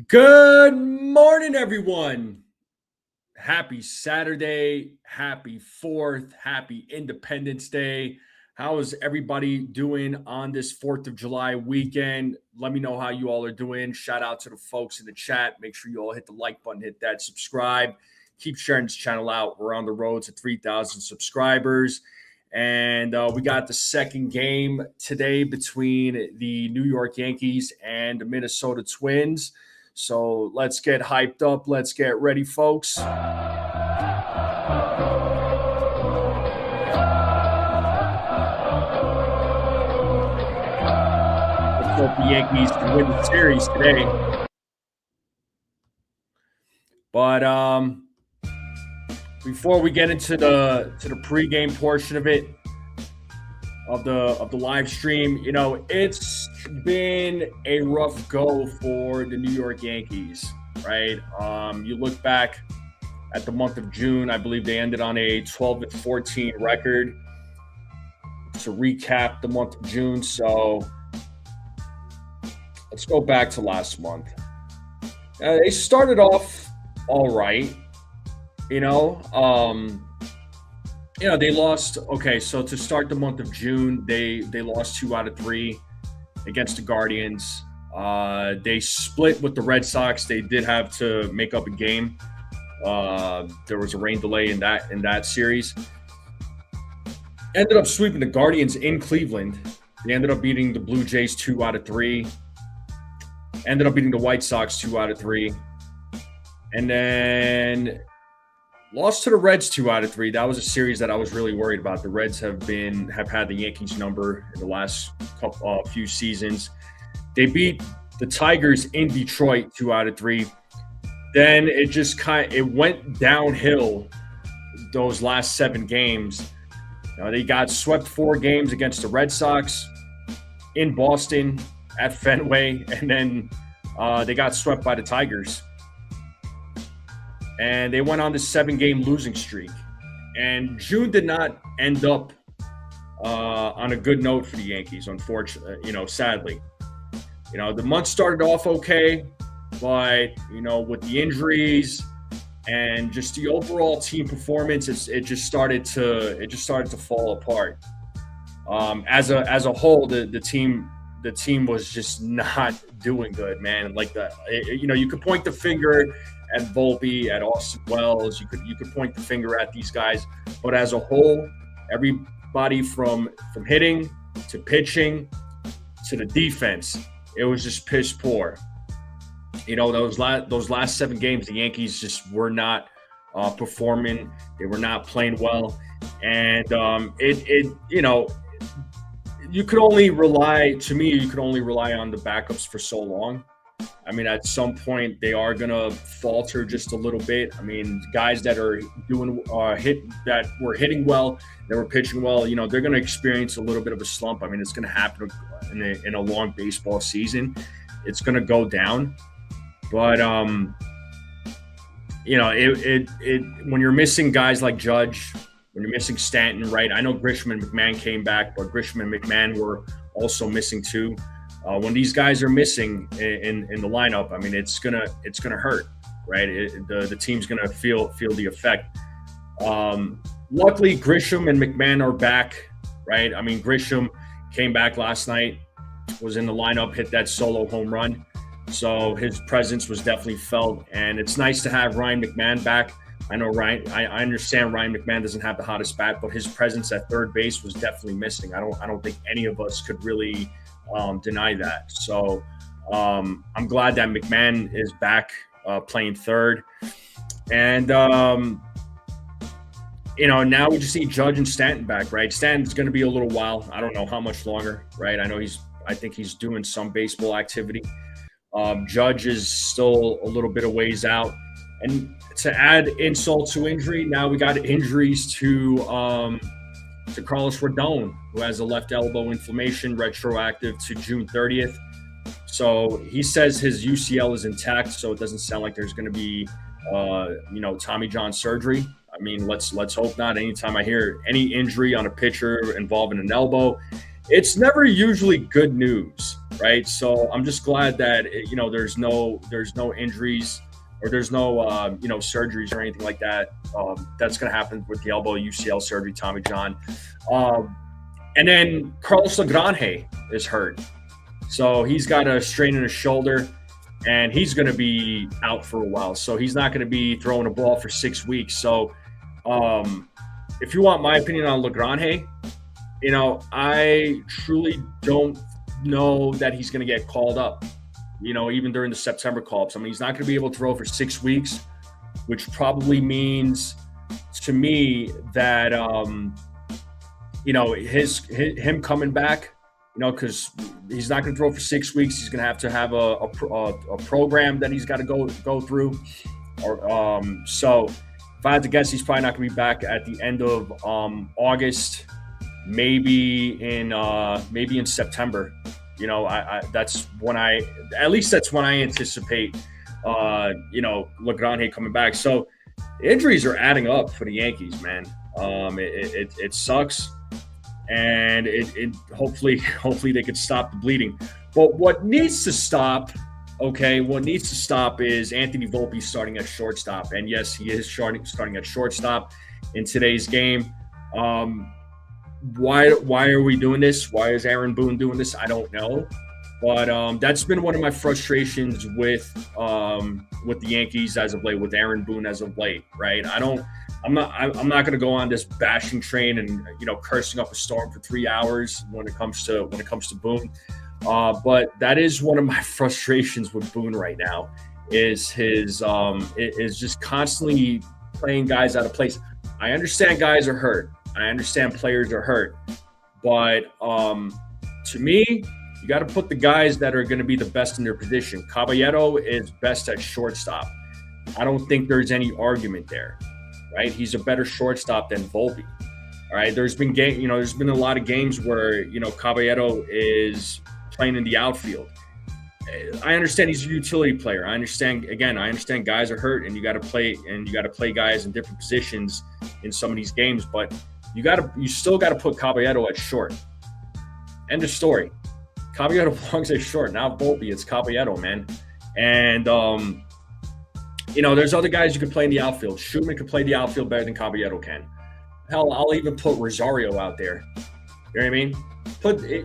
Good morning, everyone. Happy Saturday. Happy 4th. Happy Independence Day. How is everybody doing on this 4th of July weekend? Let me know how you all are doing. Shout out to the folks in the chat. Make sure you all hit the like button, hit that subscribe. Keep sharing this channel out. We're on the road to 3,000 subscribers. And we got the second game today between the New York Yankees and the Minnesota Twins. So let's get hyped up. Let's get ready, folks. Let's hope the Yankees can win the series today. But before we get into the pregame portion of it, of the live stream, you know, it's been a rough go for the New York Yankees, right? You look back at the month of June, I believe they ended on a 12-14 record. To recap the month of June, so let's go back to last month. They started off all right, you know. They lost. Okay, so to start the month of June, they lost 2 out of 3 against the Guardians. They split with the Red Sox. They did have to make up a game. There was a rain delay in that series. Ended up sweeping the Guardians in Cleveland. They ended up beating the Blue Jays 2 out of 3. Ended up beating the White Sox 2 out of 3. And then lost to the Reds 2 out of 3. That was a series that I was really worried about. The Reds have had the Yankees number in the last few seasons. They beat the Tigers in Detroit 2 out of 3. Then it went downhill those last 7 games. They got swept 4 games against the Red Sox in Boston at Fenway, and then they got swept by the Tigers. And they went on this 7-game losing streak. And June did not end up on a good note for the Yankees, unfortunately, sadly. The month started off okay, but, with the injuries and just the overall team performance, it just started to fall apart. As a whole, the team was just not doing good, man. Like you could point the finger at Volpe, at Austin Wells. You could point the finger at these guys, but as a whole, everybody from hitting to pitching to the defense, it was just piss poor. Those last 7 games, the Yankees just were not performing. They were not playing well, and you could only rely on the backups for so long. I mean, at some point they are gonna falter just a little bit. I mean, guys that are that were hitting well, that were pitching well, they're gonna experience a little bit of a slump. I mean, it's gonna happen in a long baseball season. It's gonna go down, but when you're missing guys like Judge, when you're missing Stanton, right? I know Grisham and McMahon came back, but Grisham and McMahon were also missing too. When these guys are missing in the lineup, I mean, it's gonna hurt, right? The team's gonna feel the effect. Luckily, Grisham and McMahon are back, right? I mean, Grisham came back last night, was in the lineup, hit that solo home run, so his presence was definitely felt. And it's nice to have Ryan McMahon back. I know I understand Ryan McMahon doesn't have the hottest bat, but his presence at third base was definitely missing. I don't think any of us could really deny that. So I'm glad that McMahon is back playing third. And, now we just see Judge and Stanton back, right? Stanton's going to be a little while. I don't know how much longer, right? I think he's doing some baseball activity. Judge is still a little bit of ways out. And to add insult to injury, now we got injuries to Carlos Rodon, who has a left elbow inflammation retroactive to June 30th. So he says his UCL is intact, so it doesn't sound like there's going to be, Tommy John surgery. I mean, let's hope not. Anytime I hear any injury on a pitcher involving an elbow, it's never usually good news, right? So I'm just glad that there's no injuries or there's no surgeries or anything like that. That's going to happen with the elbow, UCL surgery, Tommy John, and then Carlos Lagrange is hurt, so he's got a strain in his shoulder, and he's going to be out for a while. So he's not going to be throwing a ball for 6 weeks. So if you want my opinion on Lagrange, I truly don't know that he's going to get called up, even during the September call-ups. I mean, he's not going to be able to throw for 6 weeks, which probably means to me that, him coming back, because he's not going to throw for 6 weeks. He's going to have a program that he's got to go through. So if I had to guess, he's probably not going to be back at the end of August. Maybe in September, that's when I anticipate, Lagrange coming back. So injuries are adding up for the Yankees, man. It sucks, and it hopefully they could stop the bleeding. But what needs to stop is Anthony Volpe starting at shortstop. And yes, he is starting at shortstop in today's game. Why are we doing this? Why is Aaron Boone doing this? I don't know, but that's been one of my frustrations with the Yankees as of late, with Aaron Boone as of late, right? I'm not going to go on this bashing train and cursing up a storm for 3 hours when it comes to Boone, but that is one of my frustrations with Boone right now. Is his is just constantly playing guys out of place. I understand guys are hurt. I understand players are hurt, but to me, you got to put the guys that are going to be the best in their position. Caballero is best at shortstop. I don't think there's any argument there, right? He's a better shortstop than Volpe. All right, there's been a lot of games where Caballero is playing in the outfield. I understand he's a utility player. I understand guys are hurt, and you got to play guys in different positions in some of these games, but you still got to put Caballero at short. End of story. Caballero belongs at short. Now Volpe, it's Caballero, man. And there's other guys you can play in the outfield. Schumann can play the outfield better than Caballero can. Hell, I'll even put Rosario out there. You know what I mean?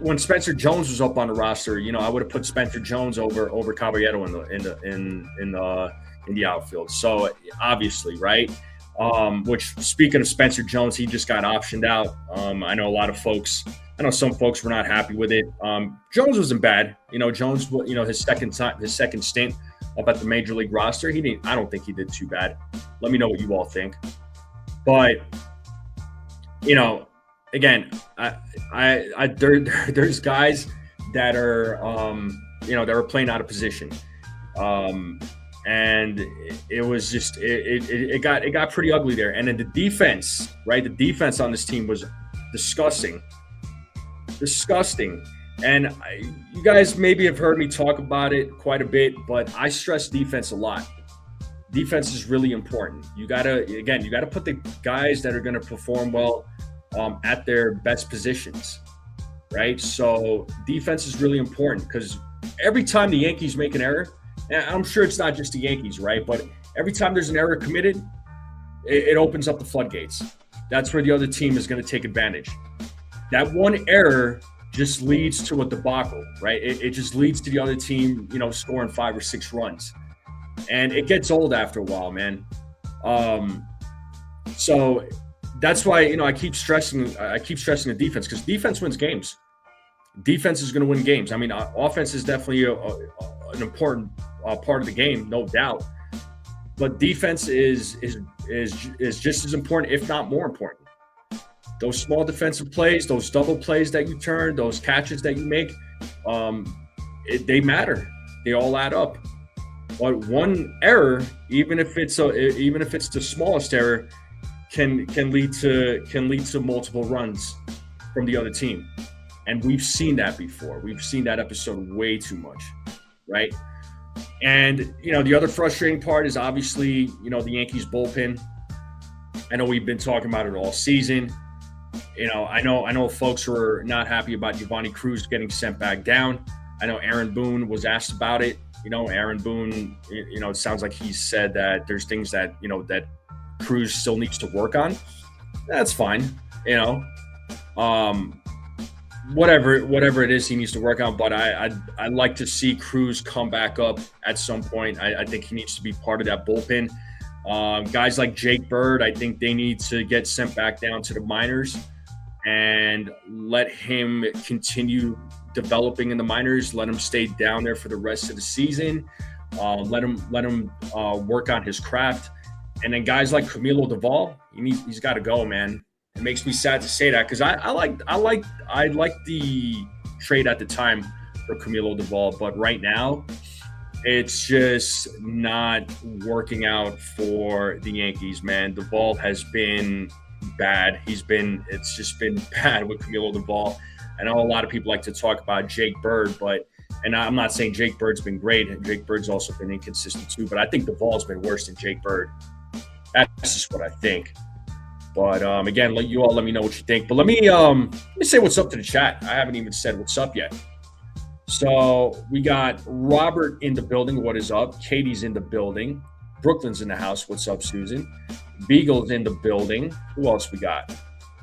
When Spencer Jones was up on the roster, I would have put Spencer Jones over Caballero in the outfield. So obviously, right? Which, speaking of Spencer Jones, he just got optioned out. I know some folks were not happy with it. Jones wasn't bad. Jones, his second stint up at the major league roster, I don't think he did too bad. Let me know what you all think. But again, there's guys that are that are playing out of position. And it was just it got pretty ugly there. And then the defense, right? The defense on this team was disgusting. And you guys maybe have heard me talk about it quite a bit, but I stress defense a lot. Defense is really important. You gotta put the guys that are going to perform well at their best positions, right? So defense is really important, because every time the Yankees make an error, and I'm sure it's not just the Yankees, right? But every time there's an error committed, it opens up the floodgates. That's where the other team is going to take advantage. That one error just leads to a debacle, right? It just leads to the other team, scoring 5 or 6 runs. And it gets old after a while, man. So that's why, I keep stressing the defense, because defense wins games. Defense is going to win games. I mean, offense is definitely an important part of the game, no doubt. But defense is just as important, if not more important. Those small defensive plays, those double plays that you turn, those catches that you make, they matter. They all add up. But one error, even if it's the smallest error, can lead to multiple runs from the other team. And we've seen that before. We've seen that episode way too much, right? And, the other frustrating part is obviously, the Yankees bullpen. I know we've been talking about it all season. I know folks were not happy about Giovanni Cruz getting sent back down. I know Aaron Boone was asked about it. Aaron Boone, it sounds like he said that there's things that, that Cruz still needs to work on. That's fine. Um, whatever it is he needs to work on. But I'd like to see Cruz come back up at some point. I think he needs to be part of that bullpen. Guys like Jake Bird, I think they need to get sent back down to the minors and let him continue developing in the minors. Let him stay down there for the rest of the season. Let him work on his craft. And then guys like Camilo Doval, he's got to go, man. It makes me sad to say that because I like the trade at the time for Camilo Doval, but right now it's just not working out for the Yankees, man. Doval has been bad. It's just been bad with Camilo Doval. I know a lot of people like to talk about Jake Bird, and I'm not saying Jake Bird's been great. Jake Bird's also been inconsistent too, but I think Doval's been worse than Jake Bird. That's just what I think. But again, let me know what you think. But let me say what's up to the chat. I haven't even said what's up yet. So we got Robert in the building. What is up? Katie's in the building. Brooklyn's in the house. What's up, Susan? Beagle's in the building. Who else we got?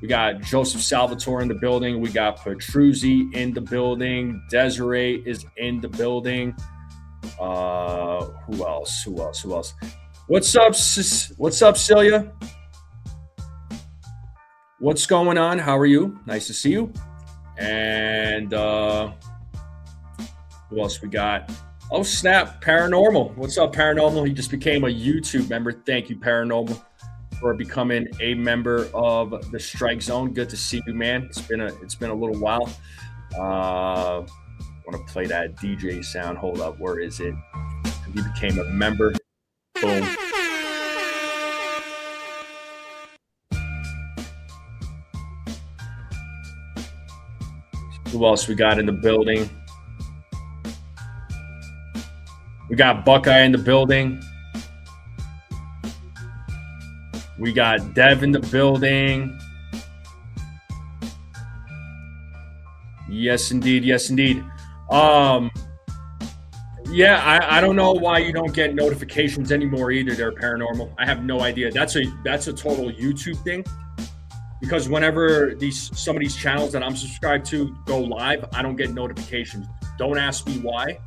We got Joseph Salvatore in the building. We got Petruzzi in the building. Desiree is in the building. Who else? What's up, Celia? What's going on? How are you? Nice to see you. And who else we got? Oh, snap. Paranormal. What's up, Paranormal? He just became a YouTube member. Thank you, Paranormal, for becoming a member of the Strike Zone. Good to see you, man. It's been a little while. I want to play that DJ sound. Hold up. Where is it? He became a member. Boom. Who else we got in the building? We got Buckeye in the building. We got Dev in the building. Yes, indeed. Yeah, I don't know why you don't get notifications anymore either there, Paranormal. I have no idea. That's a total YouTube thing. Because whenever some of these channels that I'm subscribed to go live, I don't get notifications. Don't ask me why,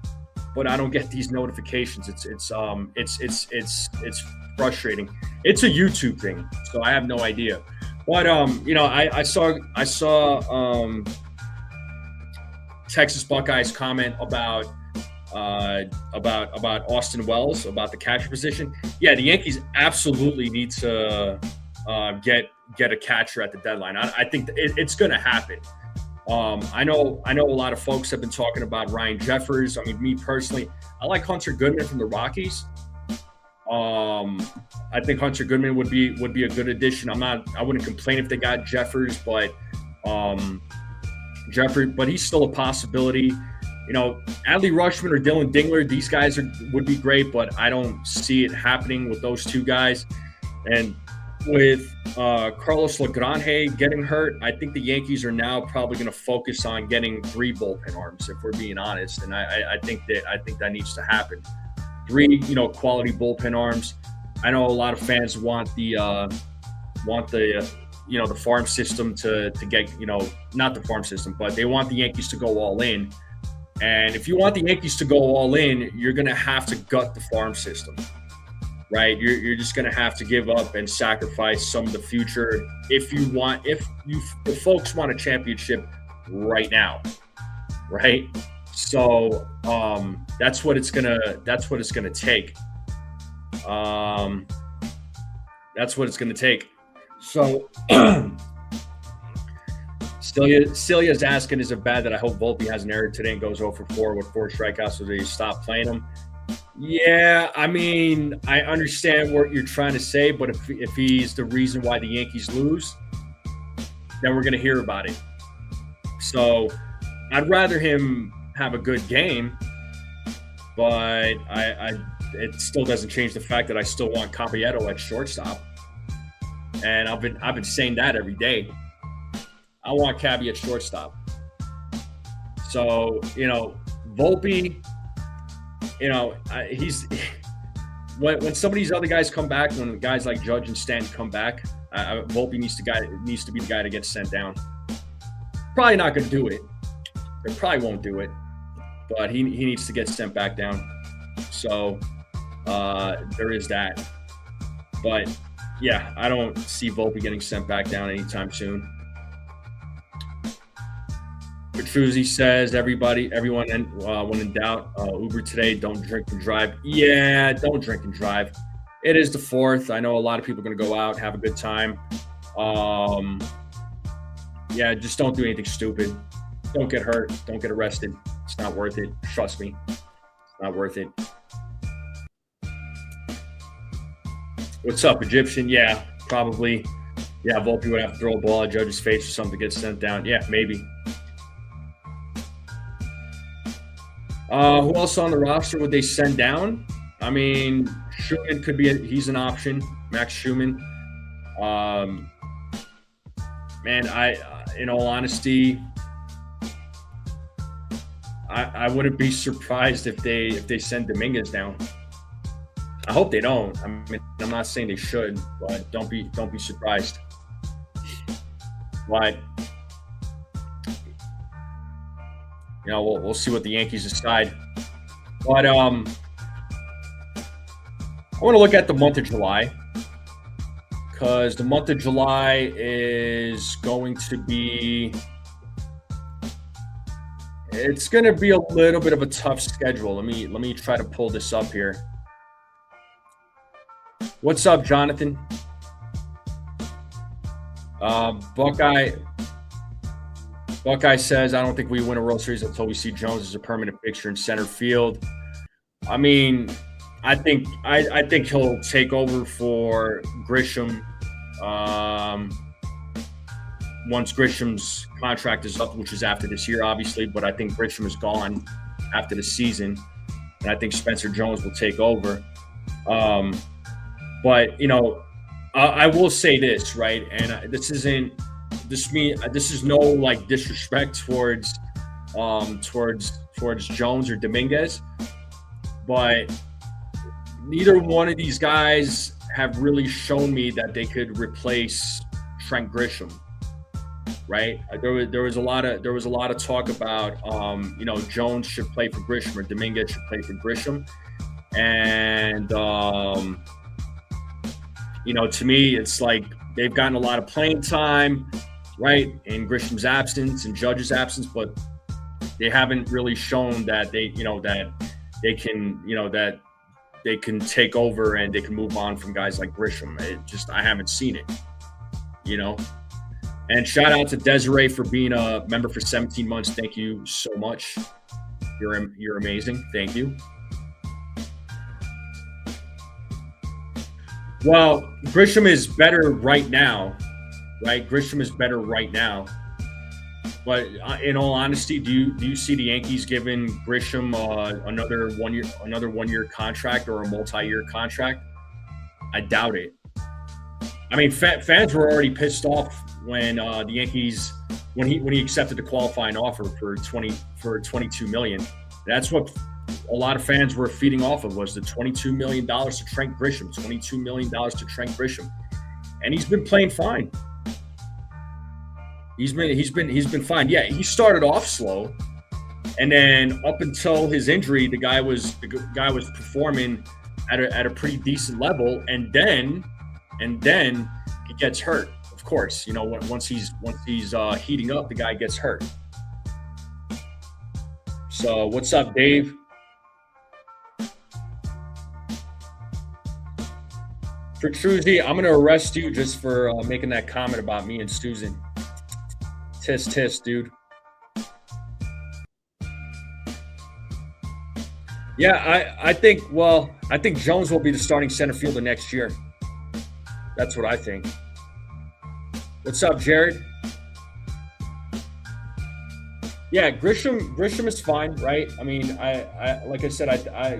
but I don't get these notifications. It's frustrating. It's a YouTube thing, so I have no idea. But I saw Texas Buckeyes comment about Austin Wells, about the catcher position. Yeah, the Yankees absolutely need to get a catcher at the deadline. I think it's going to happen. I know a lot of folks have been talking about Ryan Jeffers. I mean, me personally, I like Hunter Goodman from the Rockies. I think Hunter Goodman would be a good addition. I wouldn't complain if they got Jeffers, but he's still a possibility. Adley Rutschman or Dylan Dingler, these guys would be great, but I don't see it happening with those two guys. And with Carlos Lagrange getting hurt, I think the Yankees are now probably going to focus on getting 3 bullpen arms, if we're being honest. And I think that needs to happen. 3, quality bullpen arms. I know a lot of fans want the farm system to get, not the farm system, but they want the Yankees to go all in. And if you want the Yankees to go all in, you're going to have to gut the farm system. Right, you're just going to have to give up and sacrifice some of the future if folks want a championship right now, right? So that's what it's gonna take. That's what it's gonna take. So Celia's asking, is it bad that I hope Volpe has an error today and goes 0-for-4 with 4 strikeouts, so they stop playing him? Yeah, I mean, I understand what you're trying to say, but if he's the reason why the Yankees lose, then we're going to hear about it. So I'd rather him have a good game, but it still doesn't change the fact that I still want Caballero at shortstop. And I've been saying that every day. I want Cabby at shortstop. So, Volpe, he's when some of these other guys come back, when guys like Judge and Stanton come back, Volpe needs to be the guy that gets sent down. Probably not going to do it. They probably won't do it, but he needs to get sent back down. So there is that. But yeah, I don't see Volpe getting sent back down anytime soon. Petruzzi says, everyone, when in doubt, Uber today, don't drink and drive. Yeah, don't drink and drive. It is the 4th. I know a lot of people are going to go out, have a good time. Yeah, just don't do anything stupid. Don't get hurt. Don't get arrested. It's not worth it. Trust me. It's not worth it. What's up, Egyptian? Yeah, probably. Yeah, Volpe would have to throw a ball at Judge's face or something to get sent down. Yeah, maybe. Who else on the roster would they send down? I mean, Schumann could be he's an option. Max Schumann. Man, in all honesty, I wouldn't be surprised if they send Dominguez down. I hope they don't. I mean, I'm not saying they should, but don't be surprised. But we'll see what the Yankees decide. But I want to look at the month of July, because the month of July is going to be it's going to be a little bit of a tough schedule. Let me try to pull this up here. What's up, Jonathan? Buckeye says, I don't think we win a World Series until we see Jones as a permanent fixture in center field. I mean, I think he'll take over for Grisham once Grisham's contract is up, which is after this year, obviously. But I think Grisham is gone after the season, and I think Spencer Jones will take over. But I will say this, right? And this is no like disrespect towards Jones or Dominguez, but neither one of these guys have really shown me that they could replace Trent Grisham, right? There was a lot of talk about Jones should play for Grisham or Dominguez should play for Grisham, and to me it's like they've gotten a lot of playing time, right, in Grisham's absence and Judge's absence, but they haven't really shown that they can take over and they can move on from guys like Grisham. I haven't seen it, And shout out to Desiree for being a member for 17 months. Thank you so much. You're amazing. Thank you. Well, Grisham is better right now, right? Grisham is better right now. But in all honesty, do you see the Yankees giving Grisham another 1 year contract or a multi-year contract? I doubt it. I mean, fans were already pissed off when the Yankees when he accepted the qualifying offer for $22 million. That's what a lot of fans were feeding off of, was the $22 million to Trent Grisham, $22 million to Trent Grisham, and he's been playing fine. He's been fine. Yeah, he started off slow, and then up until his injury, the guy was performing at a pretty decent level, and then he gets hurt. Of course, once he's heating up, the guy gets hurt. So what's up, Dave? Petruzzi, I'm going to arrest you just for making that comment about me and Susan. Tisk, dude. Yeah, I think Jones will be the starting center fielder next year. That's what I think. What's up, Jared? Yeah, Grisham is fine, right? I mean, I like I said,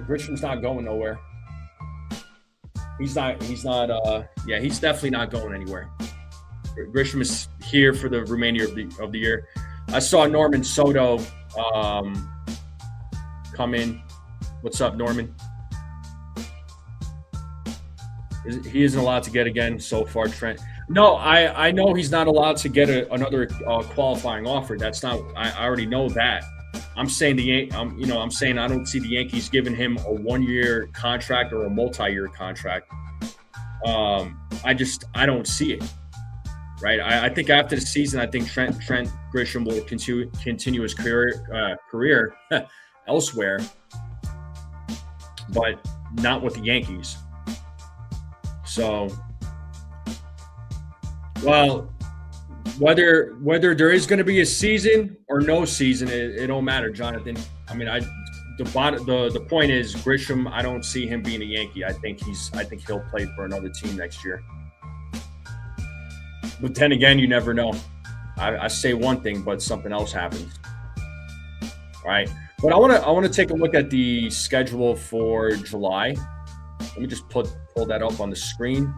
Grisham's not going nowhere. He's definitely not going anywhere. Grisham is here for the remainder of the year. I saw Norman Soto come in. What's up, Norman? He isn't allowed to get again so far, Trent. No, I know he's not allowed to get another qualifying offer. That's not. I already know that. I'm saying I'm saying I don't see the Yankees giving him a 1-year contract or a multi-year contract. I don't see it. Right. I think after the season, I think Trent Grisham will continue his career elsewhere, but not with the Yankees. So, well, whether there is going to be a season or no season, it don't matter, Jonathan. I mean, the point is Grisham. I don't see him being a Yankee. I think he'll play for another team next year. But then again, you never know. I say one thing, but something else happens. All right. But I want to take a look at the schedule for July. Let me just pull that up on the screen.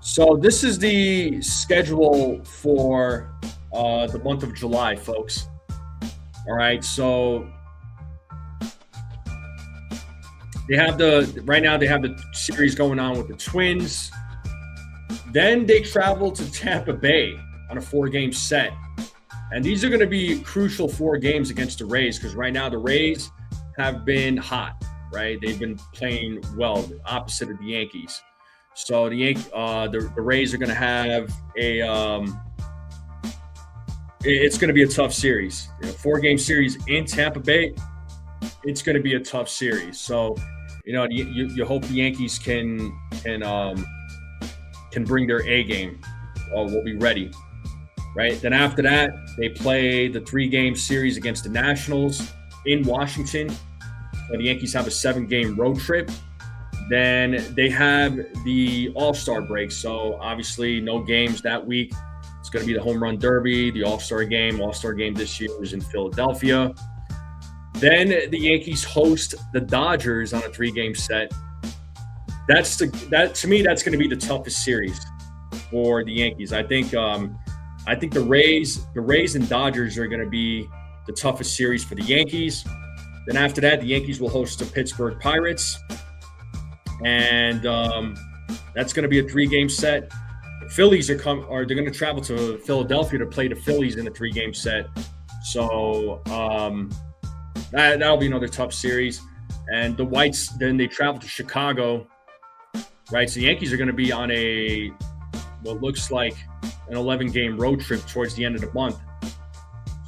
So this is the schedule for the month of July, folks. All right. So right now they have the series going on with the Twins. Then they travel to Tampa Bay on a 4-game set. And these are going to be crucial 4 games against the Rays because right now the Rays have been hot, right? They've been playing well, the opposite of the Yankees. So the Rays are going to have it's going to be a tough series. 4-game series in Tampa Bay, it's going to be a tough series. So, you hope the Yankees can bring their A game. We'll be ready. Right. Then after that, they play the 3-game series against the Nationals in Washington. So the Yankees have a 7-game road trip. Then they have the All-Star break. So obviously no games that week. It's going to be the Home Run Derby, the All-Star game. All-Star game this year is in Philadelphia. Then the Yankees host the Dodgers on a 3-game set. To me, that's going to be the toughest series for the Yankees. I think the Rays and Dodgers are going to be the toughest series for the Yankees. Then after that, the Yankees will host the Pittsburgh Pirates, and that's going to be a 3-game set. The Phillies they're going to travel to Philadelphia to play the Phillies in a 3-game set. So that'll be another tough series. And the Whites then they travel to Chicago, right? So the Yankees are going to be on what looks like an 11-game road trip towards the end of the month.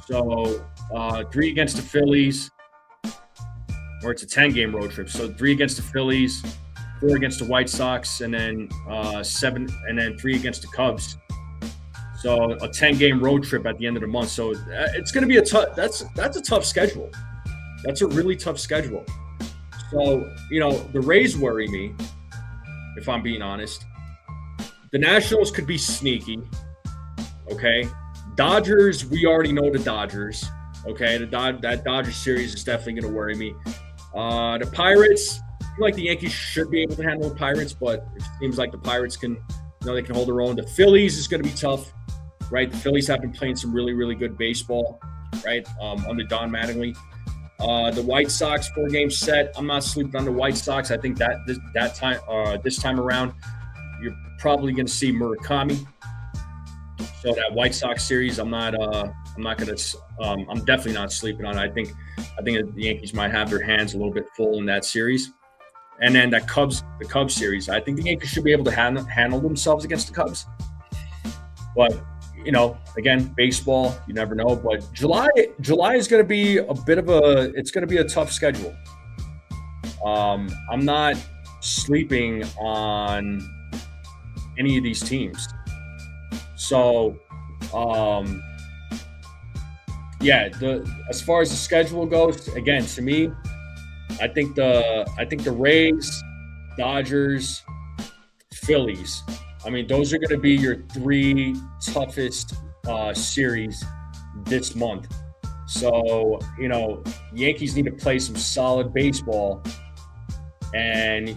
So 3 against the Phillies, or it's a 10-game road trip. So 3 against the Phillies, 4 against the White Sox, and then 3 against the Cubs. So a 10-game road trip at the end of the month. So it's going to be that's a tough schedule. That's a really tough schedule. So, the Rays worry me, if I'm being honest. The Nationals could be sneaky, okay? Dodgers, we already know the Dodgers, okay? That Dodgers series is definitely going to worry me. The Pirates, I feel like the Yankees should be able to handle the Pirates, but it seems like the Pirates they can hold their own. The Phillies is going to be tough, right? The Phillies have been playing some really, really good baseball, right, under Don Mattingly. The White Sox 4-game set. I'm not sleeping on the White Sox. I think that this time around, you're probably going to see Murakami. So that White Sox series, I'm definitely not sleeping on it. I think the Yankees might have their hands a little bit full in that series. And then the Cubs series, I think the Yankees should be able to handle themselves against the Cubs. But again, baseball, you never know. But July is going to be it's going to be a tough schedule. I'm not sleeping on any of these teams. So, as far as the schedule goes, again, to me, I think the Rays, Dodgers, Phillies. I mean, those are going to be your 3 toughest series this month. So, Yankees need to play some solid baseball. And,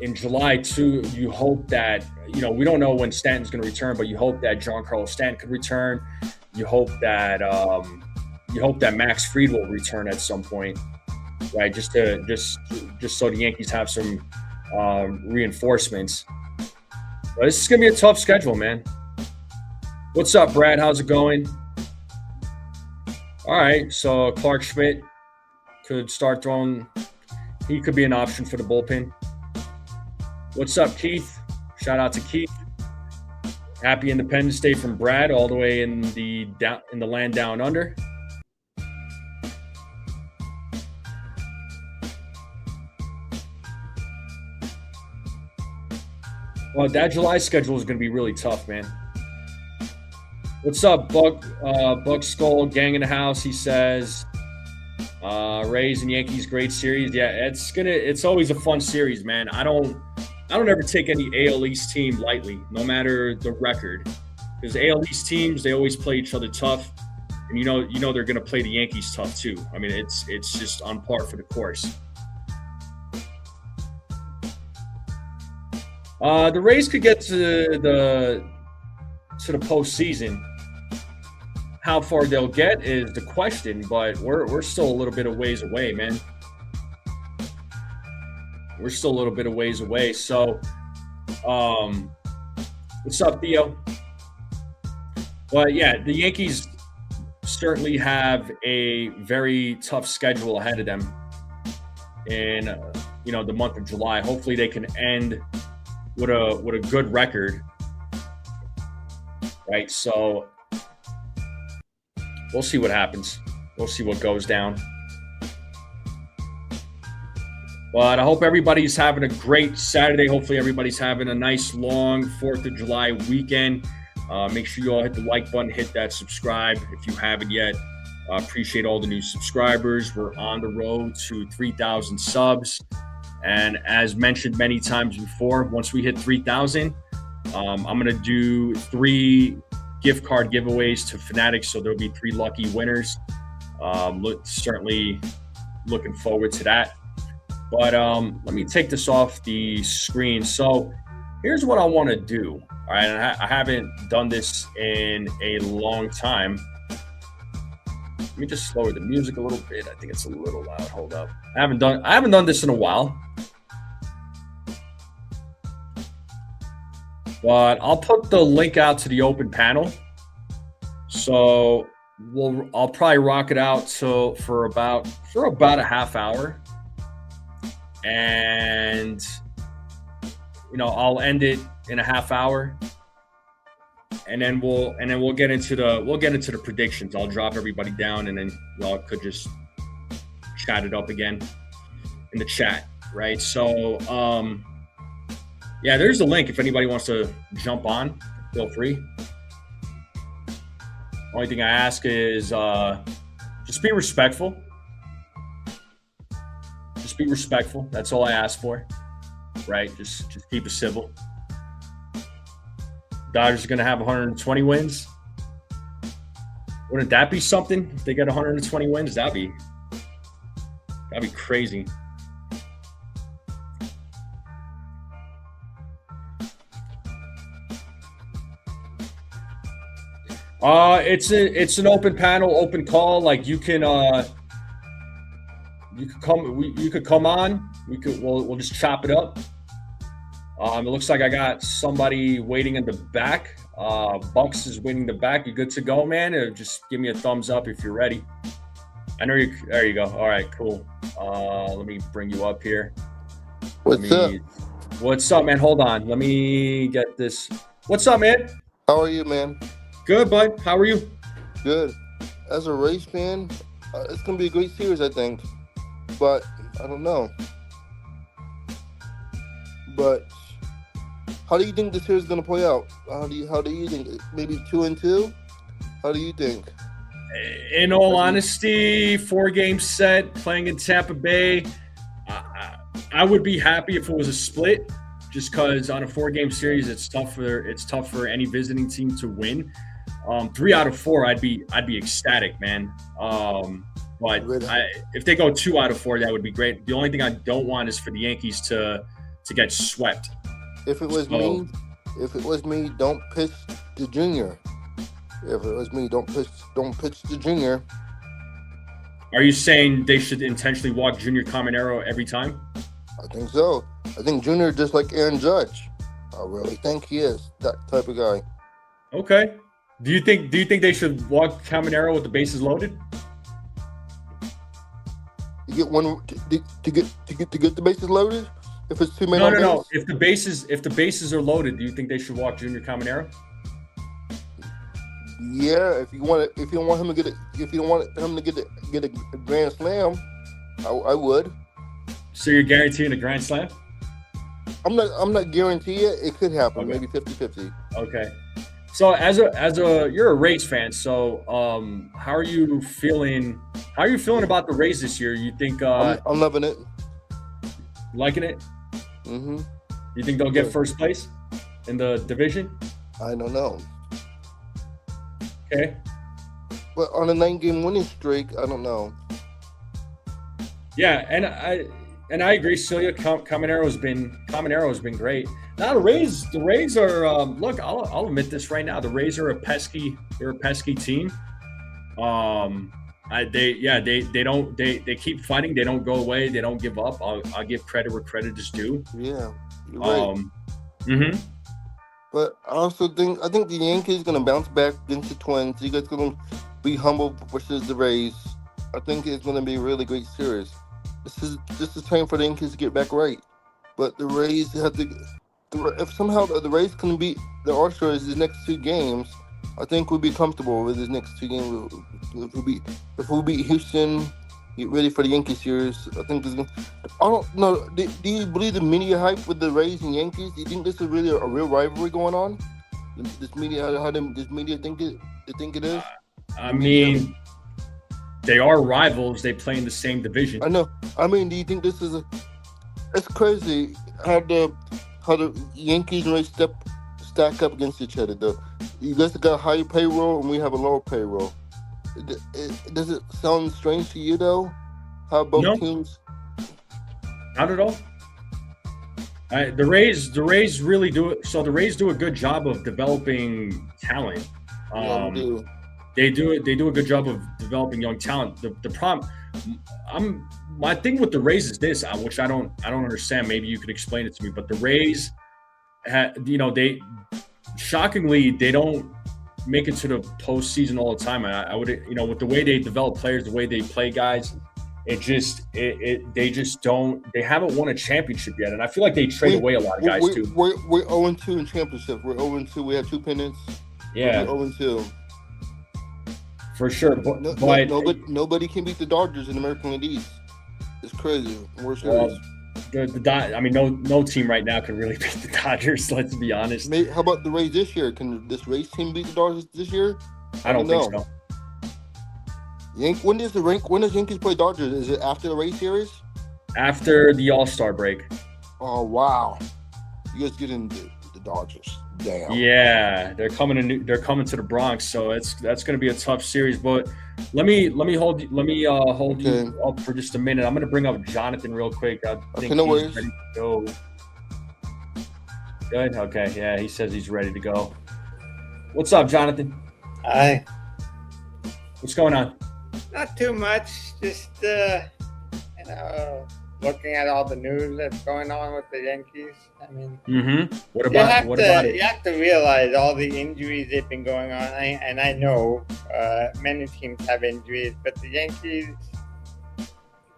in July, too, you hope that, we don't know when Stanton's going to return, but you hope that Giancarlo Stanton could return. You hope that Max Fried will return at some point, right? Just so the Yankees have some reinforcements. But this is going to be a tough schedule, man. What's up, Brad? How's it going? All right, so Clark Schmidt could start throwing. He could be an option for the bullpen. What's up, Keith? Shout out to Keith. Happy Independence Day from Brad, all the way in the land down under. Well, that July schedule is going to be really tough, man. What's up, Buck Skull, gang in the house? He says, Rays and Yankees, great series. Yeah, it's always a fun series, man. I don't ever take any AL East team lightly, no matter the record, because AL East teams, they always play each other tough, and you know they're going to play the Yankees tough too. I mean, it's just on par for the course. The Rays could get to the postseason. How far they'll get is the question, but we're still a little bit of ways away, man. We're still a little bit of ways away. So, what's up, Theo? But yeah, the Yankees certainly have a very tough schedule ahead of them in the month of July. Hopefully, they can end with a good record, right? So we'll see what happens. We'll see what goes down. But I hope everybody's having a great Saturday. Hopefully everybody's having a nice long 4th of July weekend. Make sure you all hit the like button, hit that subscribe if you haven't yet. Appreciate all the new subscribers. We're on the road to 3,000 subs. And as mentioned many times before, once we hit 3,000, I'm going to do 3 gift card giveaways to Fanatics. So there'll be 3 lucky winners. Certainly looking forward to that. But let me take this off the screen. So here's what I want to do. All right, and I haven't done this in a long time. Let me just lower the music a little bit. I think it's a little loud. Hold up. I haven't done this in a while. But I'll put the link out to the open panel. So I'll probably rock it out for about a half hour. And I'll end it in a half hour. And then we'll get into the predictions. I'll drop everybody down, and then y'all could just chat it up again in the chat, right? So, yeah, there's the link. If anybody wants to jump on, feel free. Only thing I ask is just be respectful. Just be respectful. That's all I ask for, right? Just keep it civil. Dodgers are going to have 120 wins. Wouldn't that be something if they get 120 wins? That'd be crazy. It's an open panel, open call. Like you could come on. We'll just chop it up. It looks like I got somebody waiting in the back. Bucks is waiting the back. You good to go, man? Or just give me a thumbs up if you're ready. I know you. There you go. All right, cool. Let me bring you up here. What's up? What's up, man? Hold on. Let me get this. What's up, man? How are you, man? Good, bud. How are you? Good. As a Rays fan, it's going to be a great series, I think. But I don't know. But how do you think the series is going to play out? How do you think? Maybe 2-2? How do you think? In all honesty, 4-game set, playing in Tampa Bay, I would be happy if it was a split, just because on a 4-game series, it's tough for any visiting team to win. 3 out of 4, I'd be ecstatic, man. But Really? if they go 2 out of 4, that would be great. The only thing I don't want is for the Yankees to get swept. If it was me, don't pitch the junior. If it was me, don't pitch the junior. Are you saying they should intentionally walk Junior Caminero every time? I think so. I think Junior is just like Aaron Judge. I really think he is that type of guy. Okay. Do you think they should walk Caminero with the bases loaded? You get one to get the bases loaded. If it's 2 men on base? No. If the bases are loaded, do you think they should walk Junior Caminero? Yeah, if you don't want him to get a grand slam, I would. So you're guaranteeing a grand slam? I'm not guaranteeing it. It could happen, Okay. maybe 50-50. Okay. So as a you're a Rays fan, so how are you feeling about the Rays this year? You think I'm loving it. liking it? Mm-hmm. You think they'll get first place in the division? I don't know. Okay. But on a 9-game winning streak, I don't know. Yeah, and I agree. Celia Caminero has been great. Now the Rays are look. I'll admit this right now. The Rays are a pesky team. They keep fighting. They don't go away. They don't give up. I'll give credit where credit is due. Yeah, you're right. Mm-hmm. But I think the Yankees are gonna bounce back against the Twins. You guys gonna be humble versus the Rays. I think it's gonna be a really great series. This is time for the Yankees to get back right. But the Rays have to. If somehow the Rays can beat the Astros the next 2 games, I think we'll be comfortable with the next 2 games. If we beat Houston, get ready for the Yankee series. I think this. I don't know. Do you believe the media hype with the Rays and Yankees? Do you think this is really a real rivalry going on? This media, this media think it is? I mean, they are rivals. They play in the same division. I know. I mean, do you think this is it's crazy how the Yankees and Rays stack up against each other, though. You guys got a higher payroll and we have a lower payroll. Does it sound strange to you, though? How both teams? Not at all. The Rays really do it. So the Rays do a good job of developing talent. Yeah, they do. They do a good job of developing young talent. The problem, my thing with the Rays is this, which I don't understand. Maybe you could explain it to me. But the Rays, they shockingly they don't make it to the postseason all the time. I would, with the way they develop players, the way they play guys, they haven't won a championship yet. And I feel like they trade away a lot of guys too. We're 0-2 in championships. We're 0-2. We have 2 pennants. Yeah. We're 0-2. For sure. But nobody can beat the Dodgers in the American League East. It's crazy. We're serious. I mean, no team right now can really beat the Dodgers. Let's be honest. How about the Rays this year? Can this Rays team beat the Dodgers this year? I don't think so. When does Yankees play Dodgers? Is it after the Rays series? After the All-Star break. Oh wow! You guys get into the Dodgers. Damn. Yeah, they're coming to the Bronx, so that's going to be a tough series. But let me hold you up for just a minute. I'm going to bring up Jonathan real quick. I think no he's worries. ready to go. Good. Okay. Yeah, he says he's ready to go. What's up, Jonathan? Hi. What's going on? Not too much. Just looking at all the news that's going on with the Yankees. I mean, What about it? You have to realize all the injuries they've been going on. And I know many teams have injuries, but the Yankees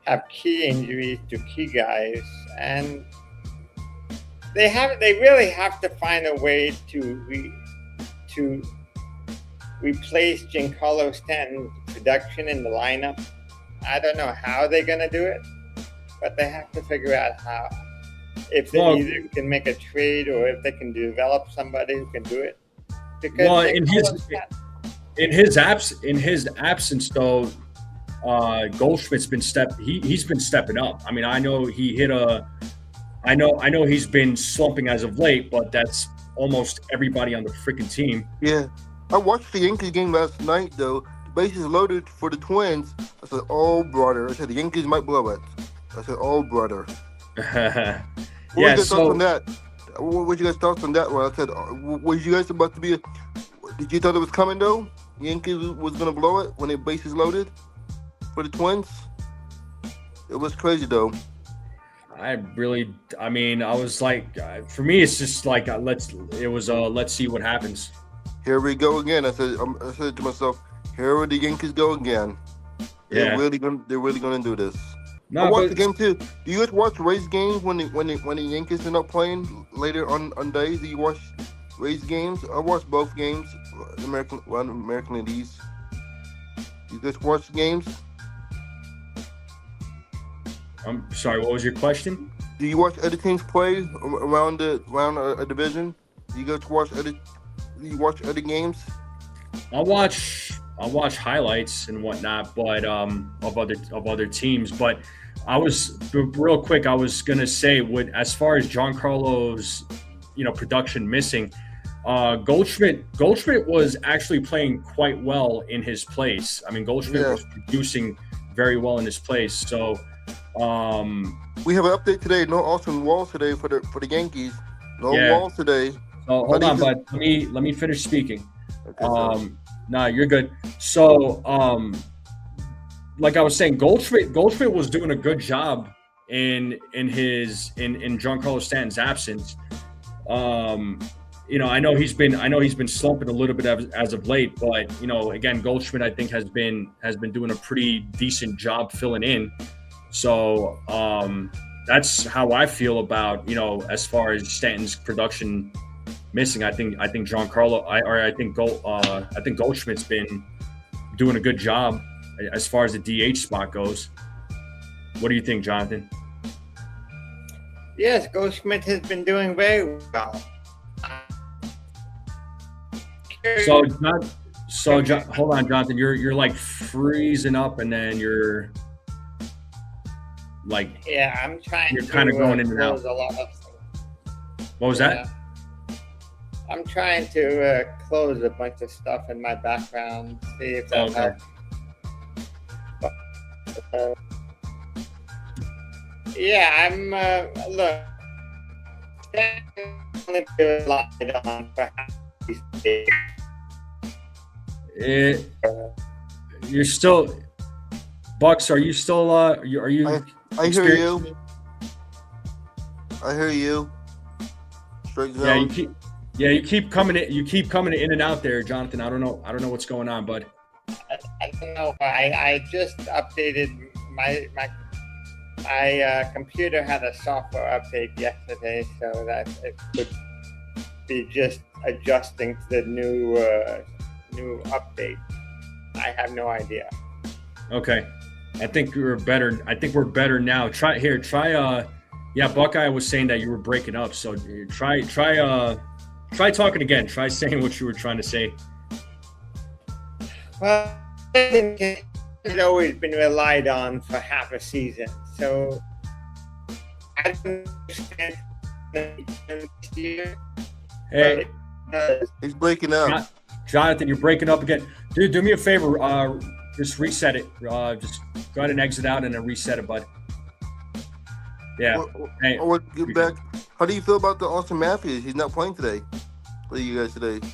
have key injuries to key guys, and they really have to find a way to replace Giancarlo Stanton's production in the lineup. I don't know how they're going to do it, but they have to figure out how. If they either can make a trade or if they can develop somebody who can do it. Because in his absence though, Goldschmidt's been he's been stepping up. I mean, I know he's been slumping as of late, but that's almost everybody on the freaking team. Yeah. I watched the Yankees game last night though. The bases loaded for the Twins. I said, "Oh brother!" I said the Yankees might blow it. I said, "Oh brother." What Yeah, was your thoughts on so that? What was you guys' thoughts on that one? I said, was you guys about to be? Did you thought it was coming though? Yankees was gonna blow it when the bases loaded for the Twins. It was crazy though. I mean, I was like, for me, it's just like let's see what happens. Here we go again. I said to myself, here the Yankees go again. They're Yeah. really gonna do this. I No, watched but the game too. Do you guys watch Rays games when the Yankees are not playing later on days? Do you watch Rays games? I watched both games. American League East. You guys watch the games? I'm sorry. What was your question? Do you watch other teams play around a division? Do you guys watch other? Do you watch other games? I'll watch highlights and whatnot, but of other teams. But real quick. I was gonna say, as far as Giancarlo's production missing, Goldschmidt was actually playing quite well in his place. I mean, Goldschmidt was producing very well in his place. So we have an update today. No Austin Walls today for the Yankees. No Walls today. So hold on, but let me finish speaking. Okay, No, you're good. So, like I was saying, Goldschmidt was doing a good job in Giancarlo Stanton's absence. I know he's been slumping a little bit as of late, but again, Goldschmidt I think has been doing a pretty decent job filling in. So that's how I feel about as far as Stanton's production missing. I think Giancarlo I think Goldschmidt's been doing a good job as far as the DH spot goes. What do you think, Jonathan? Yes, Goldschmidt has been doing very well. Hold on, Jonathan. You're like freezing up, and then you're like I'm trying. You're kind of going in and out. A lot of What was that? I'm trying to close a bunch of stuff in my background. See if that helps. I'm look. You're still Bucks. Are you still? Are you? I hear you. I hear you. Straight zone. You keep coming in. You keep coming in and out there, Jonathan. I don't know what's going on, bud. I don't know. I just updated my computer had a software update yesterday, so that it could be just adjusting to the new update. I have no idea. Okay, I think we're better. I think we're better now. Try. Buckeye was saying that you were breaking up, so try talking again. Try saying what you were trying to say. Well, it's always been relied on for half a season, so I don't understand this year. Hey, he's breaking up. Jonathan, you're breaking up again. Dude, do me a favor. Just reset it. Just go ahead and exit out and then reset it, bud. Yeah. Hey, get back. How do you feel about the Austin Matthews? He's not playing today. For you guys today.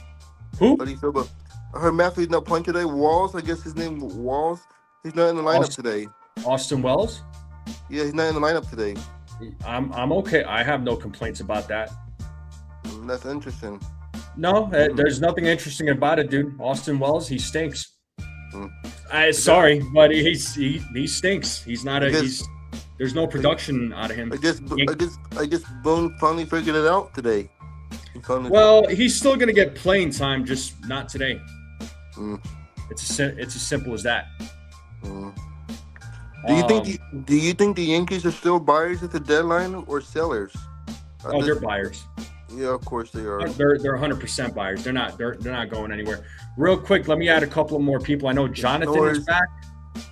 Who? How do you feel about? I heard Matthews not playing today. Walls, I guess his name Walls. He's not in the lineup today. Austin Wells? Yeah, he's not in the lineup today. I'm okay. I have no complaints about that. That's interesting. No, there's nothing interesting about it, dude. Austin Wells, he stinks. Sorry, but he stinks. He's not there's no production out of him. I guess Boone finally figured it out today. Well, he's still gonna get playing time, just not today. It's as simple as that. Do you think the Yankees are still buyers at the deadline or sellers? They're buyers. Yeah, of course they are. They're 100% buyers. They're not going anywhere. Real quick, let me add a couple of more people. I know Jonathan is back.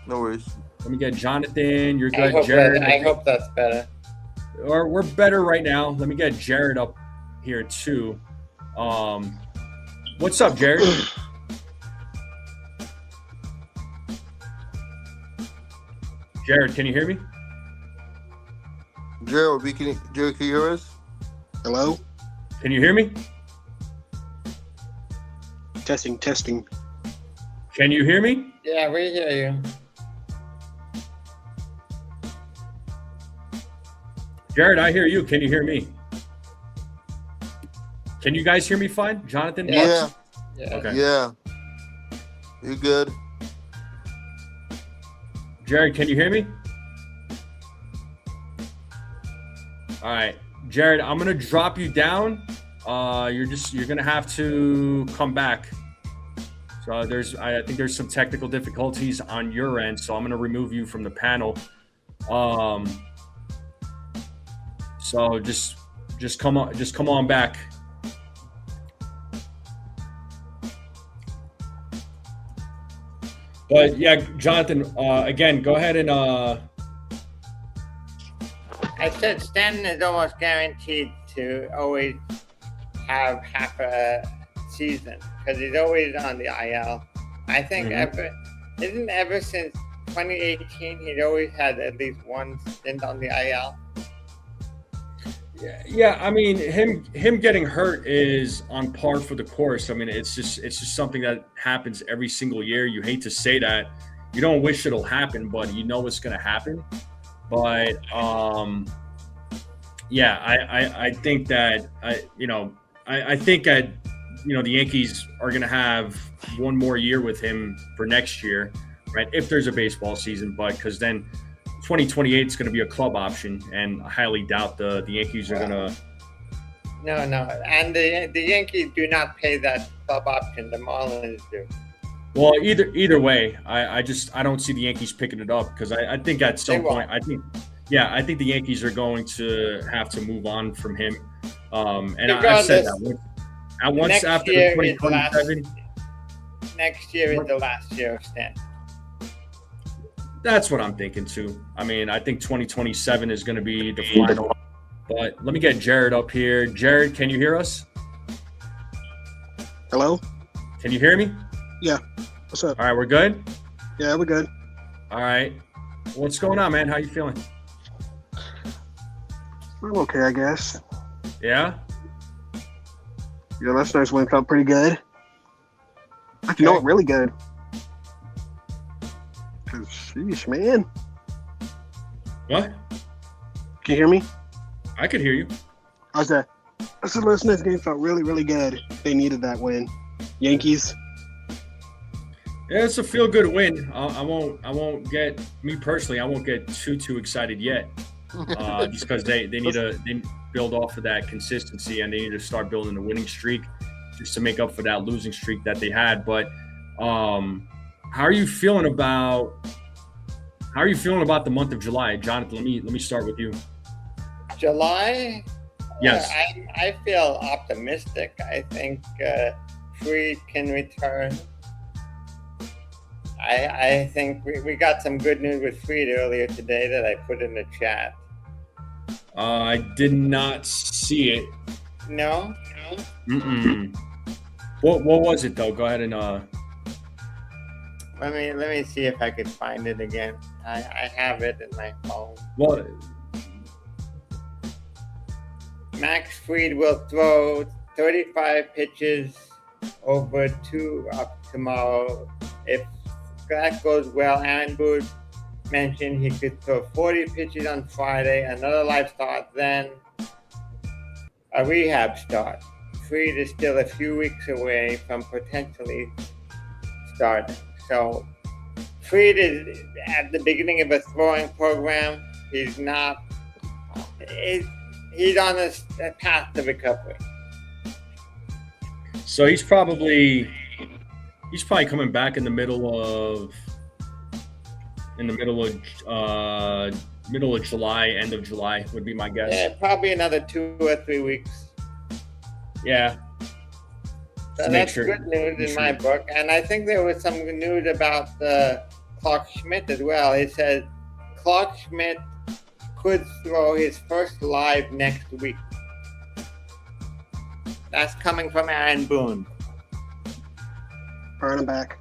No worries. Let me get Jonathan. You're good, Jared. I hope that's better. Or we're better right now. Let me get Jared up here too. What's up, Jared? Jared, can you hear me? Jared, Jared, can you hear us? Hello? Can you hear me? Testing. Can you hear me? Yeah, we hear you. Jared, I hear you. Can you hear me? Can you guys hear me fine? Jonathan? Yeah. Yeah. Okay. Yeah. You good? Jared, can you hear me? All right. Jared, I'm going to drop you down. You're going to have to come back. So I think there's some technical difficulties on your end, so I'm going to remove you from the panel. So just come on back. But yeah, Jonathan, again, go ahead and I said Stanton is almost guaranteed to always have half a season because he's always on the IL. I think ever since 2018, he'd always had at least one stint on the IL. Yeah, I mean, him getting hurt is on par for the course. I mean, it's just something that happens every single year. You hate to say that. You don't wish it'll happen, but you know it's going to happen. But yeah, I think that I think that the Yankees are going to have one more year with him for next year, right? If there's a baseball season, but because then 2028 is going to be a club option, and I highly doubt the Yankees are going to. No, and the Yankees do not pay that club option. The Marlins do. Well, either way, I don't see the Yankees picking it up because I think at some point I think the Yankees are going to have to move on from him. And I've said that once after 2027. Next year is the last year of Stanton. That's what I'm thinking too. I mean, I think 2027 is going to be the final. But let me get Jared up here. Jared, can you hear us? Hello? Can you hear me? Yeah. What's up? All right, we're good? Yeah, we're good. All right. What's going on, man? How you feeling? I'm okay, I guess. Yeah? Your listeners went up pretty good. Okay. You know what? Really good. Cause sheesh, man. What? Can you hear me? I could hear you. How's that? I said listeners game felt really, really good. They needed that win. Yankees. Yeah, it's a feel-good win. I won't get me personally. I won't get too excited yet, just because they need to build off of that consistency, and they need to start building a winning streak just to make up for that losing streak that they had. But how are you feeling about the month of July, Jonathan? Let me start with you. July. Yes. I feel optimistic. I think Fried can return. I think we got some good news with Fried earlier today that I put in the chat. I did not see it. No? Mm-mm. What was it though? Go ahead and Let me see if I could find it again. I have it in my phone. Well, Max Fried will throw 35 pitches over 2 up tomorrow. If that goes well, Aaron Boone mentioned he could throw 40 pitches on Friday, another live start, then a rehab start. Fried is still a few weeks away from potentially starting. So Fried is at the beginning of a throwing program. He's not. He's on a path to recovery. so he's probably coming back in the middle of July, end of July would be my guess. Yeah, probably another 2 or 3 weeks. Yeah. So that's good news in my book. And I think there was some news about Clark Schmidt as well. It said Clark Schmidt could throw his first live next week. That's coming from Aaron Boone. Burn him back.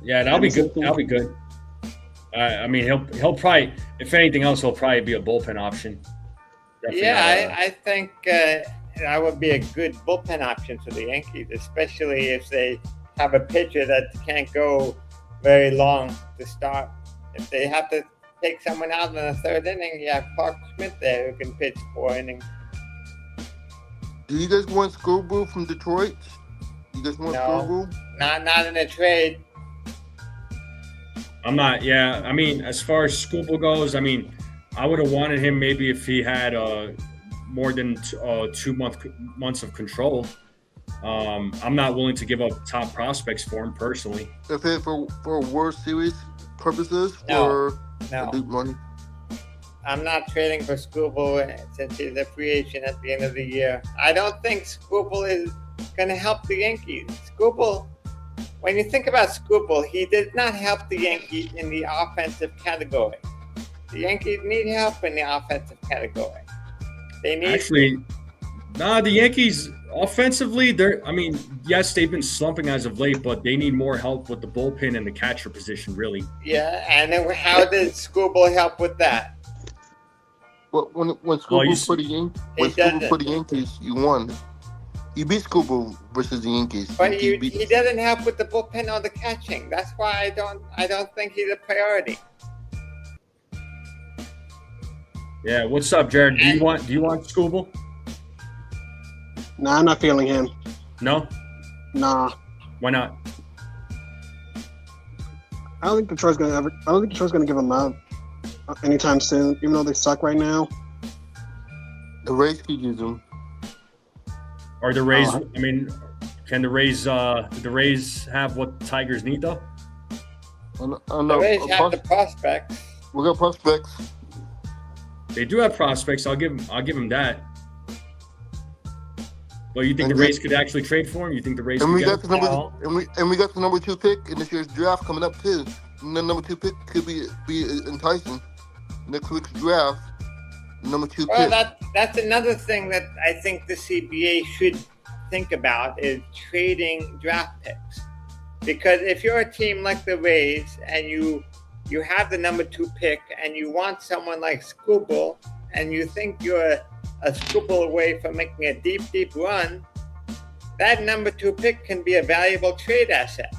Yeah, that'll be good. That'll be good. I mean, he'll probably, if anything else, he'll probably be a bullpen option. Definitely Yeah, I think that would be a good bullpen option for the Yankees, especially if they have a pitcher that can't go very long to start. If they have to take someone out in the third inning, you have Clark Schmidt there who can pitch 4 innings. Do you guys want Scobel from Detroit? You guys want Scobel? Not in a trade. I'm not. Yeah, I mean, as far as Scoople goes, I mean, I would have wanted him maybe if he had more than 2 months of control. I'm not willing to give up top prospects for him personally. If it for World Series purposes or deep money. I'm not trading for Scooble since he's a free agent at the end of the year. I don't think Scooble is going to help the Yankees. Scooble, when you think about Scooble, he did not help the Yankees in the offensive category. The Yankees need help in the offensive category. They need the Yankees offensively, yes, they've been slumping as of late, but they need more help with the bullpen and the catcher position, really. Yeah, and then how did Scooble help with that? Well, when Scooble put the Yankees, you won. You beat Scooble versus the Yankees. But he doesn't help with the bullpen or the catching. That's why I don't think he's a priority. Yeah, what's up, Jared? Do you want Scooble? Nah, I'm not feeling him. No? Nah. Why not? I don't think Detroit's gonna give him up anytime soon, even though they suck right now. The Rays could use him. Or the Rays, can the Rays have what the Tigers need, though? The Rays have the prospects. We got prospects. They do have prospects. I'll give them that. But you think the Rays could actually trade for him? You think the Rays could get him? And we got the number 2 pick in this year's draft coming up too. And the number 2 pick could be enticing. Next week's draft, number 2 pick. Well, that's another thing that I think the CBA should think about is trading draft picks. Because if you're a team like the Rays and you have the number 2 pick and you want someone like Scooble and you think you're a Scooble away from making a deep run, that number 2 pick can be a valuable trade asset.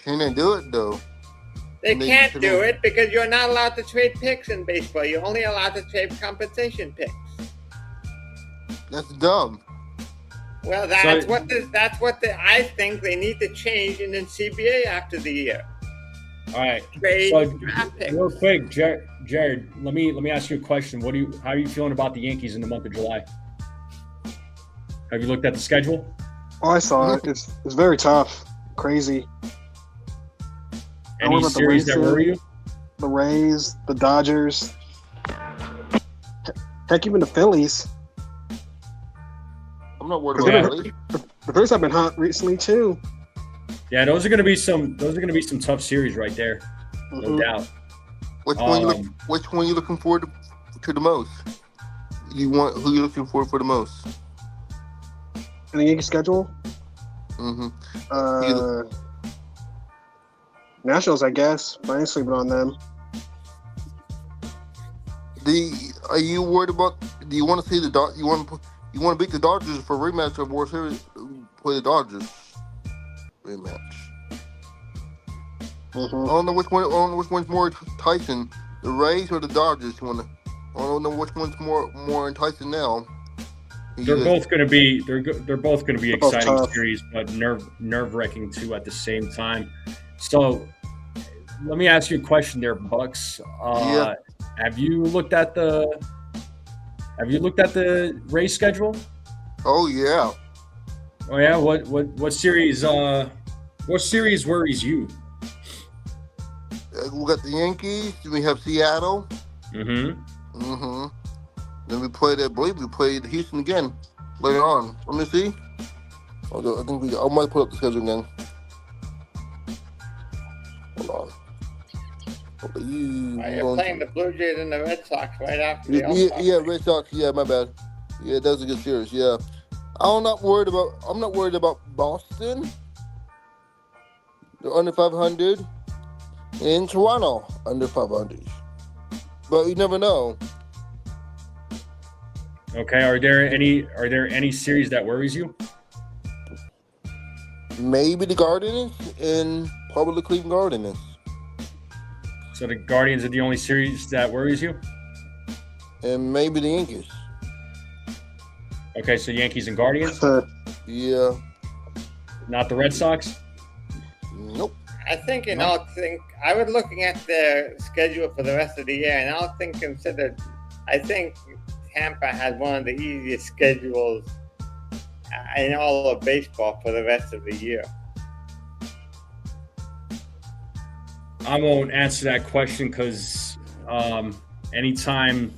Can they do it though? They can't do it because you're not allowed to trade picks in baseball. You're only allowed to trade compensation picks. That's dumb. Well, that's what I think they need to change in the CBA after the year. All right. Trade draft picks. Real quick, Jared, let me ask you a question. How are you feeling about the Yankees in the month of July? Have you looked at the schedule? Oh, I saw it. It's very tough. Crazy. Any series that worry you? The Rays, the Dodgers, heck, even the Phillies. I'm not worried about Phillies. The Phillies have been hot recently too. Yeah, those are going to be some tough series right there, no doubt. Which one you looking forward to the most? Who you looking forward for the most? In the Yankee schedule? Nationals, I guess. But I ain't sleeping on them. Are you worried about? Do you want to see the Dodgers? You want to beat the Dodgers for a rematch of World Series? Play the Dodgers rematch. I don't know which one's more enticing, the Rays or the Dodgers. I don't know which one's more enticing now. They're both going to be exciting series, but nerve-wracking too at the same time. So, let me ask you a question there, Bucks. Have you looked at the Rays schedule? Oh yeah. Oh yeah. What series? What series worries you? We got the Yankees. Then we have Seattle. Then we played. I believe we played Houston again later on. Let me see. I might put up the schedule again. Hold on. You're playing the Blue Jays and the Red Sox right after the All-Star break. Red Sox. Yeah, my bad. Yeah, that was a good series. Yeah, I'm not worried about Boston. They're under 500. In Toronto, under 500. But you never know. Okay. Are there any series that worries you? Maybe the Guardians and probably the Cleveland Guardians. So the Guardians are the only series that worries you? And maybe the Yankees. Okay, so Yankees and Guardians? Yeah. Not the Red Sox? Nope. I think I was looking at their schedule for the rest of the year, and all things considered, I think Tampa has one of the easiest schedules in all of baseball for the rest of the year. I won't answer that question because anytime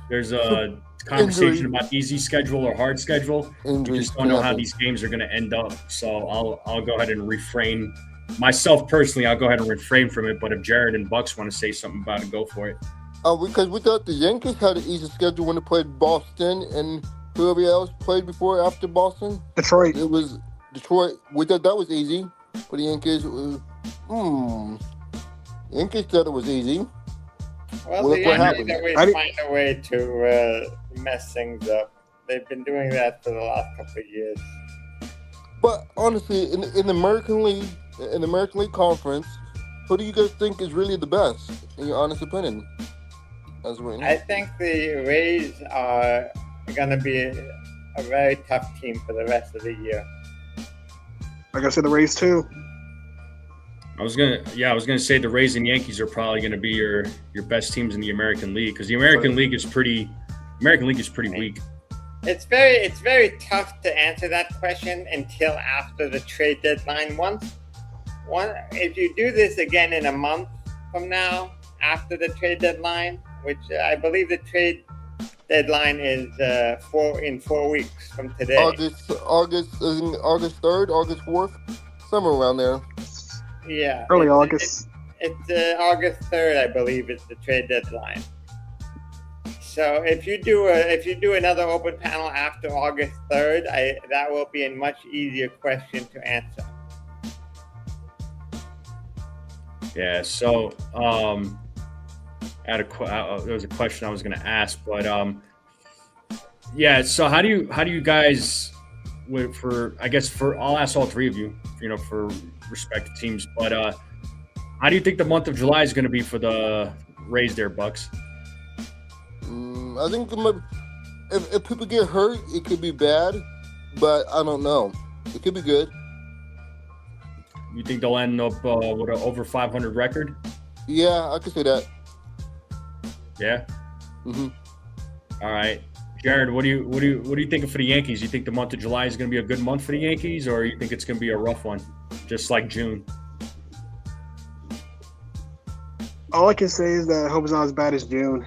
there's a conversation about easy schedule or hard schedule, you just don't know how these games are going to end up. So I'll go ahead and refrain. Myself personally, I'll go ahead and refrain from it. But if Jared and Bucks want to say something about it, go for it. Because we thought the Yankees had an easy schedule when they played Boston, and whoever else played before after Boston. Detroit. It was Detroit. We thought that was easy for the Yankees. Yankees thought it was easy. Well, the Yankees always find a way to mess things up. They've been doing that for the last couple of years. But honestly, in the American League, in the American League Conference, who do you guys think is really the best, in your honest opinion? I think the Rays are going to be a very tough team for the rest of the year. Like I said, the Rays too. I was gonna say the Rays and Yankees are probably gonna be your best teams in the American League because the American League is pretty weak. It's very tough to answer that question until after the trade deadline. If you do this again in a month from now, after the trade deadline, which I believe the trade deadline is in 4 weeks from today. August 3rd, August 4th, somewhere around there. Yeah. Early August. It's August 3rd, I believe, is the trade deadline. So if you do another open panel after August 3rd, that will be a much easier question to answer. Yeah. So there was a question I was going to ask, but yeah. So how do you guys I'll ask all three of you, for respective teams, but how do you think the month of July is going to be for the Rays there, Bucks? I think if people get hurt, it could be bad, but I don't know. It could be good. You think they'll end up with an over 500 record? Yeah, I could say that. Yeah. Mm-hmm. All right, Jared, what do you think for the Yankees? You think the month of July is going to be a good month for the Yankees, or you think it's going to be a rough one, just like June? All I can say is that I hope it's not as bad as June.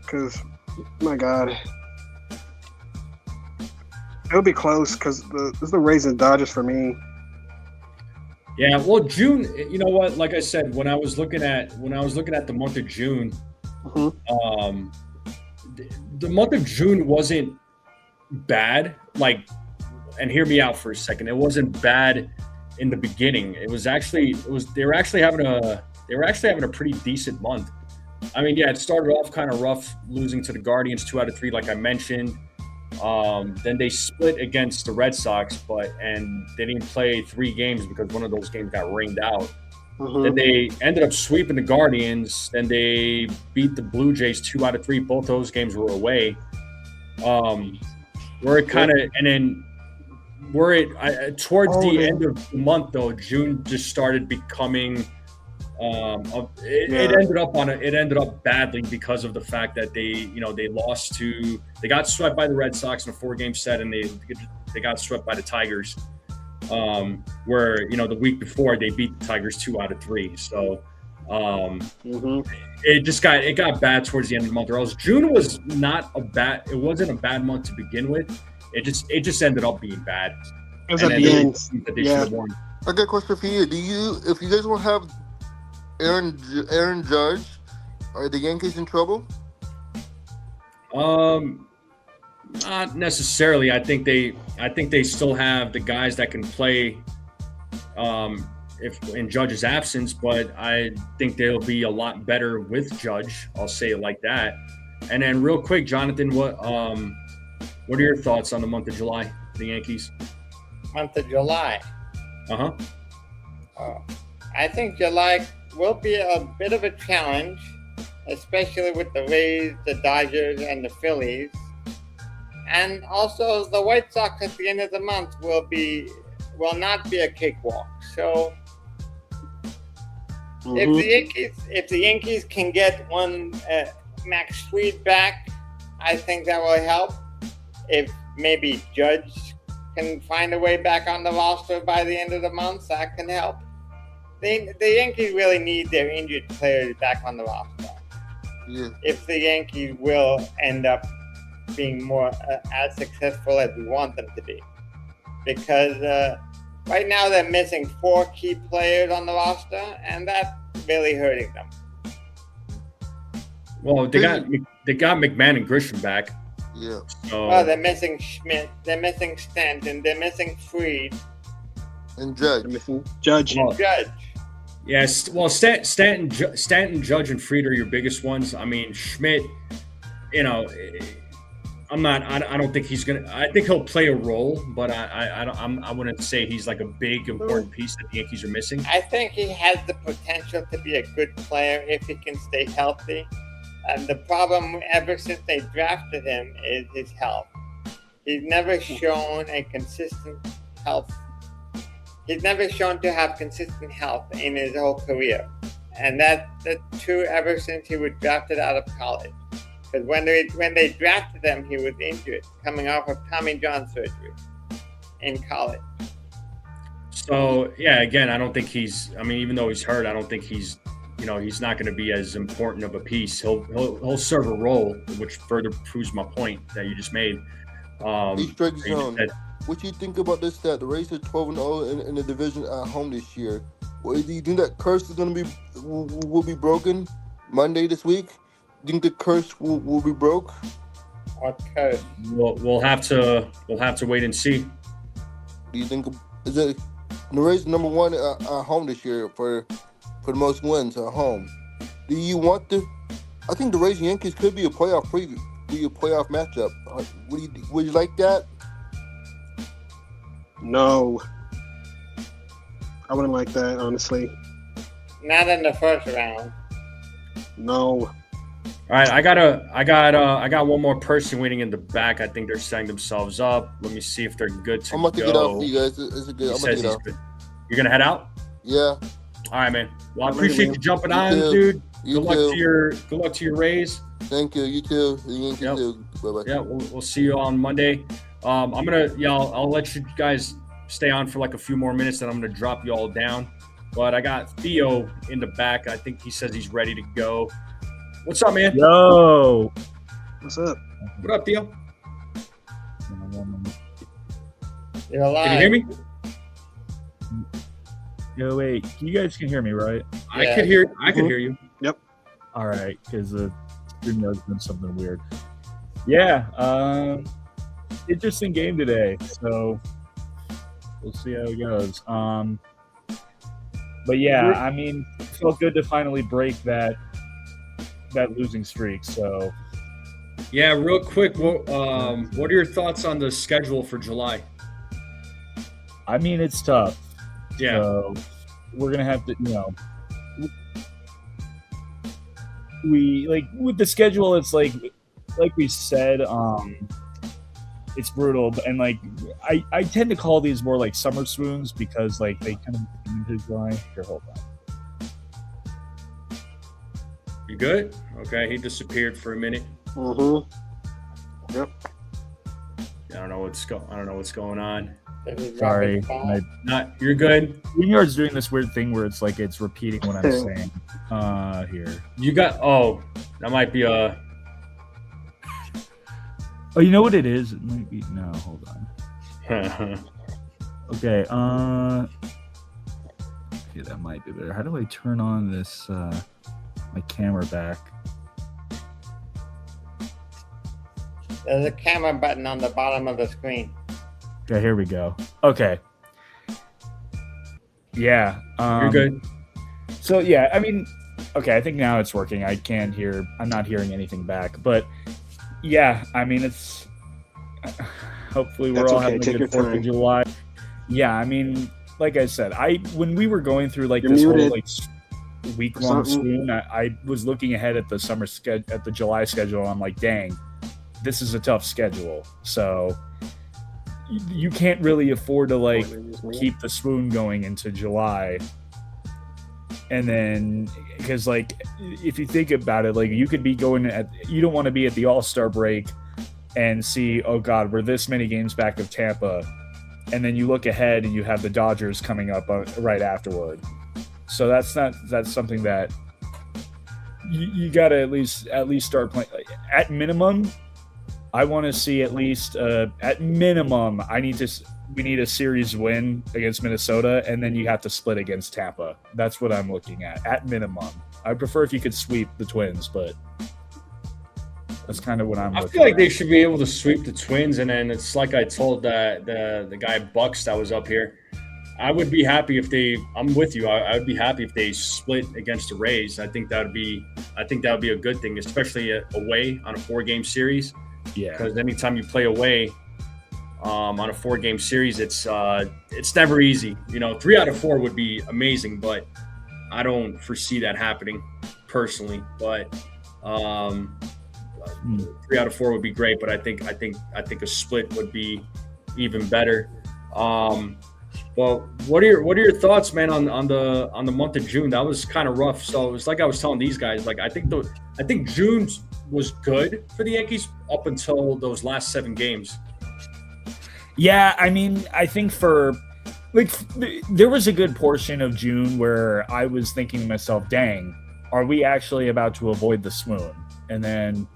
Because, my God. It'll be close because it's the Rays and Dodgers for me. Yeah, well, June, you know what? Like I said, when I was looking at the month of June, Mm-hmm. The month of June wasn't bad. And hear me out for a second. It wasn't bad in the beginning. They were actually having a pretty decent month. I mean, yeah, it started off kind of rough, losing to the Guardians 2 out of 3, like I mentioned. Then they split against the Red Sox, and they didn't play 3 games because one of those games got rained out. Mm-hmm. Then they ended up sweeping the Guardians. Then they beat the Blue Jays 2 out of 3. Both those games were away. Towards the end of the month, though, June just started becoming. It ended up badly because of the fact that they got swept by the Red Sox in a 4-game set, and they got swept by the Tigers. Where the week before they beat the Tigers 2 out of 3. So it got bad towards the end of the month. Or else June was it wasn't a bad month to begin with. It just ended up being bad. It was at the end. Yeah. I got a question for you. If you guys don't have Aaron Judge, are the Yankees in trouble? Not necessarily. I think they still have the guys that can play if in Judge's absence, but I think they'll be a lot better with Judge. I'll say it like that. And then real quick, Jonathan, what are your thoughts on the month of July for the Yankees? Month of July. Uh-huh. I think July will be a bit of a challenge, especially with the Rays, the Dodgers, and the Phillies. And also the White Sox at the end of the month will not be a cakewalk. So if the Yankees can get one Max Fried back, I think that will help. If maybe Judge can find a way back on the roster by the end of the month, that can help. The Yankees really need their injured players back on the roster. Yeah. If the Yankees will end up being more as successful as we want them to be. Because right now they're missing 4 key players on the roster, and that's really hurting them. Well, they got McMahon and Grisham back. Yeah. So, Well, they're missing Schmidt, they're missing Stanton, they're missing Fried. And Judge. Judge. Judge. yes. Well, Stanton, Judge, and Fried are your biggest ones. I mean, Schmidt, I don't think he's gonna. I think he'll play a role, but I wouldn't say he's like a big important piece that the Yankees are missing. I think he has the potential to be a good player if he can stay healthy. And the problem ever since they drafted him is his health. He's never shown a consistent health. He's never shown to have consistent health in his whole career. And that's true ever since he was drafted out of college. Because when they drafted him, he was injured, coming off of Tommy John surgery in college. So yeah, again, I don't think he's. I mean, even though he's hurt, I don't think he's. He's not going to be as important of a piece. He'll serve a role, which further proves my point that you just made. What do you think about this stat? The Rays are 12-0 in the division at home this year. Well, do you think that curse is going to will be broken Monday this week? Do you think the curse will be broke? What curse? We'll have to wait and see. Do you think is it the Rays number 1 at home this year for the most wins at home? Do you want to? I think the Rays Yankees could be a playoff preview, be a playoff matchup. Would you like that? No, I wouldn't like that, honestly. Not in the first round. No. All right, I got one more person waiting in the back. I think they're setting themselves up. Let me see if they're good to go. I'm about to get out for you guys. It's a good. I'm about to get out. Good. You're gonna head out? Yeah. All right, man. Well, I appreciate you jumping on, dude. Good luck to your Rays. Thank you. You too. The Yankees too. Bye-bye. Yeah, we'll see you on Monday. I'll let you guys stay on for like a few more minutes, and I'm gonna drop you all down. But I got Theo in the back. I think he says he's ready to go. What's up, man? Yo. What's up? What up, Theo? You're alive. Can you hear me? Yo, wait. You guys can hear me, right? I could hear you. Yep. All right, because the StreamYard's been something weird. Yeah. Interesting game today. So we'll see how it goes. But yeah, I mean, it felt good to finally break that losing streak. So yeah, real quick, what are your thoughts on the schedule for July? I mean, it's tough. Yeah. So we're gonna have to, we like with the schedule. It's like we said, it's brutal. And like I tend to call these more like summer swoons because like they kind of into July. Here, hold on. You good? Okay, he disappeared for a minute. Yep. I don't know what's going on. Sorry. You're good. StreamYard's doing this weird thing where it's like it's repeating what I'm saying. Here. You got that might be a Oh, you know what it is? It might be hold on. Okay, okay, that might be better. How do I turn on this my camera back? There's a camera button on the bottom of the screen. Okay, here we go. Okay. Yeah. You're good. So yeah, I mean, okay, I think now it's working. I'm not hearing anything back, but yeah, I mean, it's hopefully we're That's all okay. having a Take good your 4th of time. July. Yeah, I mean, like I said, when we were going through like You're this muted. whole like week-long Something. swoon, I was looking ahead at the July schedule, and I'm like, dang, this is a tough schedule. So you can't really afford to like keep the swoon going into July. And then, because like, if you think about it, like you could be you don't want to be at the All-Star break and see, oh God, we're this many games back of Tampa. And then you look ahead and you have the Dodgers coming up right afterward. So that's something that you got to at least start playing. At minimum, I want to see at least at minimum, we need a series win against Minnesota, and then you have to split against Tampa. That's what I'm looking at minimum. I prefer if you could sweep the Twins, but that's kind of what I'm looking I feel like at. they should be able to sweep the Twins, and then it's like I told the guy Bucks that was up here. I would be happy if I'm with you. I would be happy if they split against the Rays. I think that would be a good thing, especially away on a 4-game series. Yeah, because anytime you play away on a 4-game series, it's never easy. 3 out of 4 would be amazing, but I don't foresee that happening personally. But 3 out of 4 would be great, but I think a split would be even better. Well, what are your thoughts, man, on the month of June? That was kind of rough. So it was like I was telling these guys, like I think June was good for the Yankees up until those last 7 games. Yeah, I mean, I think there was a good portion of June where I was thinking to myself, dang, are we actually about to avoid the swoon? And then,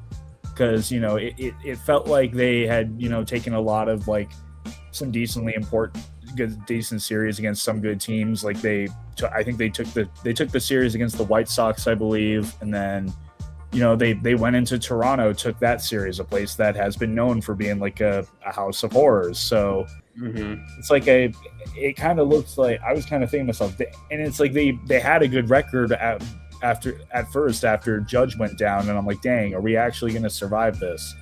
because, it felt like they had, taken a lot of, like, some decent series against some good teams. Like, I think they took the series against the White Sox, I believe, and then, they went into Toronto, took that series, a place that has been known for being like a house of horrors. So it's like it kind of looks like, I was kind of thinking to myself, and it's like they had a good record at first after Judge went down, and I'm like, dang, are we actually going to survive this?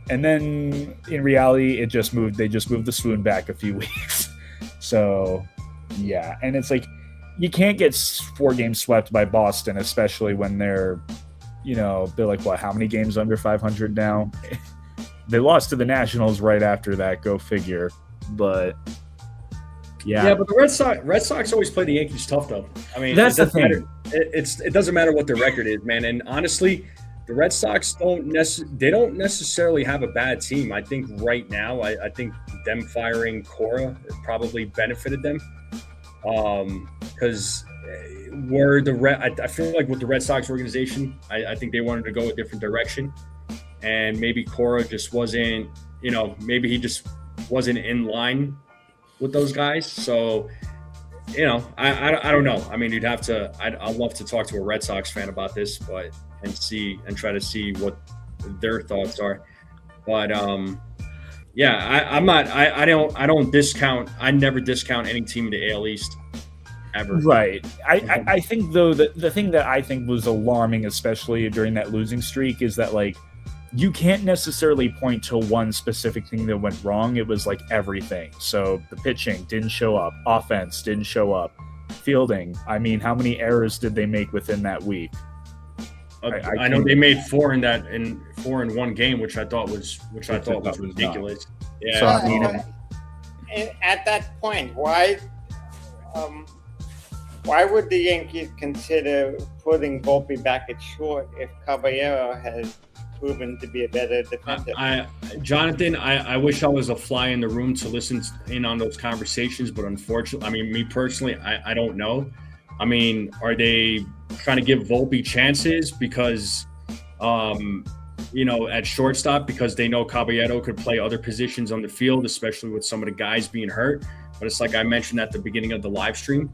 And then in reality, they just moved the swoon back a few weeks. So yeah, and it's like you can't get 4 games swept by Boston, especially when they're like, what, how many games under 500 now? They lost to the Nationals right after that, go figure. But yeah, but the Red Sox always play the Yankees tough, though. I mean, that's the thing. It doesn't matter what their record is, man. And honestly, the Red Sox don't necessarily have a bad team. I think right now, I think them firing Cora probably benefited them, because I feel like with the Red Sox organization, I think they wanted to go a different direction, and maybe Cora just wasn't, maybe he just wasn't in line with those guys. So, I don't know. I mean, I'd love to talk to a Red Sox fan about this, and try to see what their thoughts are. But yeah, I never discount any team in the AL East. Ever. Right. I think, though, the thing that I think was alarming, especially during that losing streak, is that, like, you can't necessarily point to one specific thing that went wrong. It was, like, everything. So the pitching didn't show up. Offense didn't show up. Fielding. I mean, how many errors did they make within that week? I know they made 4 in 1 game, which I thought was ridiculous. Yeah. So, I mean, and at that point, why would the Yankees consider putting Volpe back at short if Caballero has proven to be a better defender? Jonathan, I wish I was a fly in the room to listen in on those conversations, but unfortunately, I mean, me personally, I don't know. I mean, are they trying to give Volpe chances because, at shortstop, because they know Caballero could play other positions on the field, especially with some of the guys being hurt? But it's like I mentioned at the beginning of the live stream.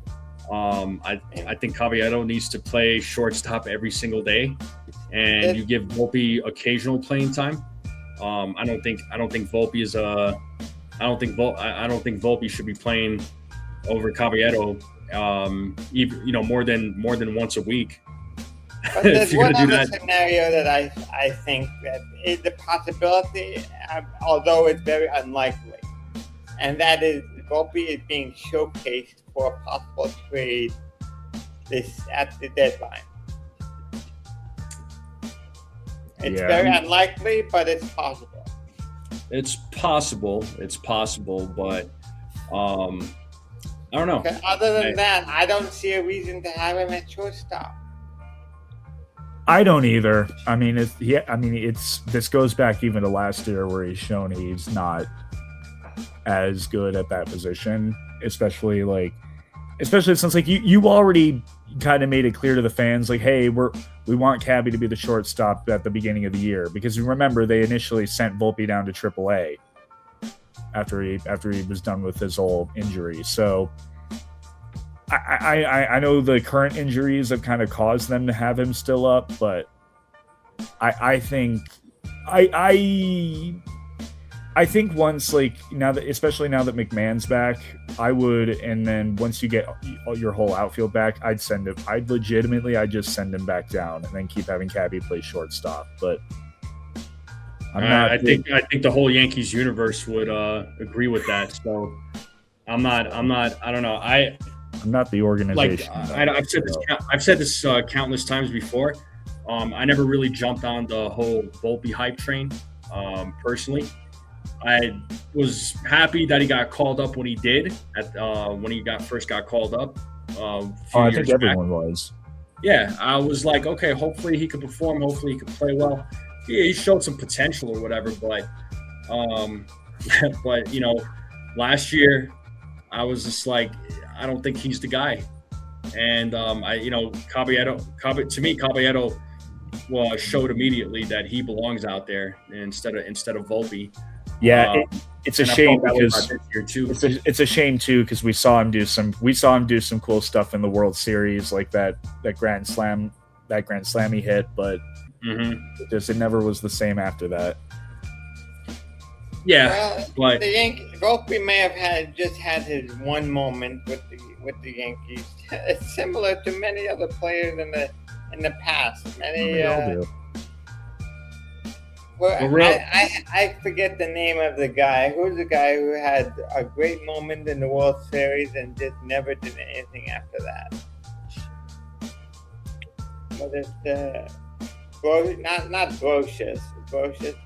I think Caballero needs to play shortstop every single day, and you give Volpe occasional playing time. I don't think Volpe is I don't think Volpe should be playing over Caballero even, more than once a week. But there's one other scenario that I think that is a possibility, although it's very unlikely, and that is Volpe is being showcased for a possible trade at the deadline. It's very unlikely, but it's possible. It's possible, but I don't know. Other than that, I don't see a reason to have him at shortstop. I don't either. I mean, this goes back even to last year where he's shown he's not as good at that position, especially since you already kind of made it clear to the fans, like, hey, we want Cabby to be the shortstop at the beginning of the year, because you remember they initially sent Volpe down to AAA after he was done with his whole injury. So I know the current injuries have kind of caused them to have him still up, but I think once, especially now that McMahon's back, I would, and then once you get your whole outfield back, I'd just send him back down and then keep having Cabby play shortstop. But I think the whole Yankees universe would agree with that. So I don't know. I'm not the organization. I've said this countless times before. I never really jumped on the whole Volpe hype train personally. I was happy that he got called up when he did, when he first got called up. I think everyone was. Yeah, I was like, okay, hopefully he could perform. Hopefully he could play well. Yeah, he showed some potential or whatever, but last year I was just like, I don't think he's the guy. And Caballero showed immediately that he belongs out there instead of Volpe. Yeah, it's a shame because it's a shame too, because we saw him do some cool stuff in the World Series, like that grand slam he hit, but it never was the same after that. Yeah, but Volpe may have had his one moment with the Yankees. It's similar to many other players in the past. I forget the name of the guy. Who's the guy who had a great moment in the World Series and just never did anything after that? But it's not Brocious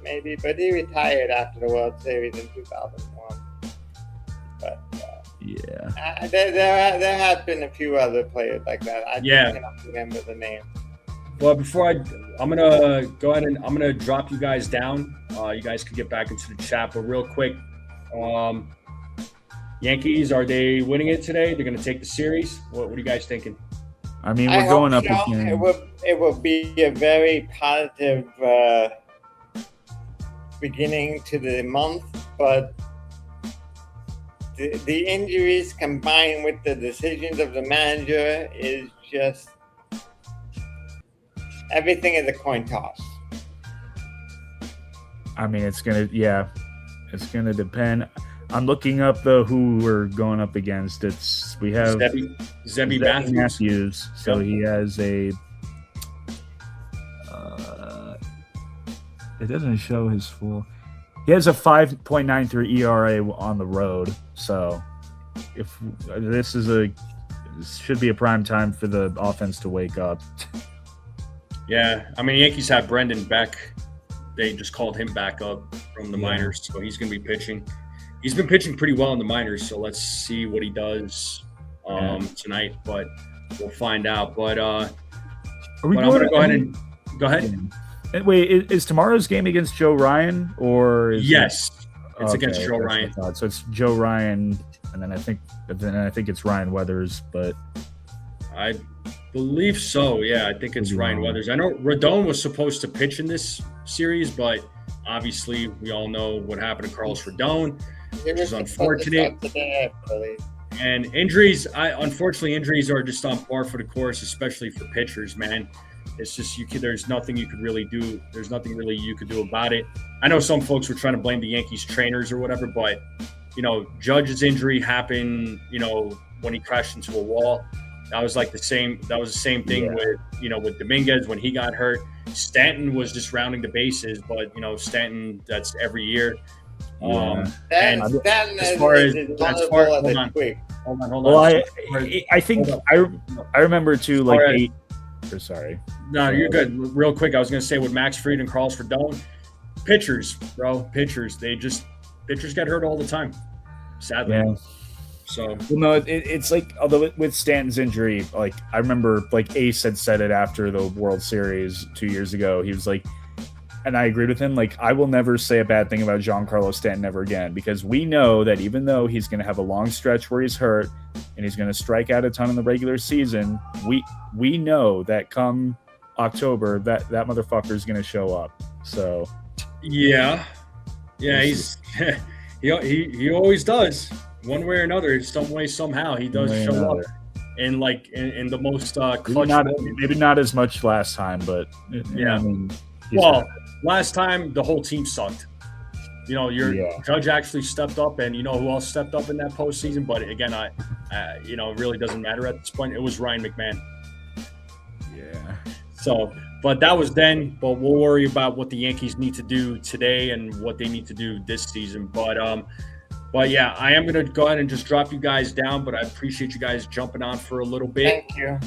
maybe, but he retired after the World Series in 2001. But there have been a few other players like that. I cannot remember the name. Well, before I'm gonna go ahead and I'm gonna drop you guys down. You guys can get back into the chat, but real quick, Yankees, are they winning it today? They're gonna take the series. What are you guys thinking? I mean, we're going up again. It will be a very positive beginning to the month, but the injuries combined with the decisions of the manager is just everything is a coin toss. I mean, it's gonna depend. I'm looking up who we're going up against. We have Zebby Matthews. So he has a. It doesn't show his full. He has a 5.93 ERA on the road. So, if this should be a prime time for the offense to wake up. Yeah, I mean, Yankees have Brendan Beck. They just called him back up from the minors, so he's going to be pitching. He's been pitching pretty well in the minors, so let's see what he does tonight. But we'll find out. But I'm going to go ahead and go ahead. Wait, is tomorrow's game against Joe Ryan or? Yes, it's against Joe Ryan. So it's Joe Ryan, and then I think it's Ryan Weathers, but I believe so. Yeah, I think it's Ryan Weathers. I know Rodon was supposed to pitch in this series, but obviously we all know what happened to Carlos Rodon, which is unfortunate. And injuries, unfortunately, injuries are just on par for the course, especially for pitchers, man. It's just there's nothing you could really do. There's nothing really you could do about it. I know some folks were trying to blame the Yankees trainers or whatever, but Judge's injury happened, when he crashed into a wall. That was like the same thing with Dominguez when he got hurt. Stanton was just rounding the bases, but Stanton, that's every year. Yeah. And Stanton as far as hold on. Well, I think I remember too, like sorry. No, you're good. Real quick, I was going to say with Max Fried and Carlos Rodon, pitchers, pitchers get hurt all the time, sadly. Yeah. So it's like, although with Stanton's injury, like I remember, like Ace had said it after the World Series 2 years ago. He was like, and I agreed with him. Like, I will never say a bad thing about Giancarlo Stanton ever again, because we know that even though he's going to have a long stretch where he's hurt and he's going to strike out a ton in the regular season, we know that come October that motherfucker is going to show up. So yeah, he's he always does. One way or another, some way, somehow, he does show up in the most clutch. Maybe not as much last time, but yeah. Last time the whole team sucked. Judge actually stepped up, and who else stepped up in that postseason? But again, it really doesn't matter at this point. It was Ryan McMahon. Yeah. So, but that was then. But we'll worry about what the Yankees need to do today and what they need to do this season. But yeah, I am going to go ahead and just drop you guys down, but I appreciate you guys jumping on for a little bit. Thank you.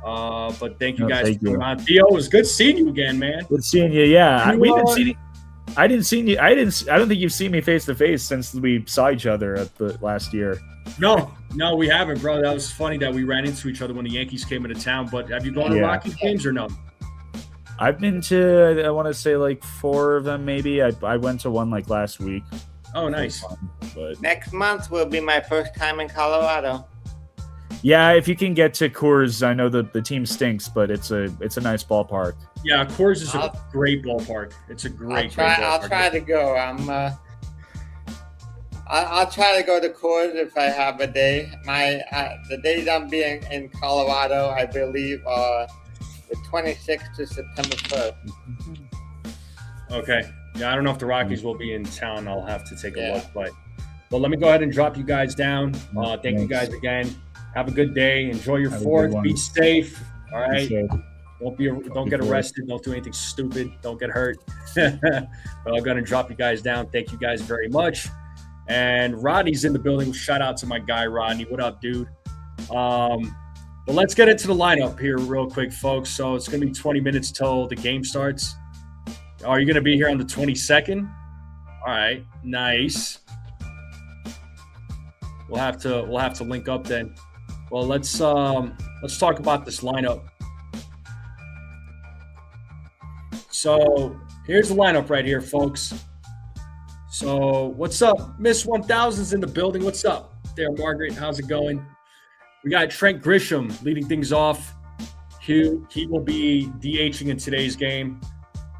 But thank you guys for coming on. Theo, it was good seeing you again, man. Good seeing you. Yeah, I don't think you've seen me face to face since we saw each other at the last year. No, we haven't, bro. That was funny that we ran into each other when the Yankees came into town. But have you gone to Rockies games or no? I've been to, I want to say like 4 of them, maybe. I went to one like last week. Oh, nice. But next month will be my first time in Colorado. Yeah, if you can get to Coors, I know the team stinks, but it's a nice ballpark. Yeah, Coors is a great ballpark. It's a great ballpark. I'll try to go. I'll try to go to Coors if I have a day. The days I'm being in Colorado, I believe, are the 26th to September 1st. Okay. Yeah, I don't know if the Rockies will be in town. I'll have to take a look. But let me go ahead and drop you guys down. Thank you guys again. Have a good day. Enjoy your 4th. Be safe. All right. Don't get arrested. Don't do anything stupid. Don't get hurt. But I'm going to drop you guys down. Thank you guys very much. And Rodney's in the building. Shout out to my guy, Rodney. What up, dude? But let's get into the lineup here real quick, folks. So it's going to be 20 minutes till the game starts. Are you going to be here on the 22nd? All right, nice. We'll have to link up then. Well, let's talk about this lineup. So here's the lineup right here, folks. So what's up? Miss 1000's in the building. What's up there, Margaret? How's it going? We got Trent Grisham leading things off. He will be DHing in today's game.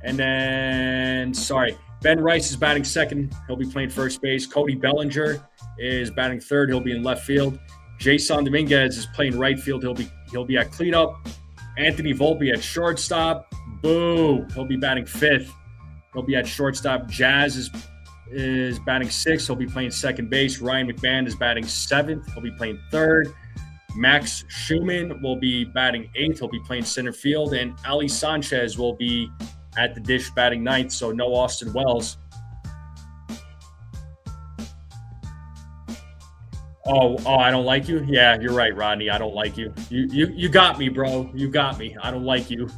And then, Ben Rice is batting second. He'll be playing first base. Cody Bellinger is batting third. He'll be in left field. Jason Dominguez is playing right field. He'll be at cleanup. Anthony Volpe at shortstop. Boo! He'll be batting fifth. He'll be at shortstop. Jazz is batting sixth. He'll be playing second base. Ryan McMahon is batting seventh. He'll be playing third. Max Schumann will be batting eighth. He'll be playing center field. And Ali Sanchez will be at the dish batting ninth, so no Austin Wells. Oh, I don't like you? Yeah, you're right, Rodney. I don't like you. You got me, bro. You got me. I don't like you.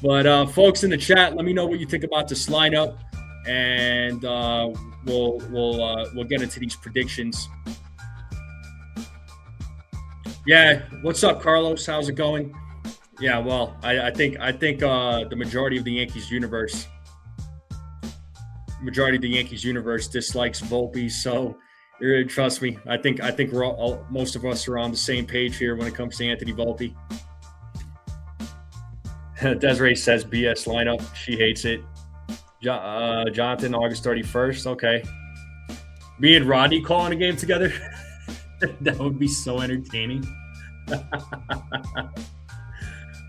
But folks in the chat, let me know what you think about this lineup, and we'll get into these predictions. Yeah, what's up, Carlos? How's it going? Yeah, well, I think the majority of the Yankees universe dislikes Volpe. So, trust me, I think most of us are on the same page here when it comes to Anthony Volpe. Desiree says BS lineup. She hates it. Jonathan, August 31st. Okay, me and Rodney calling a game together. That would be so entertaining.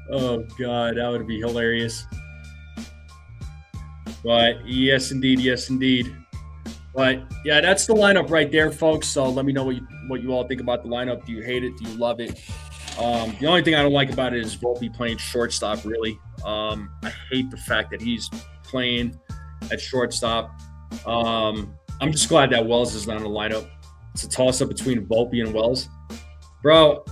Oh, God, that would be hilarious. But yes, indeed. But yeah, that's the lineup right there, folks. So let me know what you all think about the lineup. Do you hate it? Do you love it? The only thing I don't like about it is Volpe playing shortstop. Really, I hate the fact that he's playing at shortstop. I'm just glad that Wells is not in the lineup. It's a toss-up between Volpe and Wells, bro.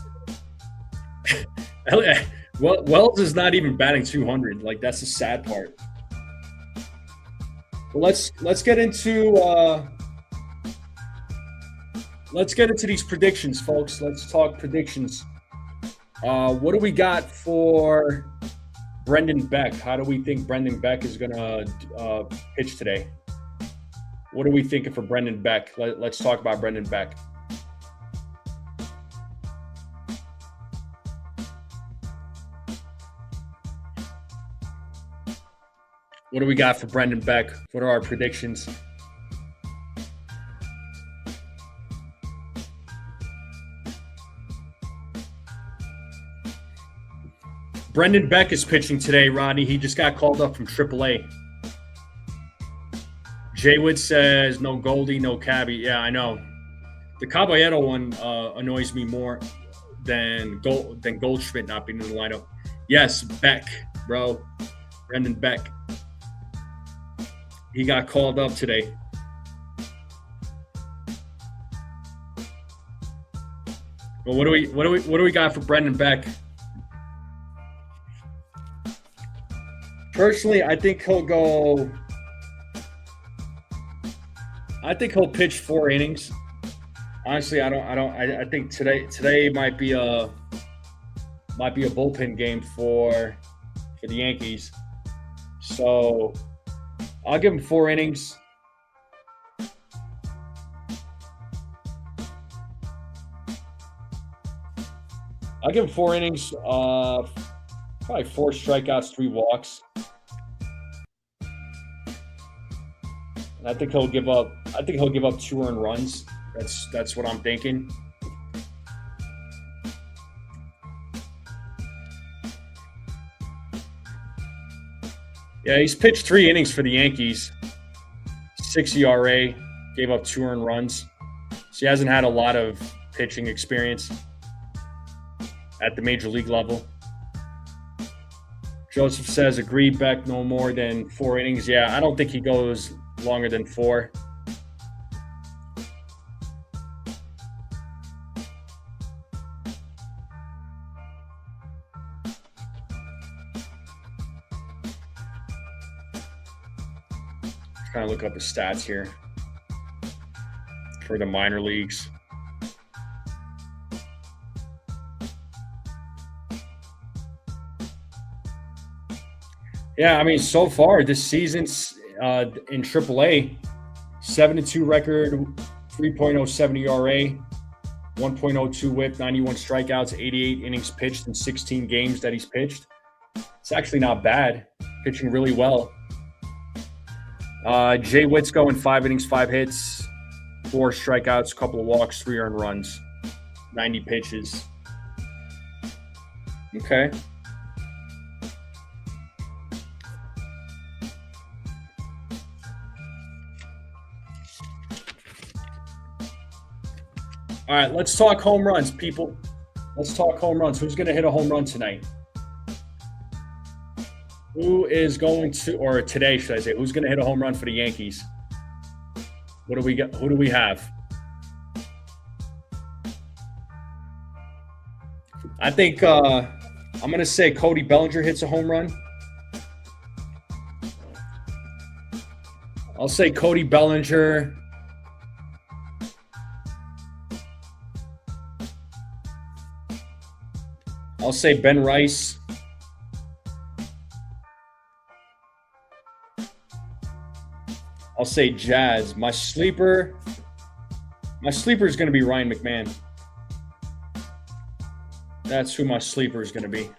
Wells is not even batting 200. Like, that's the sad part. Well, let's get into these predictions, folks. Let's talk predictions. What do we got for Brendan Beck? How do we think Brendan Beck is gonna pitch today? What are we thinking for Brendan Beck? Let's talk about Brendan Beck. What do we got for Brendan Beck? What are our predictions? Brendan Beck is pitching today, Rodney. He just got called up from AAA. Jay Wood says, no Goldie, no Cabby. Yeah, I know. The Caballero one annoys me more than Goldschmidt not being in the lineup. Yes, Beck, bro. Brendan Beck. He got called up today. Well, what do we got for Brendan Beck? Personally, I think he'll pitch 4 innings. Honestly, I think today might be a bullpen game for the Yankees. So I'll give him 4 innings. I'll give him 4 innings, probably 4 strikeouts, 3 walks. And I think he'll give up 2 earned runs. That's what I'm thinking. Yeah, he's pitched 3 innings for the Yankees. 6 ERA, gave up 2 earned runs. So he hasn't had a lot of pitching experience at the major league level. Joseph says, agree, Beck, no more than 4 innings. Yeah, I don't think he goes longer than 4. Trying to look up the stats here for the minor leagues. Yeah, I mean, so far this season's in AAA, 7-2 record, 3.07 ERA, 1.02 WHIP, 91 strikeouts, 88 innings pitched in 16 games that he's pitched. It's actually not bad. Pitching really well. Jay Witt's going 5 innings, 5 hits, 4 strikeouts, a couple of walks, 3 earned runs, 90 pitches. Okay. All right, let's talk home runs, people. Let's talk home runs. Who's going to hit a home run tonight? Who is going to, or today, should I say, who's going to hit a home run for the Yankees? What do we got? Who do we have? I think I'm going to say Cody Bellinger hits a home run. I'll say Cody Bellinger. I'll say Ben Rice. I'll say Jazz. My sleeper is going to be Ryan McMahon. That's who my sleeper is going to be.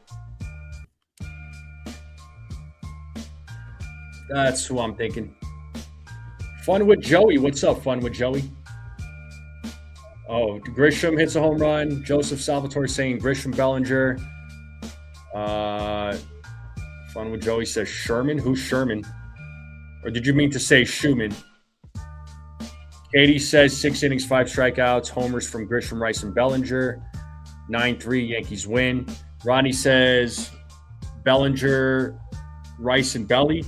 That's who I'm thinking. Fun with Joey. What's up, Fun with Joey? Oh, Grisham hits a home run. Joseph Salvatore saying Grisham, Bellinger. Fun with Joey says Sherman. Who's Sherman? Or did you mean to say Schumann? Katie says 6 innings, 5 strikeouts, homers from Grisham, Rice, and Bellinger. 9-3, Yankees win. Ronnie says Bellinger, Rice, and Belly.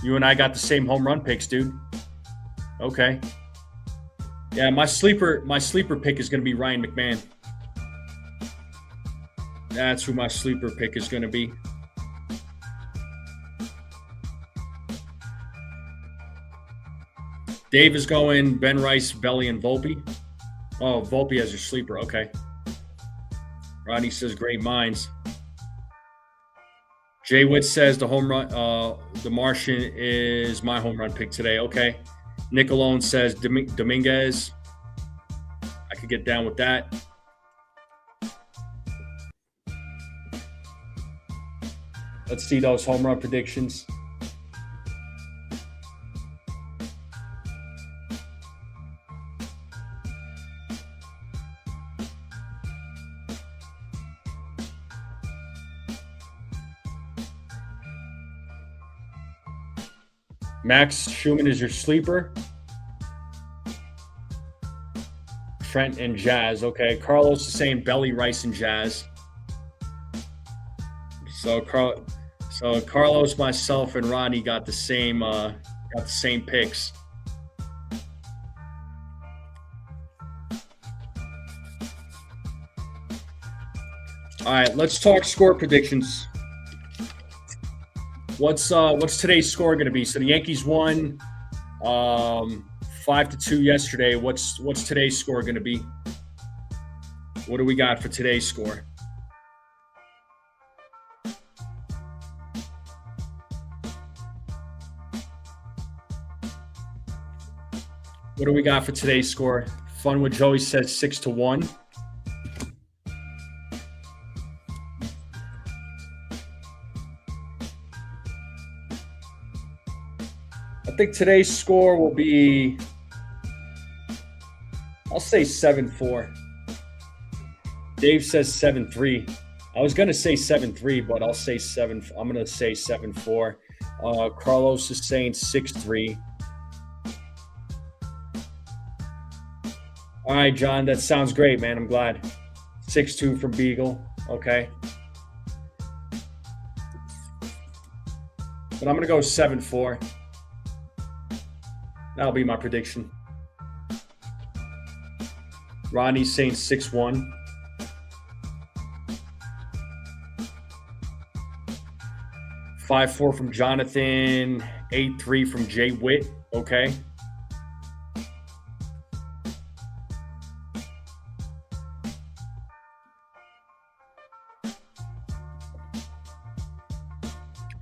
You and I got the same home run picks, dude. Okay. Yeah, my sleeper pick is going to be Ryan McMahon. That's who my sleeper pick is going to be. Dave is going Ben Rice, Belly, and Volpe. Oh, Volpe as your sleeper. Okay. Rodney says great minds. Jay Witt says the home run, the Martian is my home run pick today. Okay. Nick Alone says Dominguez. I could get down with that. Let's see those home run predictions. Max Schumann is your sleeper. Trent and Jazz. Okay. Carlos is saying Belly, Rice, and Jazz. So Carlos, myself, and Ronnie got the same picks. All right, let's talk score predictions. What's today's score going to be? So the Yankees won 5-2 yesterday. What's today's score going to be? What do we got for today's score? What do we got for today's score? Fun with Joey says 6-1. I think today's score will be, I'll say 7-4. Dave says 7-3. I was going to say 7-3, but I'll say 7. I'm going to say 7-4. Carlos is saying 6-3. All right, John, that sounds great, man. I'm glad. 6-2 from Beagle. Okay. But I'm going to go 7-4. That'll be my prediction. Ronnie's saying 6-1. 5-4 from Jonathan. 8-3 from Jay Witt. Okay.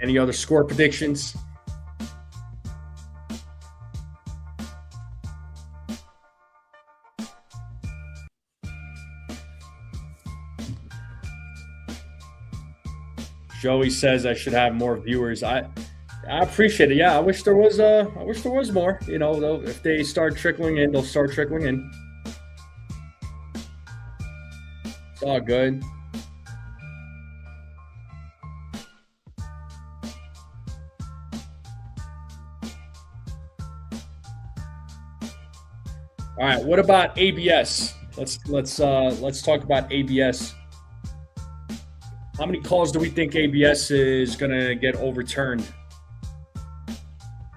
Any other score predictions? Joey says I should have more viewers. I appreciate it. Yeah, I wish there was more. You know, if they start trickling in, they'll start trickling in. It's all good. All right, what about ABS? Let's talk about ABS. How many calls do we think ABS is going to get overturned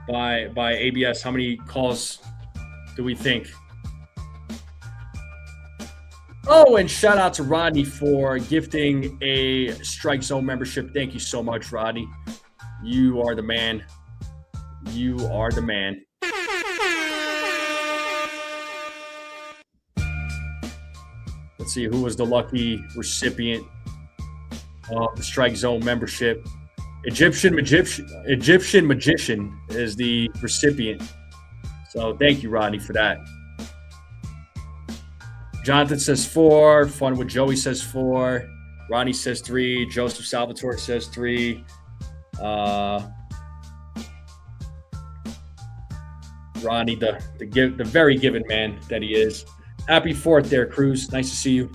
by ABS? How many calls do we think? Oh, and shout out to Rodney for gifting a Strike Zone membership. Thank you so much, Rodney. You are the man. You are the man. Let's see who was the lucky recipient of the Strike Zone membership. Egyptian Magician is the recipient. So thank you, Rodney, for that. Jonathan says 4. Fun with Joey says 4. Ronnie says 3. Joseph Salvatore says 3. Ronnie, the very given man that he is. Happy 4th there, Cruz. Nice to see you.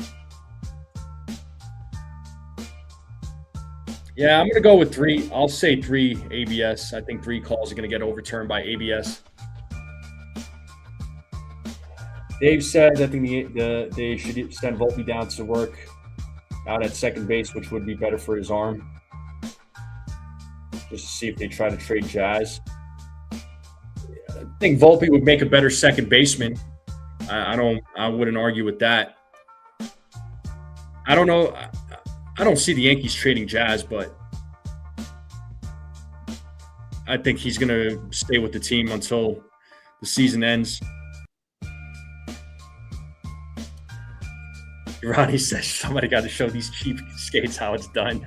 Yeah, I'm going to go with 3. I'll say 3 ABS. I think 3 calls are going to get overturned by ABS. Dave said I think they should send Volpe down to work out at second base, which would be better for his arm. Just to see if they try to trade Jazz. I think Volpe would make a better second baseman. I wouldn't argue with that. I don't know. I don't see the Yankees trading Jazz, but I think he's going to stay with the team until the season ends. Ronnie says somebody got to show these cheap skates how it's done.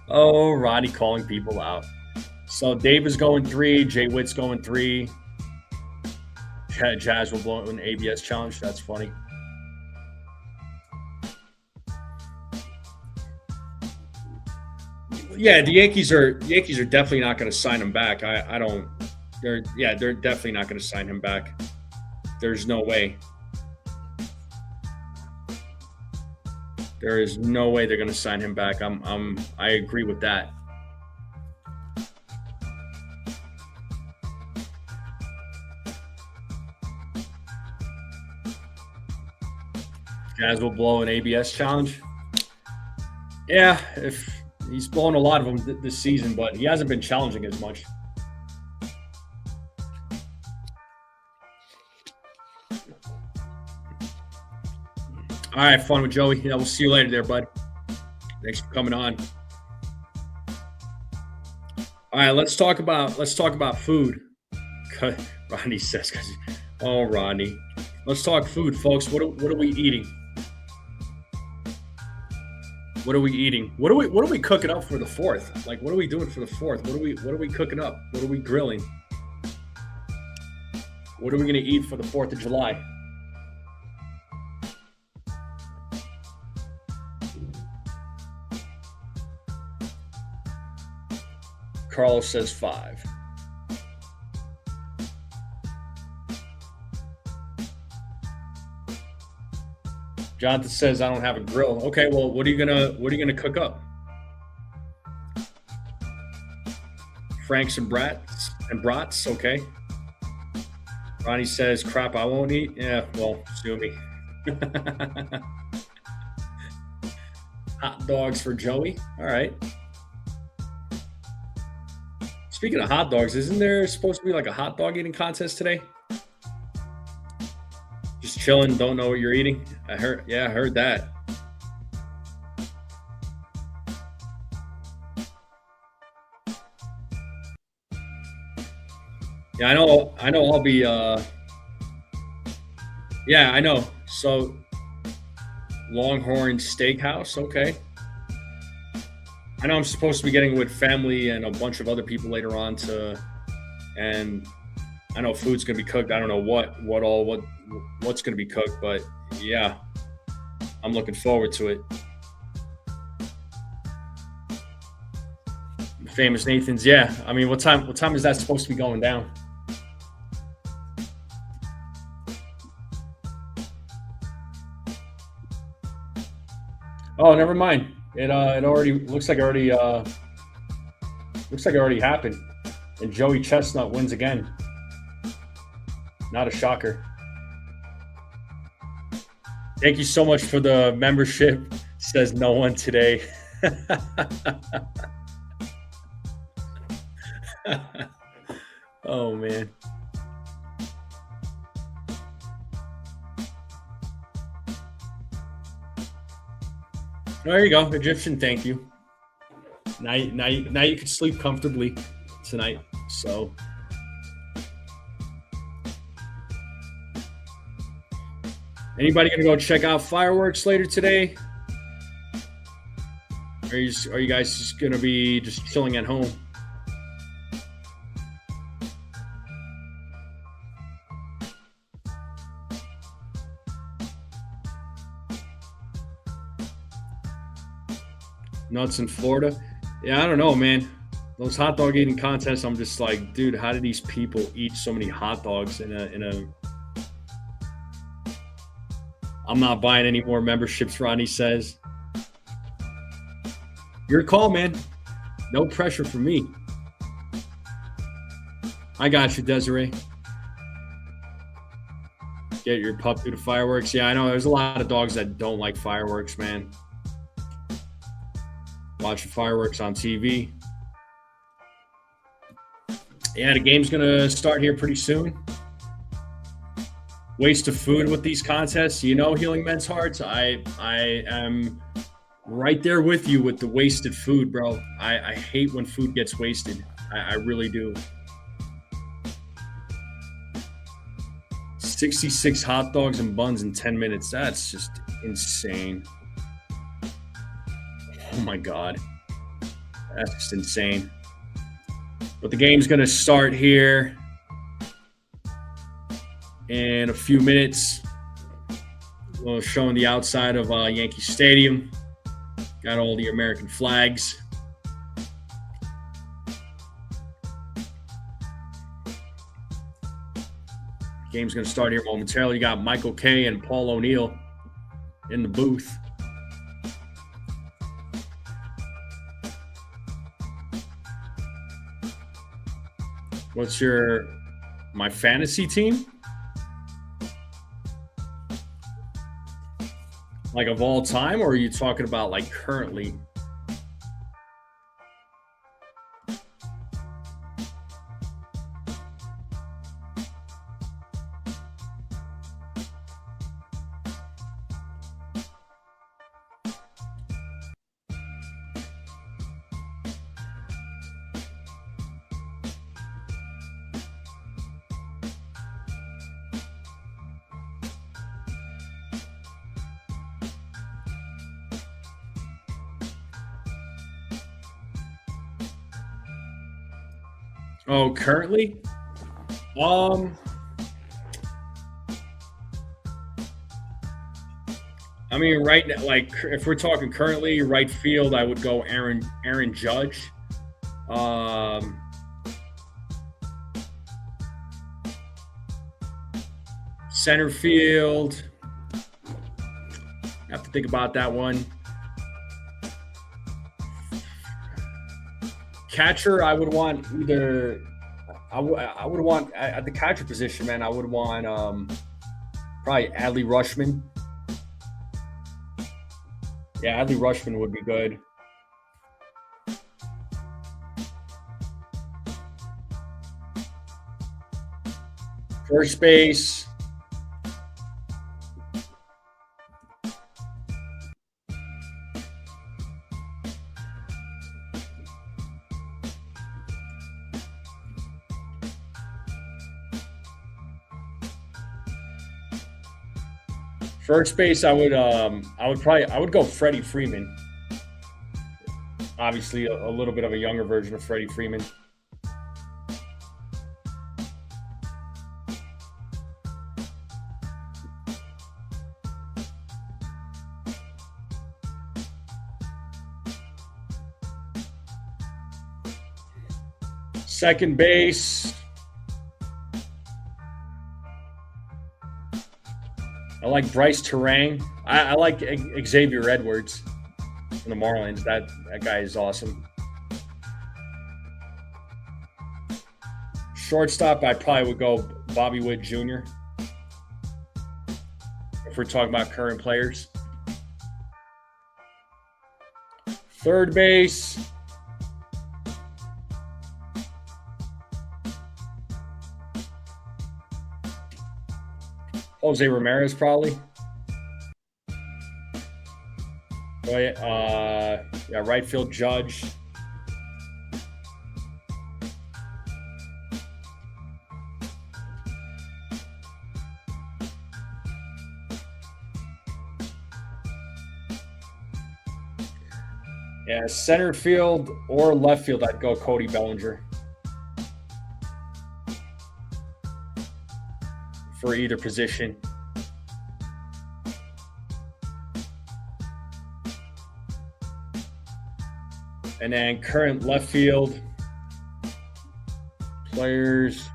Oh, Ronnie calling people out. So Dave is going 3. Jay Witt's going 3. Jazz will blow an ABS challenge. That's funny. Yeah, the Yankees are definitely not going to sign him back. They're definitely not going to sign him back. There's no way. There is no way they're going to sign him back. I agree with that. Jazz will blow an ABS challenge. Yeah, if he's blown a lot of them this season, but he hasn't been challenging as much. All right, fun with Joey. Yeah, we'll see you later there, bud. Thanks for coming on. All right, let's talk about food. Ronnie says, "Oh, Ronnie, let's talk food, folks. What are we eating? What are we eating? What are we cooking up for the 4th? Like, what are we doing for the 4th? What are we cooking up? What are we grilling? What are we gonna eat for the 4th of July?" Carlos says 5. Jonathan says I don't have a grill. Okay, well, what are you gonna cook up? Franks and brats. Okay. Ronnie says crap I won't eat. Yeah, well, sue me. Hot dogs for Joey. All right. Speaking of hot dogs, isn't there supposed to be like a hot dog eating contest today? Just chilling, don't know what you're eating. I heard that. Yeah, I know I'll be yeah, I know. So Longhorn Steakhouse, okay. I know I'm supposed to be getting with family and a bunch of other people later on and I know food's gonna be cooked. I don't know what's gonna be cooked, but yeah, I'm looking forward to it. Famous Nathan's, yeah. I mean, what time is that supposed to be going down? Oh, never mind. It already looks like it already happened, and Joey Chestnut wins again. Not a shocker. Thank you so much for the membership. Says no one today. Oh man. There you go, Egyptian. Thank you. Now you can sleep comfortably tonight. So, anybody gonna go check out fireworks later today? Are you guys just gonna be just chilling at home? Nuts in Florida. Yeah, I don't know, man. Those hot dog eating contests, I'm just like, dude, how do these people eat so many hot dogs in a I'm not buying any more memberships, Ronnie says. Your call, man. No pressure from me. I got you, Desiree. Get your pup through the fireworks. Yeah, I know. There's a lot of dogs that don't like fireworks, man. Watching fireworks on TV. Yeah, the game's going to start here pretty soon. Waste of food with these contests. You know, Healing Men's Hearts, I am right there with you with the wasted food, bro. I hate when food gets wasted. I really do. 66 hot dogs and buns in 10 minutes. That's just insane. Oh, my God. That's just insane. But the game's going to start here in a few minutes. We're showing the outside of Yankee Stadium. Got all the American flags. Game's going to start here momentarily. You got Michael Kay and Paul O'Neill in the booth. What's my fantasy team? Like of all time, or are you talking about like currently? Oh, currently? I mean, right now, like if we're talking currently, right field, I would go Aaron Judge. Center field, I have to think about that one. Catcher, I would want either. I would want at the catcher position, man. I would want probably Adley Rutschman. Yeah, Adley Rutschman would be good. First base. First base, I would go Freddie Freeman. Obviously, a little bit of a younger version of Freddie Freeman. Second base. I like Bryce Terang. I like Xavier Edwards from the Marlins. That guy is awesome. Shortstop, I probably would go Bobby Witt Jr. if we're talking about current players. Third base. Jose Ramirez, probably. Yeah, right field, Judge. Yeah, center field or left field, I'd go Cody Bellinger. For either position. And then current left field players.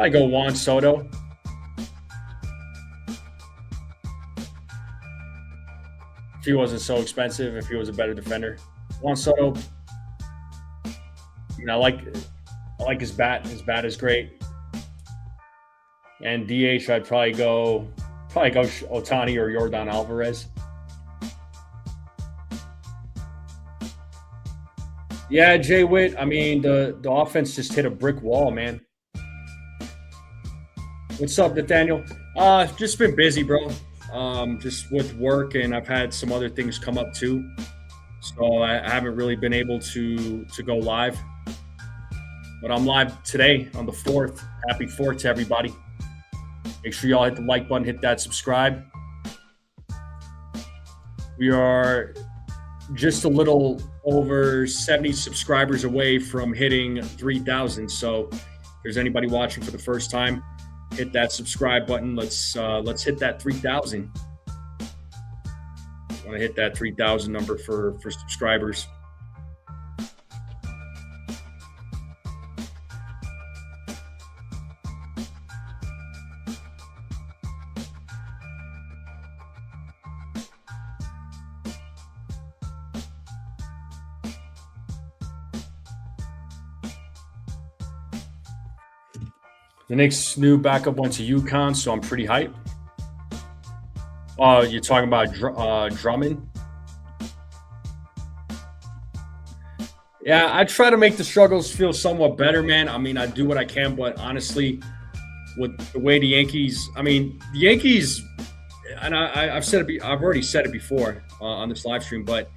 I go Juan Soto. If he wasn't so expensive, if he was a better defender. Juan Soto. I like I like his bat. His bat is great. And DH, I'd probably go Ohtani or Yordan Alvarez. Yeah, Jay Witt. I mean, the offense just hit a brick wall, man. What's up, Nathaniel? Just been busy, bro. Just with work, and I've had some other things come up too. So I haven't really been able to go live. But I'm live today on the 4th. Happy 4th to everybody. Make sure y'all hit the like button, hit that subscribe. We are just a little over 70 subscribers away from hitting 3,000. So if there's anybody watching for the first time, hit that subscribe button. Let's hit that 3,000. Want to hit that 3,000 number for subscribers. The Knicks' new backup went to UConn, so I'm pretty hyped. You're talking about Drummond? Yeah, I try to make the struggles feel somewhat better, man. I mean, I do what I can, but honestly, with the way the Yankees, and I've said it. I've already said it before on this live stream, but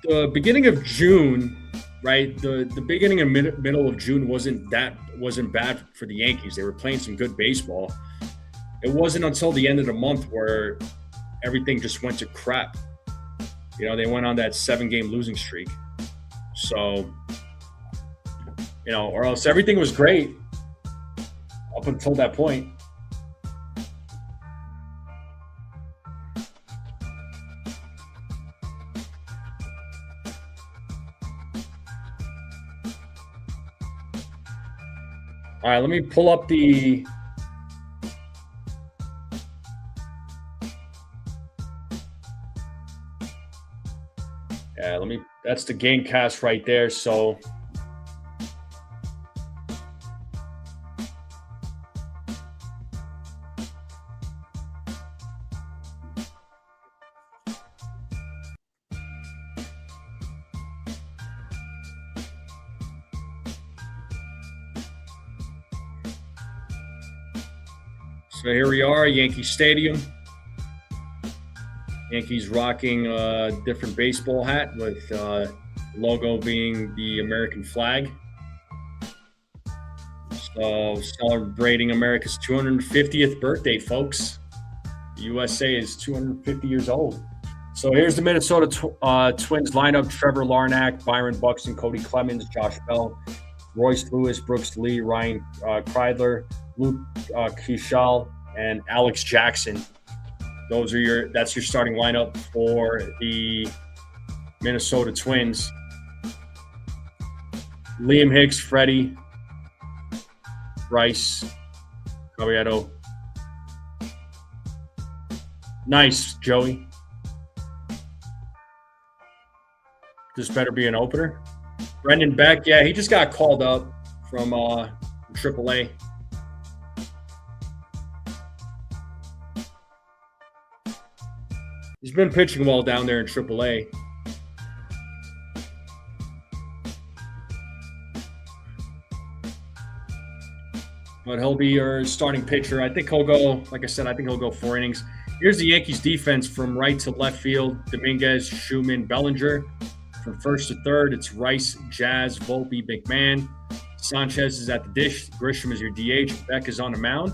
the beginning of June. Right, the beginning and middle of June wasn't bad for the Yankees. They were playing some good baseball. It wasn't until the end of the month where everything just went to crap. You know, they went on that 7-game losing streak. So, or else everything was great up until that point. All right, let me pull up the that's the game cast right there. So So here we are, Yankee Stadium. Yankees rocking a different baseball hat with logo being the American flag. So celebrating America's 250th birthday, folks. The USA is 250 years old. So here's the Minnesota Twins lineup: Trevor Larnach, Byron Buxton, Cody Clemens, Josh Bell, Royce Lewis, Brooks Lee, Ryan Kreidler, Luke Keishal, and Alex Jackson. That's your starting lineup for the Minnesota Twins. Liam Hicks, Freddie, Bryce, Caballero. Nice, Joey. This better be an opener. Brendan Beck, yeah, he just got called up from AAA. He's been pitching well down there in AAA. But he'll be your starting pitcher. I think he'll go, like I said, I think he'll go 4 innings. Here's the Yankees defense from right to left field. Dominguez, Schumann, Bellinger. From first to third, it's Rice, Jazz, Volpe, McMahon. Sanchez is at the dish. Grisham is your DH. Beck is on the mound.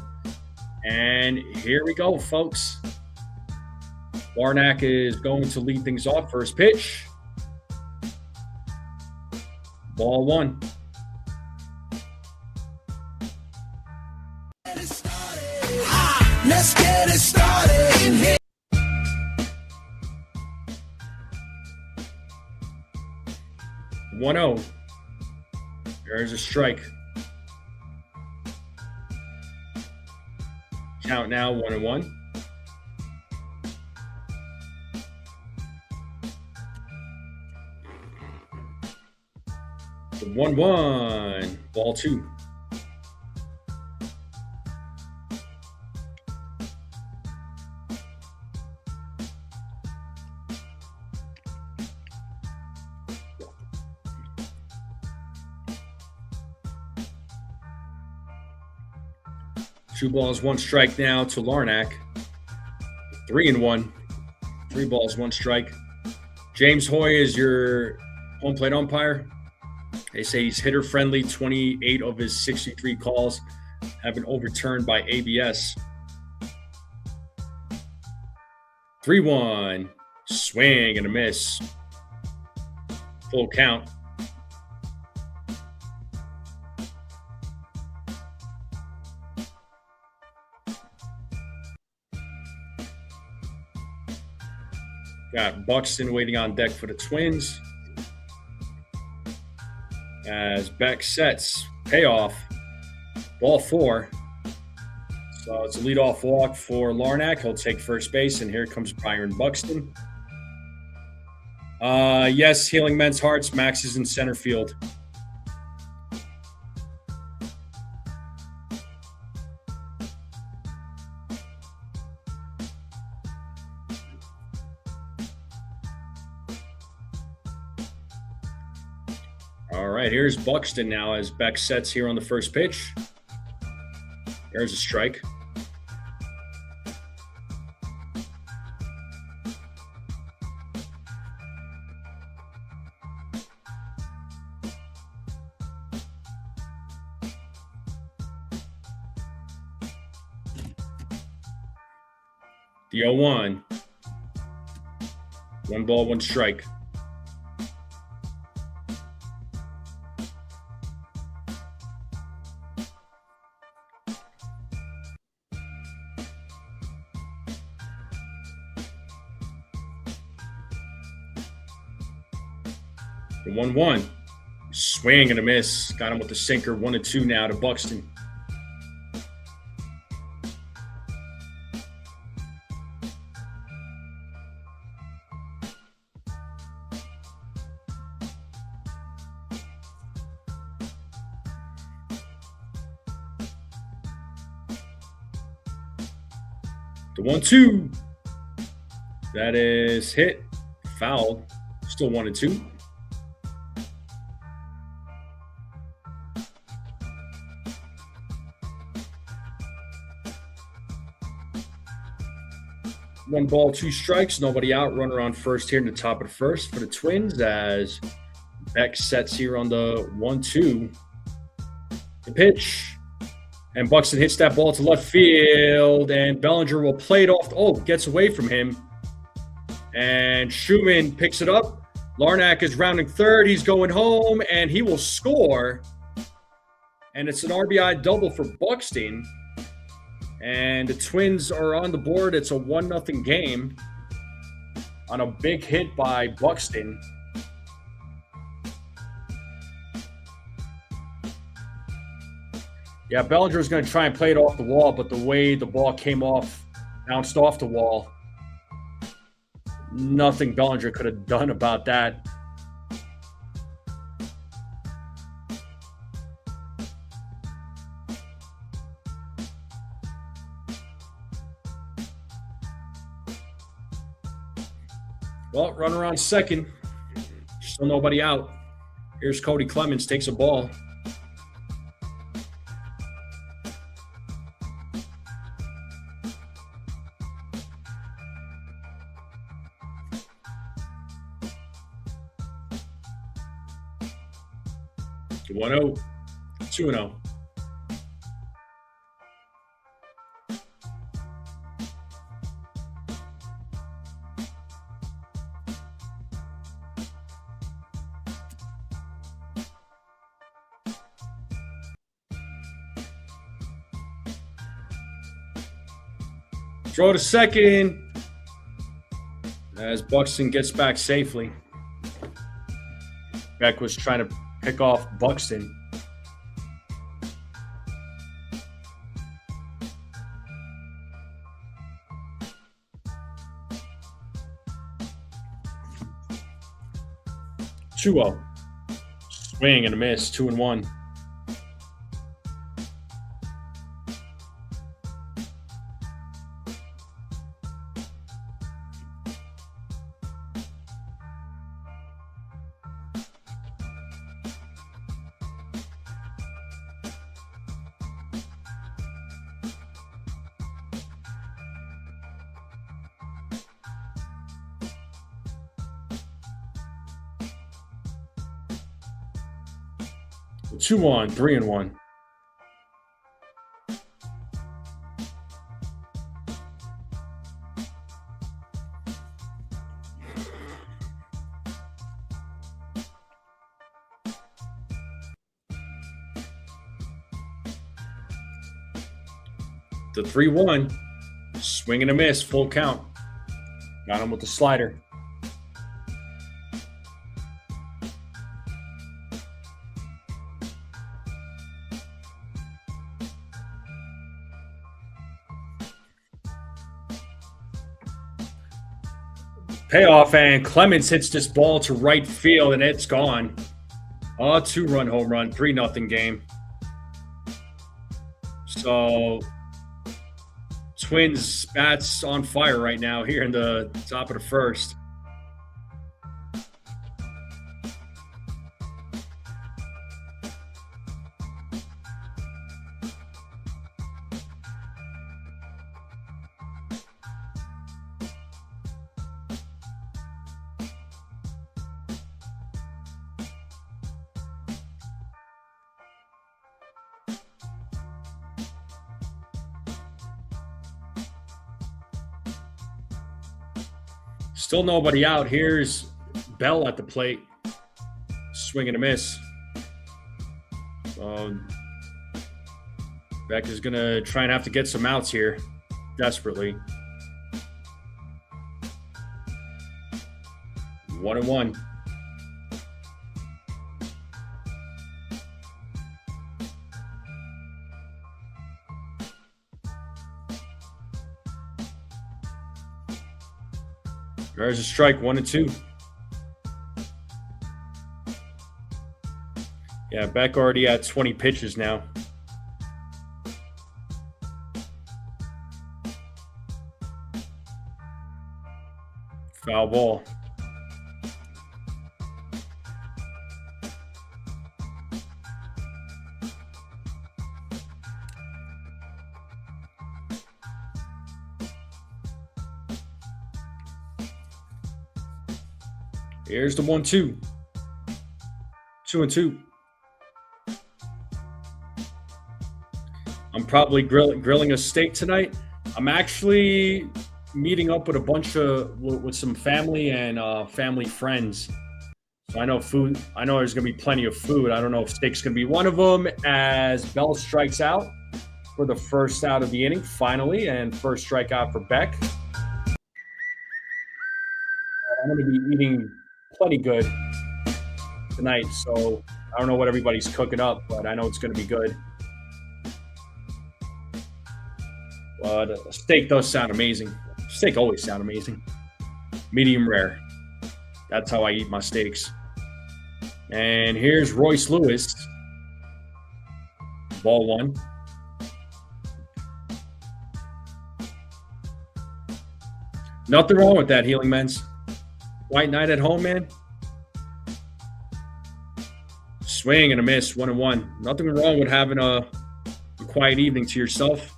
And here we go, folks. Larnach is going to lead things off. First pitch. Ball 1. Let's get it started in here. 1-0. There's a strike. Count now 1-1. The 1-1. Ball 2. Two balls, 1 strike now to Larnack. 3-1. 3 balls, 1 strike. James Hoy is your home plate umpire. They say he's hitter friendly. 28 of his 63 calls have been overturned by ABS. 3-1. Swing and a miss. Full count. Got Buxton waiting on deck for the Twins. As Beck sets, payoff, ball 4. So it's a leadoff walk for Larnack. He'll take first base, and here comes Byron Buxton. Yes, healing men's hearts. Max is in center field. All right, here's Buxton now as Beck sets here on the first pitch. There's a strike. The 0-1. 1 ball, 1 strike. The 1-1. Swing and a miss. Got him with the sinker. 1-2 now to Buxton. The 1-2. That is hit. Foul. Still 1-2. One ball, 2 strikes, nobody out. Runner on first here in the top of the first for the Twins as Beck sets here on the 1-2. The pitch. And Buxton hits that ball to left field, and Bellinger will play it off. Oh, gets away from him. And Schumann picks it up. Larnack is rounding third. He's going home, and he will score. And it's an RBI double for Buxton. And the Twins are on the board. It's a 1-0 game on a big hit by Buxton. Yeah, Bellinger was going to try and play it off the wall, but the way the ball came off, bounced off the wall, nothing Bellinger could have done about that. Well, runner on second. Still nobody out. Here's Cody Clemens, takes a ball. The 1-0, 2-0. Throw to second as Buxton gets back safely. Beck was trying to pick off Buxton. Two-0. Swing and a miss. 2-1. Two on, 3-1. The 3-1. Swing and a miss. Full count. Got him with the slider. Payoff, and Clemens hits this ball to right field, and it's gone. A 2-run home run, 3-0 game. So, Twins bats on fire right now here in the top of the first. Still nobody out. Here's Bell at the plate. Swing and a miss. Beck is going to try and have to get some outs here. Desperately. 1-1. There's a strike, 1-2. Yeah, Beck already at 20 pitches now. Foul ball. Here's the 1-2. 2-2. I'm probably grilling a steak tonight. I'm actually meeting up with a bunch with some family and family friends. So I know there's gonna be plenty of food. I don't know if steak's gonna be one of them. As Bell strikes out for the first out of the inning, finally, and first strikeout for Beck. I'm gonna be eating plenty good tonight, so I don't know what everybody's cooking up, but I know it's going to be good. But steak does sound amazing. Steak always sound amazing. Medium rare. That's how I eat my steaks. And here's Royce Lewis. Ball 1. Nothing wrong with that, Healing Men's. White night at home, man. Swing and a miss, 1-1. Nothing wrong with having a quiet evening to yourself.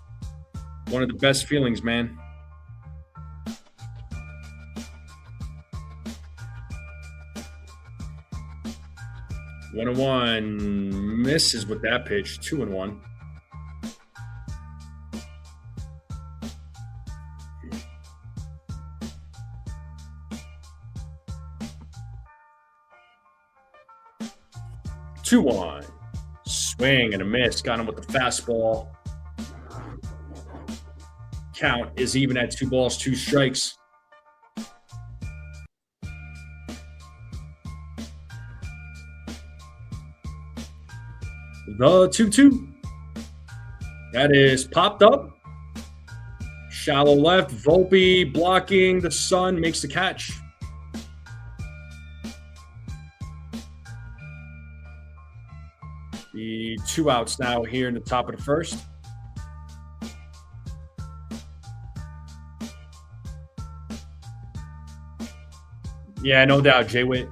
One of the best feelings, man. One and one misses with that pitch. 2-1. Two-one. Swing and a miss. Got him with the fastball. Count is even at 2 balls, 2 strikes. The 2-2. That is popped up. Shallow left. Volpe blocking the sun, makes the catch. The 2 outs now here in the top of the first. Yeah, no doubt, Jay Witt.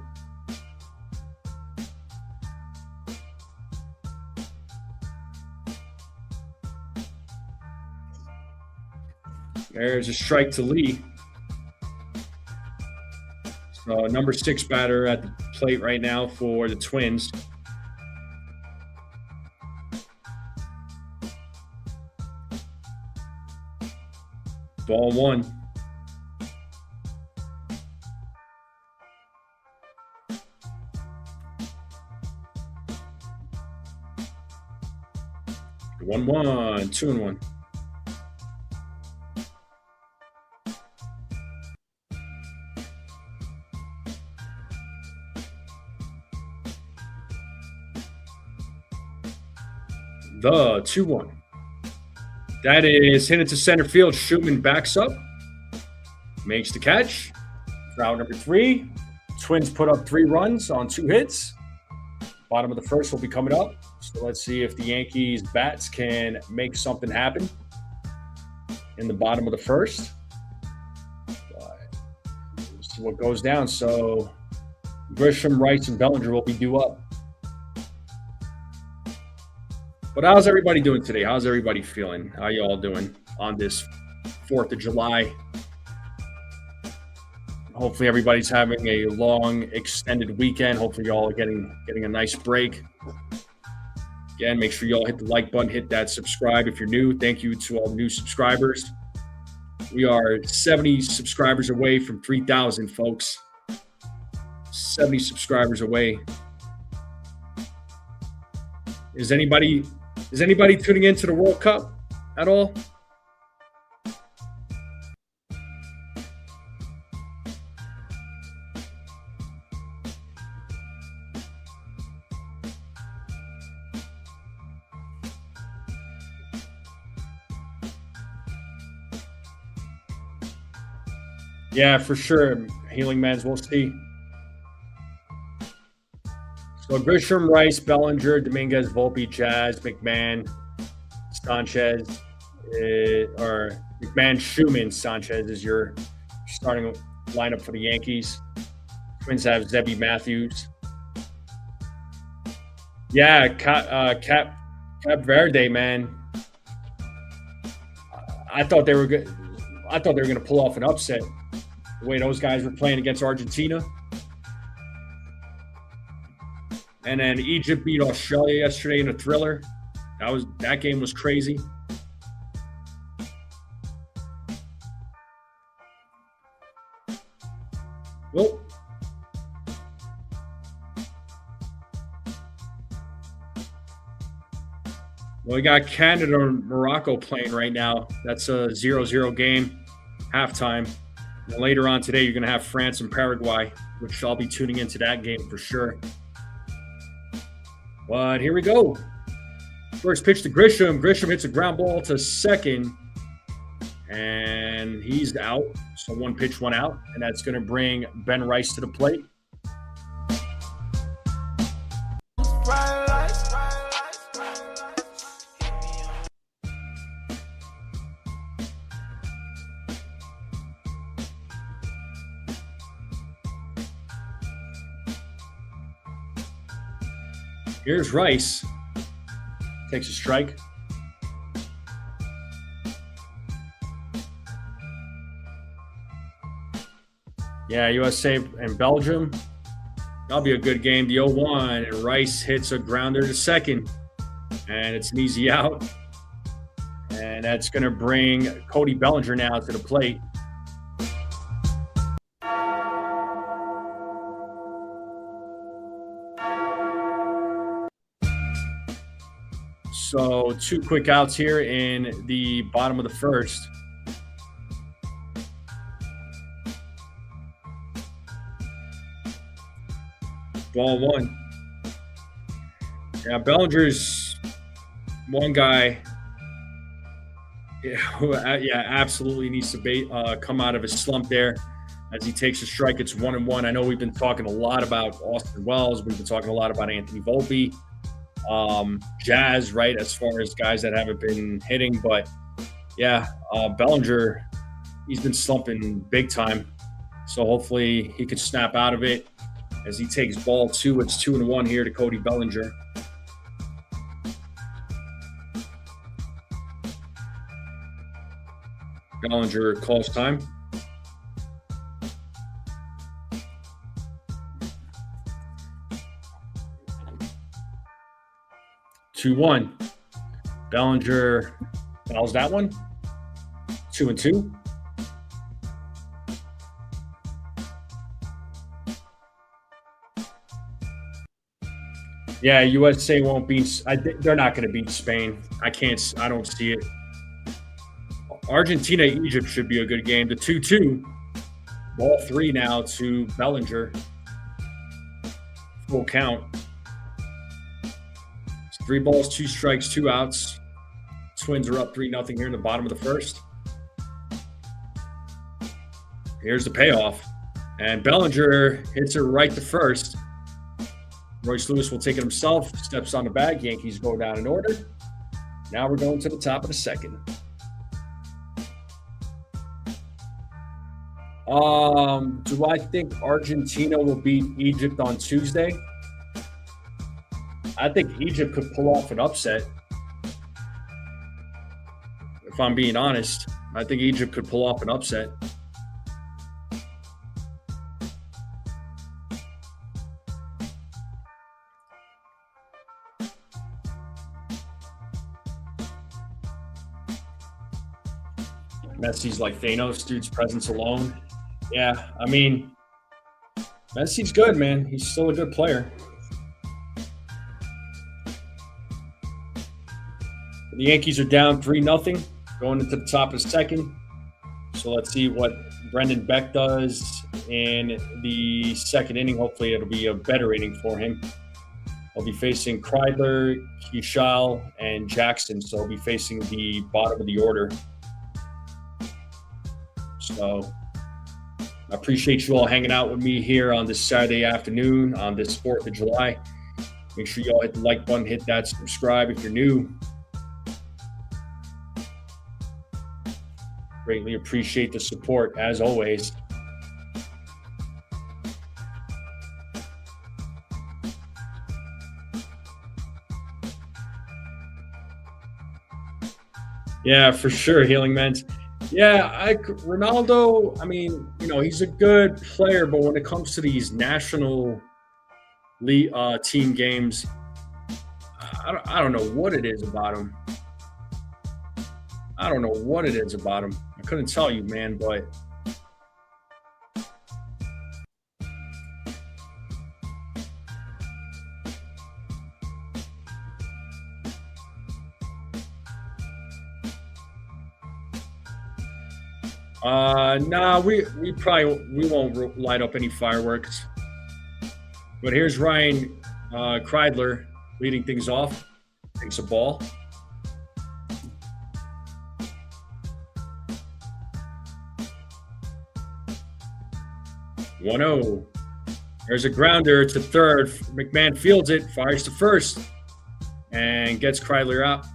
There's a strike to Lee. So number 6 batter at the plate right now for the Twins. Ball 1. One, 2-1. The 2-1. That is hit into center field. Shootman backs up, makes the catch. For out number 3. Twins put up 3 runs on 2 hits. Bottom of the first will be coming up. So let's see if the Yankees bats can make something happen in the bottom of the first. Let's see what goes down. So Grisham, Rice, and Bellinger will be due up. But how's everybody doing today? How's everybody feeling? How you all doing on this 4th of July? Hopefully everybody's having a long, extended weekend. Hopefully y'all are getting a nice break. Again, make sure y'all hit the like button, hit that subscribe if you're new. Thank you to all the new subscribers. We are 70 subscribers away from 3,000, folks. 70 subscribers away. Is anybody tuning into the World Cup at all? Yeah, for sure. Healing Mans, we'll see. So Grisham, Rice, Bellinger, Dominguez, Volpe, Jazz, McMahon, Sanchez, or McMahon, Shoeman, Sanchez is your starting lineup for the Yankees. Twins have Zebby Matthews. Yeah, Cap Verde, man. I thought they were good. I thought they were going to pull off an upset. The way those guys were playing against Argentina. And then Egypt beat Australia yesterday in a thriller. That game was crazy. Well, we got Canada and Morocco playing right now. That's a 0-0 game, halftime. And later on today, you're going to have France and Paraguay, which I'll be tuning into that game for sure. But here we go. First pitch to Grisham. Grisham hits a ground ball to second. And he's out. So 1 pitch, 1 out. And that's going to bring Ben Rice to the plate. Here's Rice. Takes a strike. Yeah, USA and Belgium. That'll be a good game. The 0-1, and Rice hits a grounder to second. And it's an easy out. And that's going to bring Cody Bellinger now to the plate. So 2 quick outs here in the bottom of the first. Ball 1. Yeah, Bellinger's one guy who absolutely needs to come out of his slump there as he takes a strike. It's 1-1. I know we've been talking a lot about Austin Wells. We've been talking a lot about Anthony Volpe. Jazz, right, as far as guys that haven't been hitting. But, yeah, Bellinger, he's been slumping big time. So hopefully he could snap out of it as he takes ball 2. It's 2-1 here to Cody Bellinger. Bellinger calls time. Two one. Bellinger fouls that one. 2-2. Yeah, USA won't beat. They're not going to beat Spain. I don't see it. Argentina, Egypt should be a good game. The 2-2. Ball 3 now to Bellinger. Full count. It's 3 balls, 2 strikes, 2 outs. Twins are up 3-0 here in the bottom of the first. Here's the payoff. And Bellinger hits it right to first. Royce Lewis will take it himself, steps on the bag. Yankees go down in order. Now we're going to the top of the second. Do I think Argentina will beat Egypt on Tuesday? I think Egypt could pull off an upset. If I'm being honest, I think Egypt could pull off an upset. Messi's like Thanos, dude's presence alone. Yeah, I mean, Messi's good, man. He's still a good player. The Yankees are down 3-0 going into the top of the second. So let's see what Brendan Beck does in the second inning. Hopefully it'll be a better inning for him. I'll be facing Kreidler, Keishal, and Jackson. So I'll be facing the bottom of the order. So I appreciate you all hanging out with me here on this Saturday afternoon on this 4th of July. Make sure you all hit the like button, hit that subscribe if you're new. Greatly appreciate the support as always. Yeah, for sure, Healing Men's. Yeah, Ronaldo, I mean, you know, he's a good player, but when it comes to these national league, team games, I don't know what it is about him. I don't know what it is about him. I couldn't tell you, man, but we won't light up any fireworks. But here's Ryan Kreidler leading things off. Takes a ball. One-0. There's a grounder to third. McMahon fields it, fires to first, and gets Kreidler out.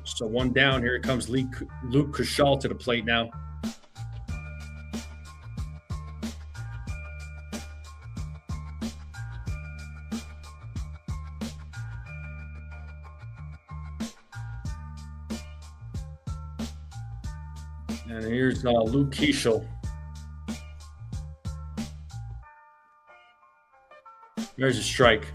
So 1 down. Here comes Luke Keishal to the plate now. And here's Luke Keishal. There's a strike.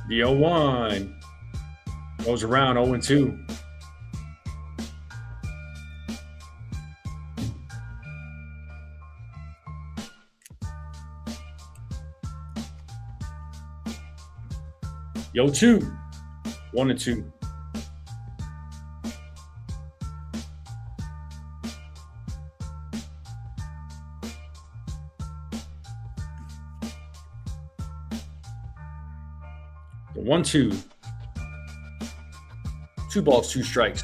The 0-1 goes around 0-2. Yo, 2, 1-2. The 1-2. 2 balls, 2 strikes.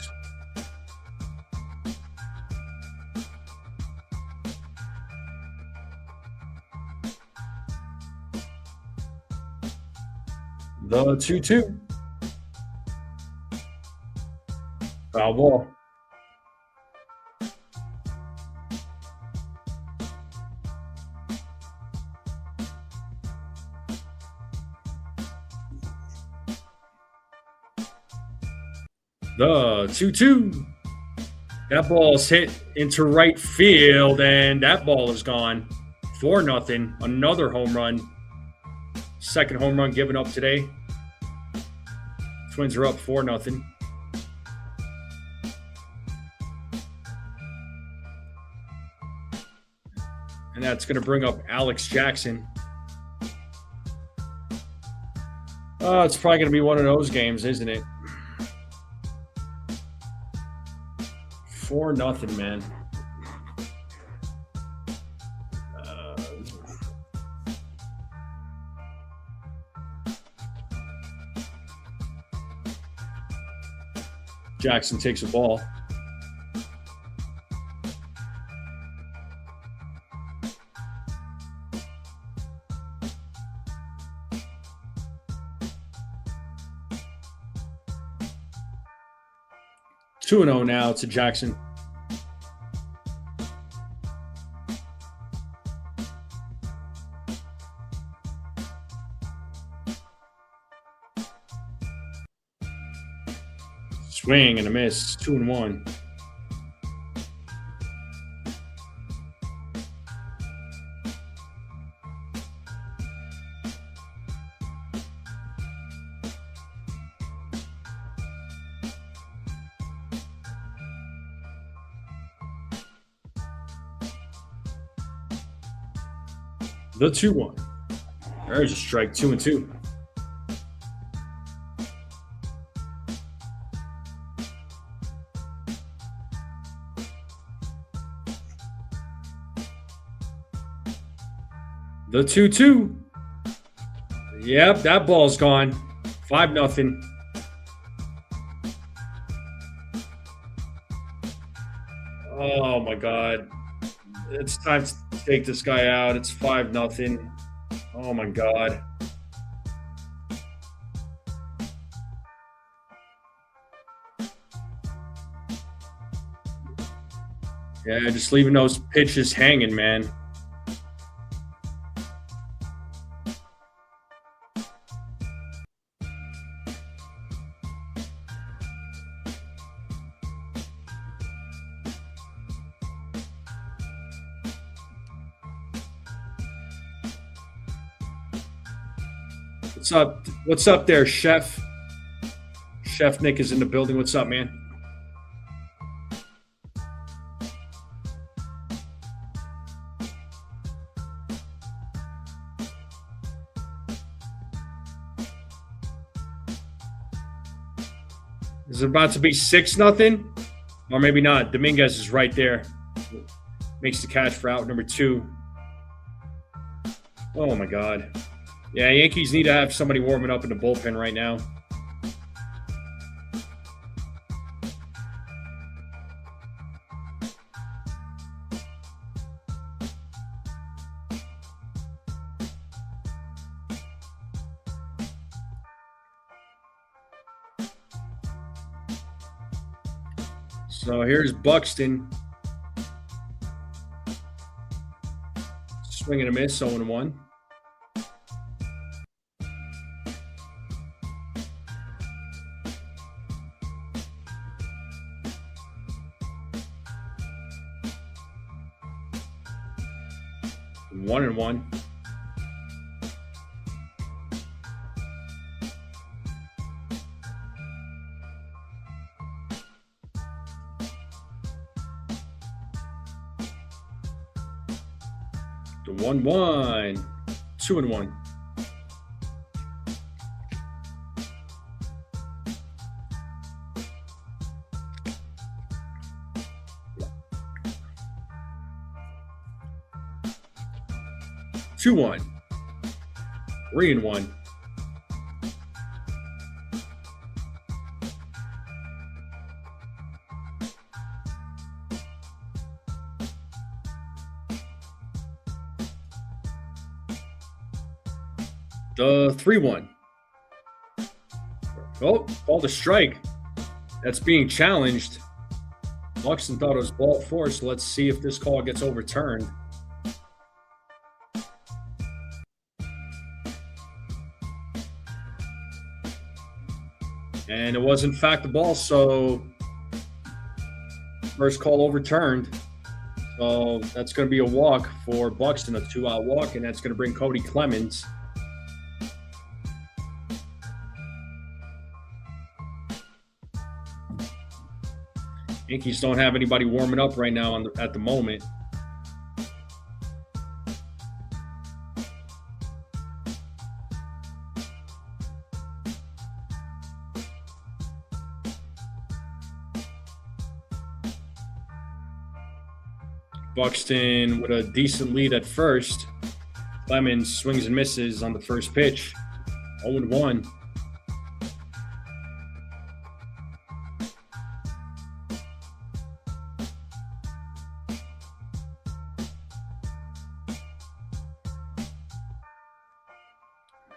The 2-2. Foul ball. The 2-2. That ball is hit into right field, and that ball is gone. 4-0. Another home run. Second home run given up today. Twins are up 4-0. And that's going to bring up Alex Jackson. Oh, it's probably going to be one of those games, isn't it? 4-0, man. Jackson takes a ball. Two and 0 now to Jackson. Swing and a miss. 2-1. The 2-1. There's a strike. 2-2. The 2-2. Yep, that ball's gone. 5-0. Oh my God. It's time to take this guy out. It's 5-0. Oh my God. Yeah, just leaving those pitches hanging, man. What's up? What's up there, Chef? Chef Nick is in the building. What's up, man? Is it about to be 6-0? Or maybe not. Dominguez is right there. Makes the catch for out number 2. Oh, my God. Yeah, Yankees need to have somebody warming up in the bullpen right now. So here's Buxton. Swing and a miss, 0-1. One and 1. The 1-1. 2-1. Two 1. 3-1. The 3-1. Oh, called a strike. That's being challenged. Buxton thought it was ball 4, so let's see if this call gets overturned. And it was, in fact, the ball, so first call overturned. So that's going to be a walk for Buxton, a 2-out walk, and that's going to bring Cody Clemens. Yankees don't have anybody warming up right now at the moment. Buxton with a decent lead at first. Clemens swings and misses on the first pitch. 0-1.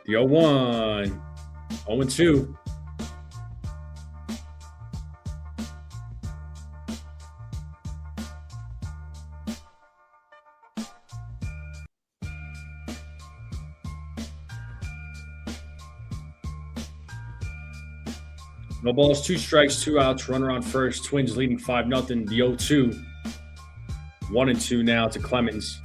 The 0-1. 0-2. No balls, 2 strikes, 2 outs, runner on first. Twins leading 5-0. The 0-2. 1-2 now to Clemens.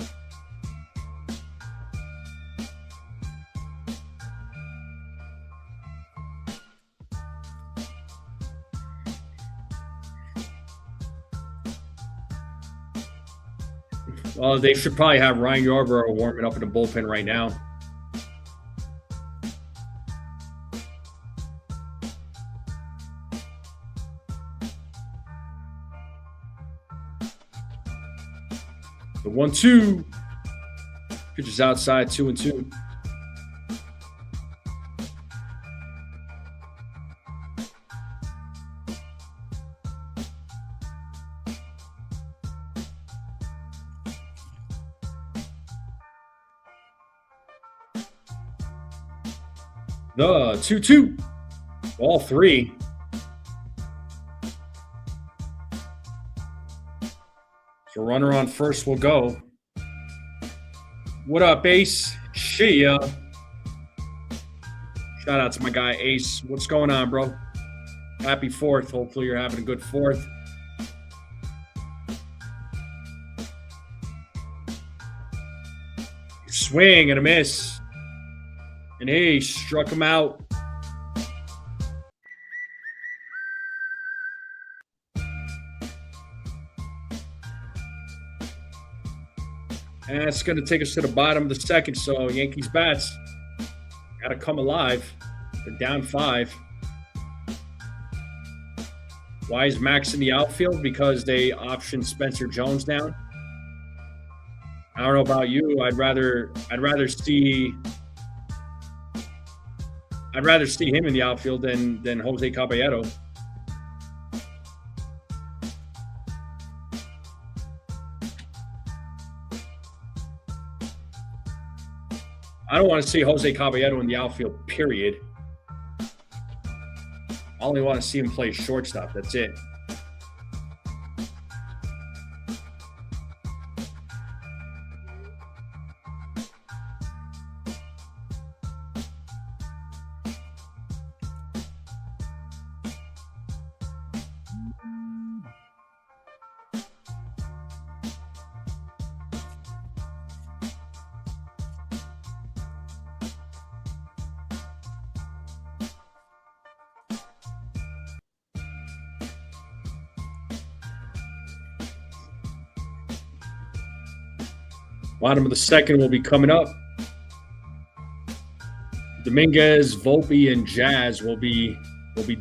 Well, they should probably have Ryan Yarbrough warming up in the bullpen right now. The 1-2. Pitch is outside, 2-2. The 2-2. Ball 3. So runner on first will go. What up, Ace? Chia. Shout out to my guy, Ace. What's going on, bro? Happy 4th. Hopefully you're having a good 4th. Swing and a miss. And he struck him out. And that's going to take us to the bottom of the second. So Yankees bats got to come alive. They're down 5. Why is Max in the outfield? Because they optioned Spencer Jones down. I don't know about you. I'd rather see him in the outfield than Jose Caballero. I don't want to see Jose Caballero in the outfield, period. I only want to see him play shortstop. That's it. Bottom of the second will be coming up. Dominguez, Volpe, and Jazz will be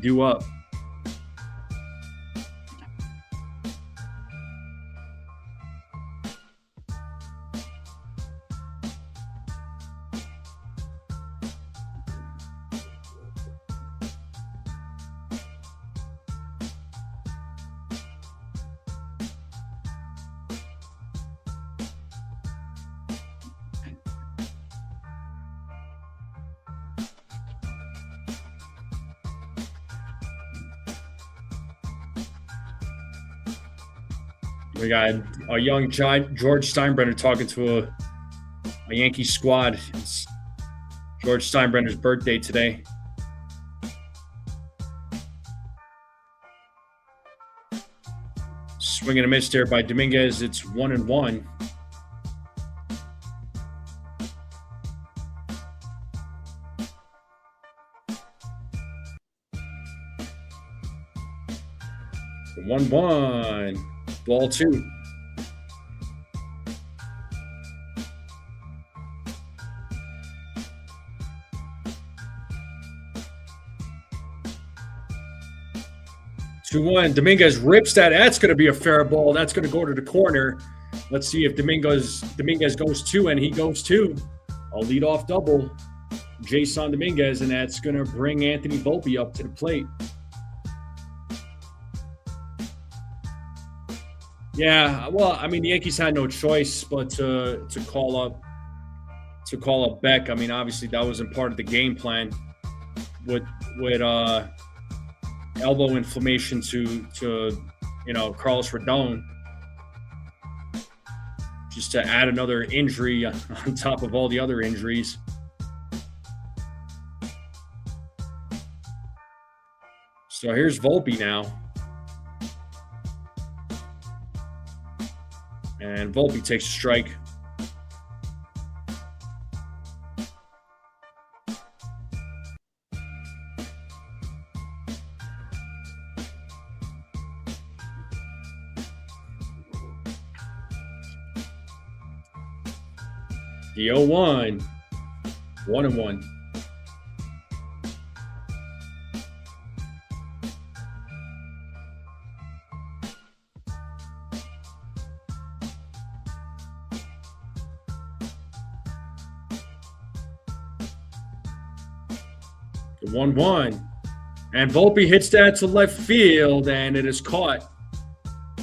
due up. We got a young George Steinbrenner talking to a Yankee squad. It's George Steinbrenner's birthday today. Swing and a miss there by Dominguez. It's 1-1. The 1-1. Ball 2. Dominguez rips that. That's going to be a fair ball. That's going to go to the corner. Let's see if Dominguez goes 2, and he goes 2. A leadoff double. Jason Dominguez, and that's going to bring Anthony Volpe up to the plate. Yeah, well, I mean, the Yankees had no choice but to call up Beck. I mean, obviously that wasn't part of the game plan with elbow inflammation to Carlos Rodon, just to add another injury on top of all the other injuries. So here's Volpe now. And Volpe takes a strike. The 0-1. 1-1. The 1-1. And Volpe hits that to left field, and it is caught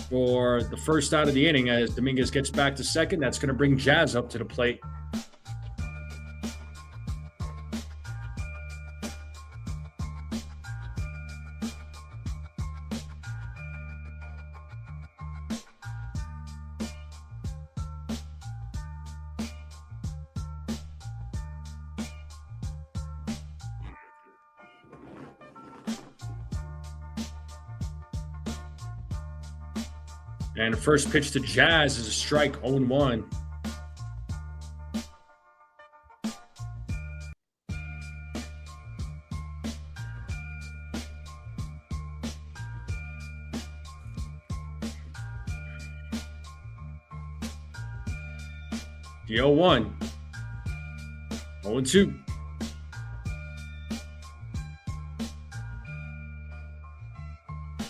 for the first out of the inning as Dominguez gets back to second. That's going to bring Jazz up to the plate. And the first pitch to Jazz is a strike, 0-1. The 0-1. 0-2.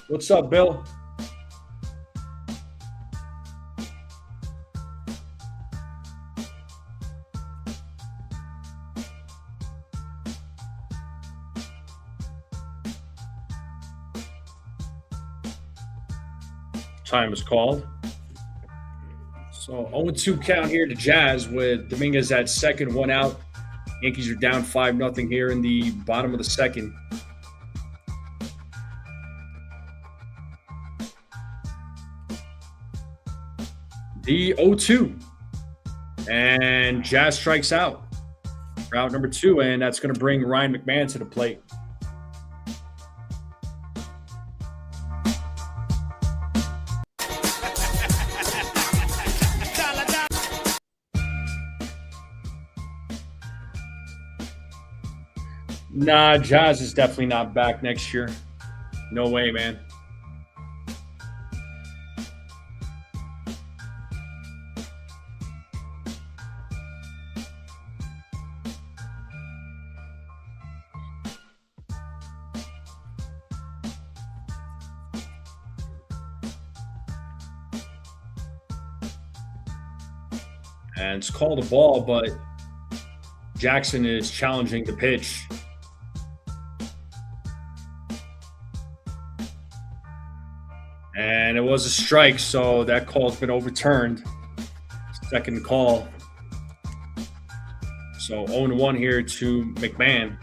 What's up, Bill? Time is called. So 0-2 count here to Jazz with Dominguez at second, 1 out. Yankees are down 5-0 here in the bottom of the second. The 0-2. And Jazz strikes out. Route number 2, and that's going to bring Ryan McMahon to the plate. Nah, Jazz is definitely not back next year. No way, man. And it's called a ball, but Jackson is challenging the pitch. And it was a strike, so that call's been overturned. Second call. So 0-1 here to McMahon.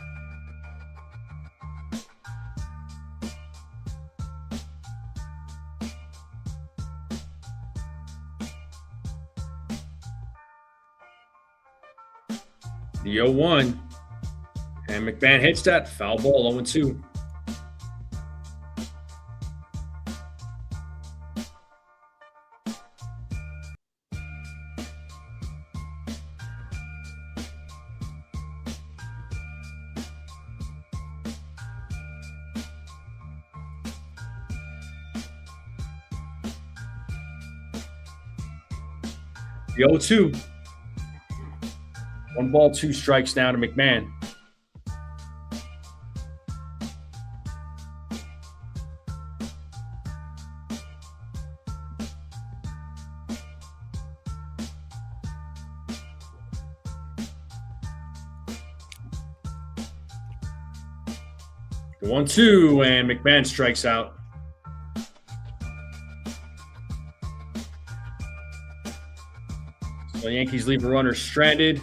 The 0-1. And McMahon hits that. Foul ball, 0-2. The 0-2. 1 ball, 2 strikes now to McMahon. The 1-2, and McMahon strikes out. So the Yankees leave a runner stranded.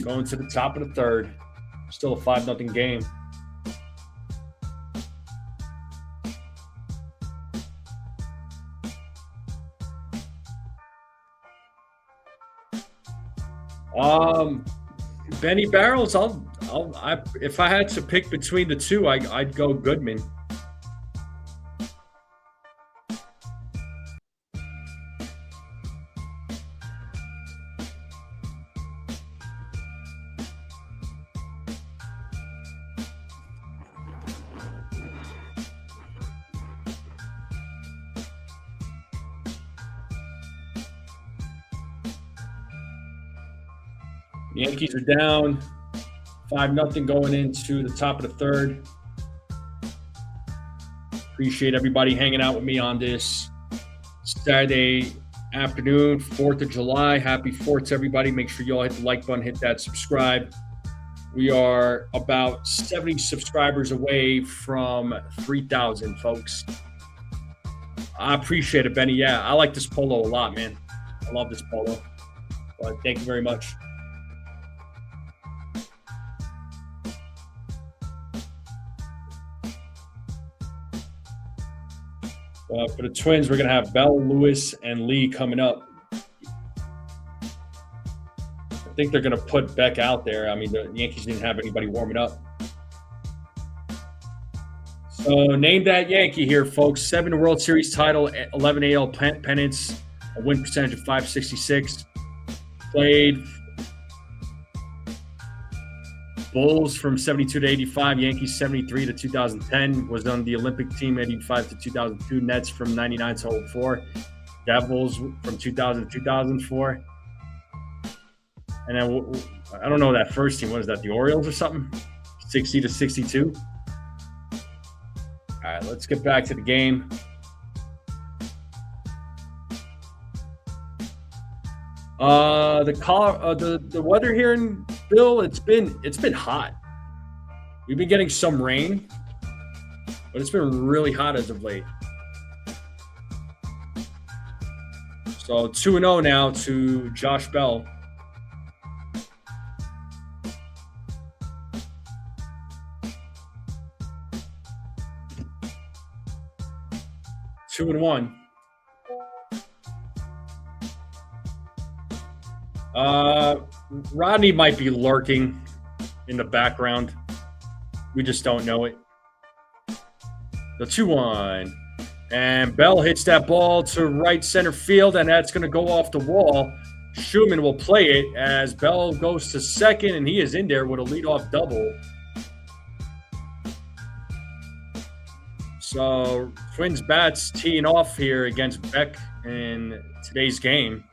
Going to the top of the third. Still a 5-0 game. Benny Barrels, if I had to pick between the two, I'd go Goodman. The Yankees are down 5-0 going into the top of the third. Appreciate everybody hanging out with me on this Saturday afternoon, 4th of July. Happy 4th to everybody. Make sure you all hit the like button, hit that subscribe. We are about 70 subscribers away from 3,000, folks. I appreciate it, Benny. Yeah, I like this polo a lot, man. I love this polo. But thank you very much. For the Twins, we're going to have Bell, Lewis, and Lee coming up. I think they're going to put Beck out there. I mean, the Yankees didn't have anybody warming up. So name that Yankee here, folks. 7 World Series title, 11 AL pennants, a win percentage of .566. Played Bulls from 72 to 85, Yankees 73 to 2010, was on the Olympic team 85 to 2002, Nets from 99 to 04, Devils from 2000 to 2004. And then I don't know that first team. What is that, the Orioles or something? 60 to 62. All right, let's get back to the game. The weather here in Bill, it's been hot. We've been getting some rain, but it's been really hot as of late. So 2-0 now to Josh Bell. Two and one. Rodney might be lurking in the background. We just don't know it. The 2-1. And Bell hits that ball to right center field, and that's going to go off the wall. Schumann will play it as Bell goes to second, and he is in there with a leadoff double. So Twins bats teeing off here against Beck in today's game.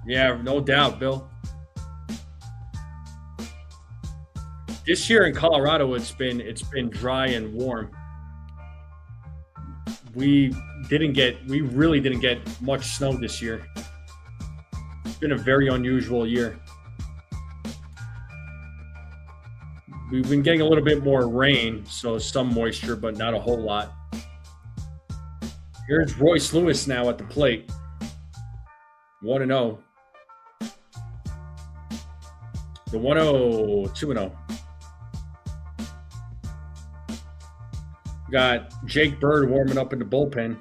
Yeah, no doubt, Bill. This year in Colorado, it's been dry and warm. We really didn't get much snow this year. It's been a very unusual year. We've been getting a little bit more rain, so some moisture, but not a whole lot. Here's Royce Lewis now at the plate. 1-0. The 1-0, 2-0. Got Jake Bird warming up in the bullpen.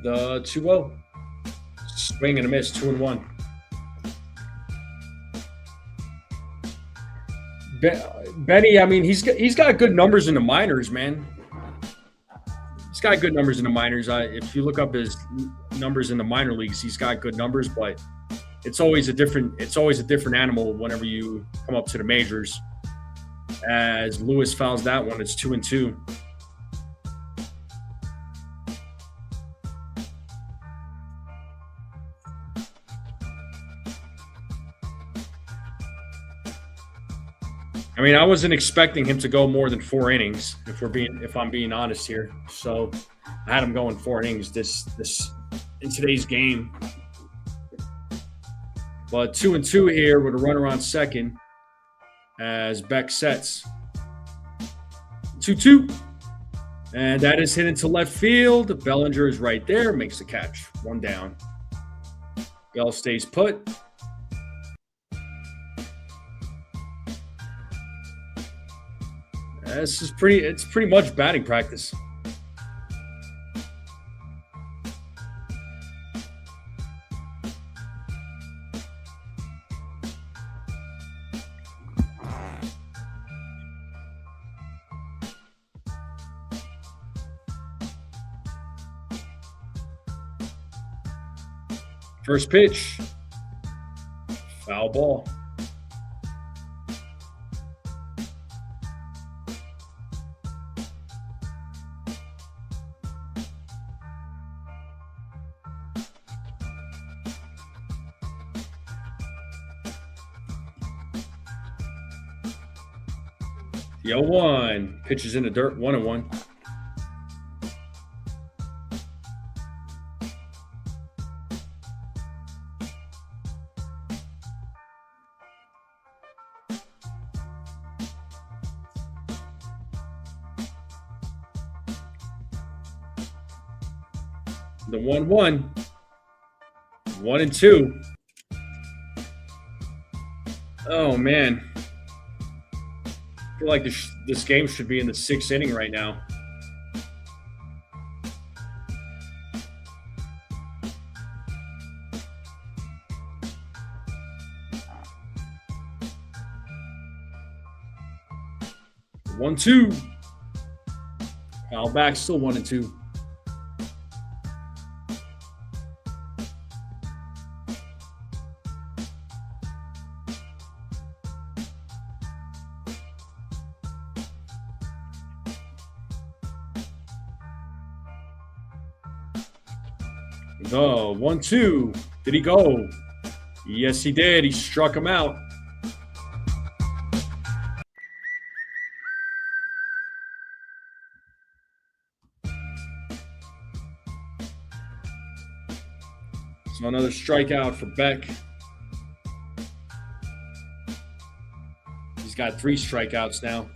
The 2-0. Swing and a miss, 2-1. Benny, I mean, he's got good numbers in the minors, man. He's got good numbers in the minors. If you look up his numbers in the minor leagues, he's got good numbers, but it's always a different animal whenever you come up to the majors. As Lewis fouls that one, it's 2-2. I mean, I wasn't expecting him to go more than 4 innings, if I'm being honest here. So I had him going 4 innings this in today's game. But 2-2 here with a runner on second as Beck sets. 2-2. And that is hit into left field. Bellinger is right there, makes the catch. 1 down. Bell stays put. It's pretty much batting practice. First pitch, foul ball. The 0-1 pitches in the dirt, 1-1. The 1-1, 1-2. Oh man. I feel like this game should be in the 6th inning right now. One, 2. Foul back, still 1-2. The 1-2. Did he go? Yes, he did. He struck him out. So another strikeout for Beck. He's got 3 strikeouts now.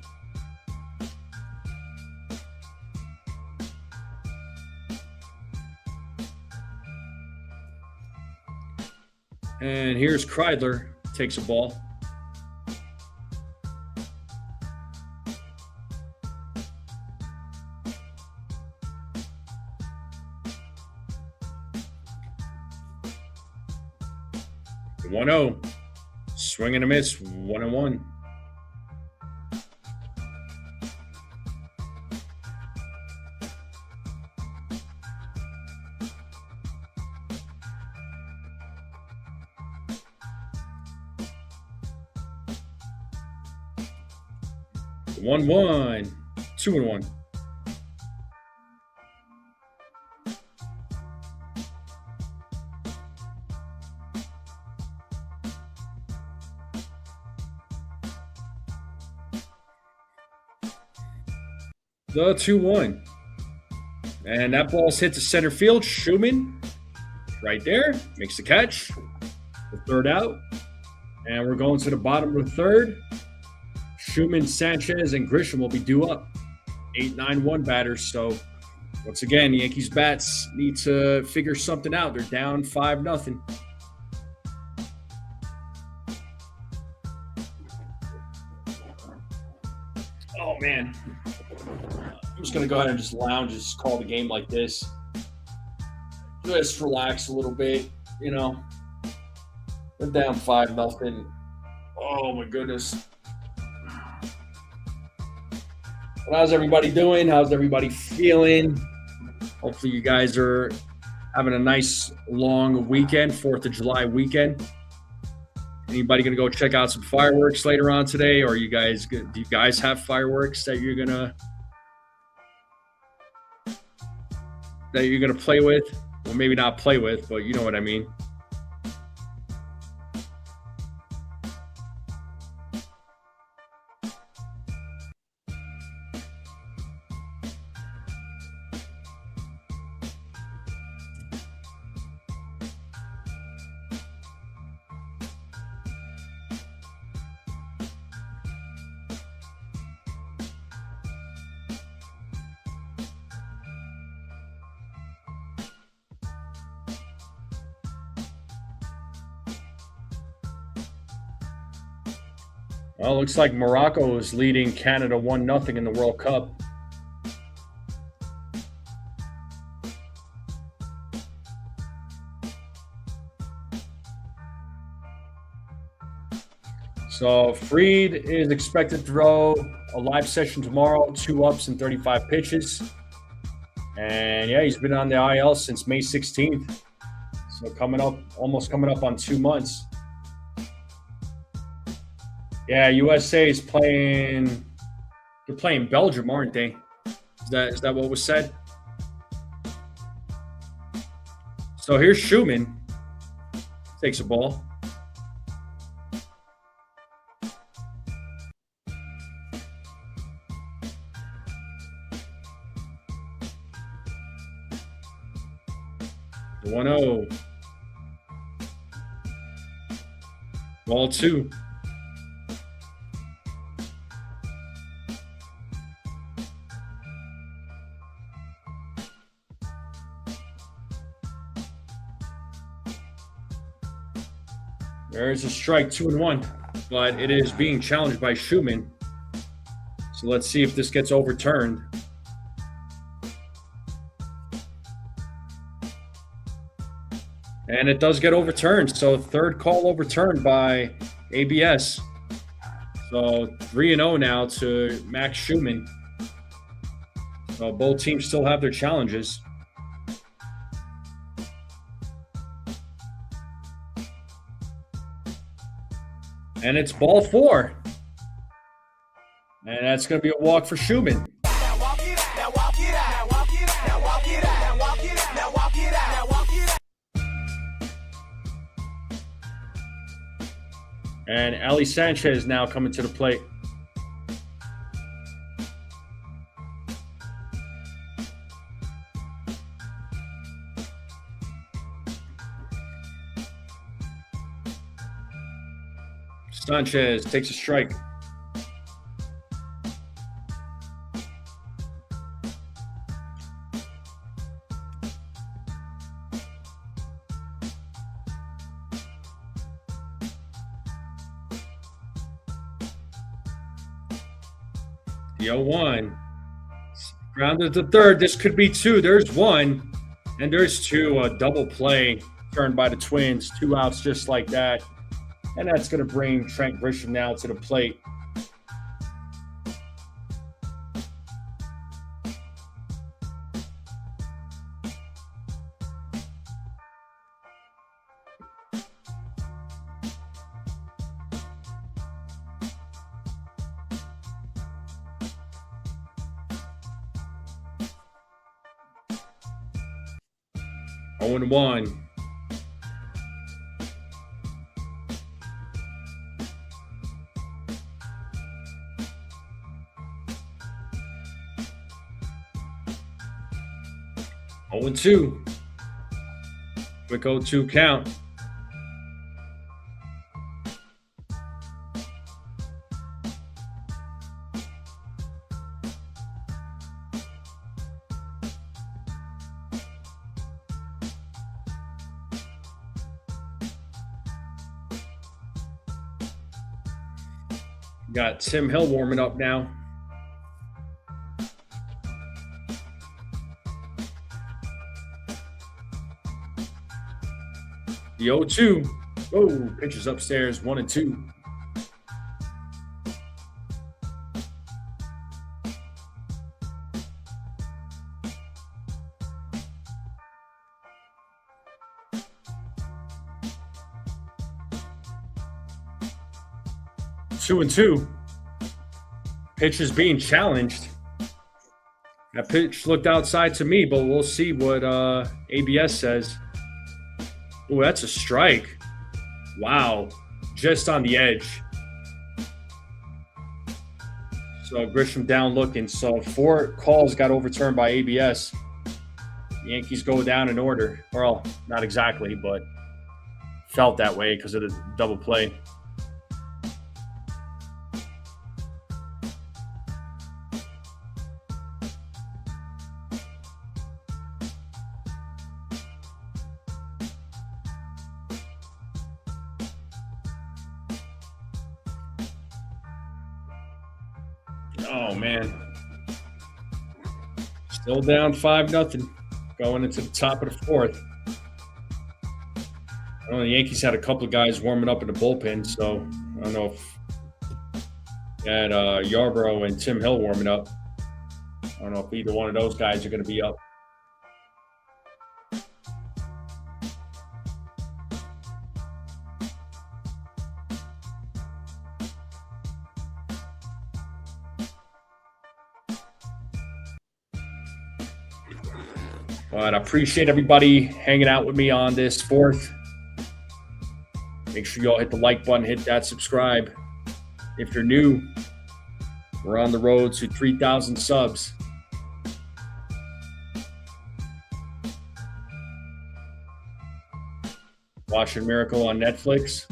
And here's Kreidler, takes a ball. The 1-0. Swing and a miss, 1-1. The 1-1. 2-1. The 2-1. And that ball's hit to center field. Schumann, right there, makes the catch. The 3rd out. And we're going to the bottom of the 3rd. Schumann, Sanchez, and Grisham will be due up. 8-9-1 batters. So, once again, the Yankees bats need to figure something out. They're down 5-0. man. I'm just going to go ahead and just lounge, just call the game like this. Just relax a little bit, you know. We're down 5-0. Oh, my goodness. But how's everybody doing? How's everybody feeling? Hopefully you guys are having a nice long weekend, 4th of July weekend. Anybody going to go check out some fireworks later on today? Or do you guys have fireworks that you're gonna play with? Well, maybe not play with, but you know what I mean. Well, looks like Morocco is leading Canada 1-0 in the World Cup. So Fried is expected to throw a live session tomorrow, 2 ups and 35 pitches. And yeah, he's been on the IL since May 16th. So almost coming up on 2 months. Yeah, USA is playing. They're playing Belgium, aren't they? Is that what was said? So here's Schumann. Takes a ball. The 1-0. Ball 2. There's a strike, 2-1, but it is being challenged by Schumann. So let's see if this gets overturned. And it does get overturned. So third call overturned by ABS. So 3-0 now to Max Schumann. So both teams still have their challenges. And it's ball 4. And that's going to be a walk for Schumann. And Ali Sanchez now coming to the plate. Sanchez takes a strike. The 0-1. Grounded to third. This could be 2. There's 1. And there's 2. A double play turned by the Twins. 2 outs just like that. And that's going to bring Trent Grisham now to the plate. Oh and 1. Oh and 2. Quick 0-2 count. Got Tim Hill warming up now. The 0-2. Oh, pitches upstairs, 1-2. Two and two. Pitch is being challenged. That pitch looked outside to me, but we'll see what ABS says. Oh, that's a strike. Wow. Just on the edge. So Grisham down looking. So 4 calls got overturned by ABS. The Yankees go down in order. Well, not exactly, but felt that way because of the double play. Oh, man. Still down 5-0 going into the top of the 4th. I know the Yankees had a couple of guys warming up in the bullpen, so I don't know if they had Yarbrough and Tim Hill warming up. I don't know if either one of those guys are going to be up. But I appreciate everybody hanging out with me on this 4th. Make sure you all hit the like button, hit that subscribe. If you're new, we're on the road to 3,000 subs. Watching Miracle on Netflix.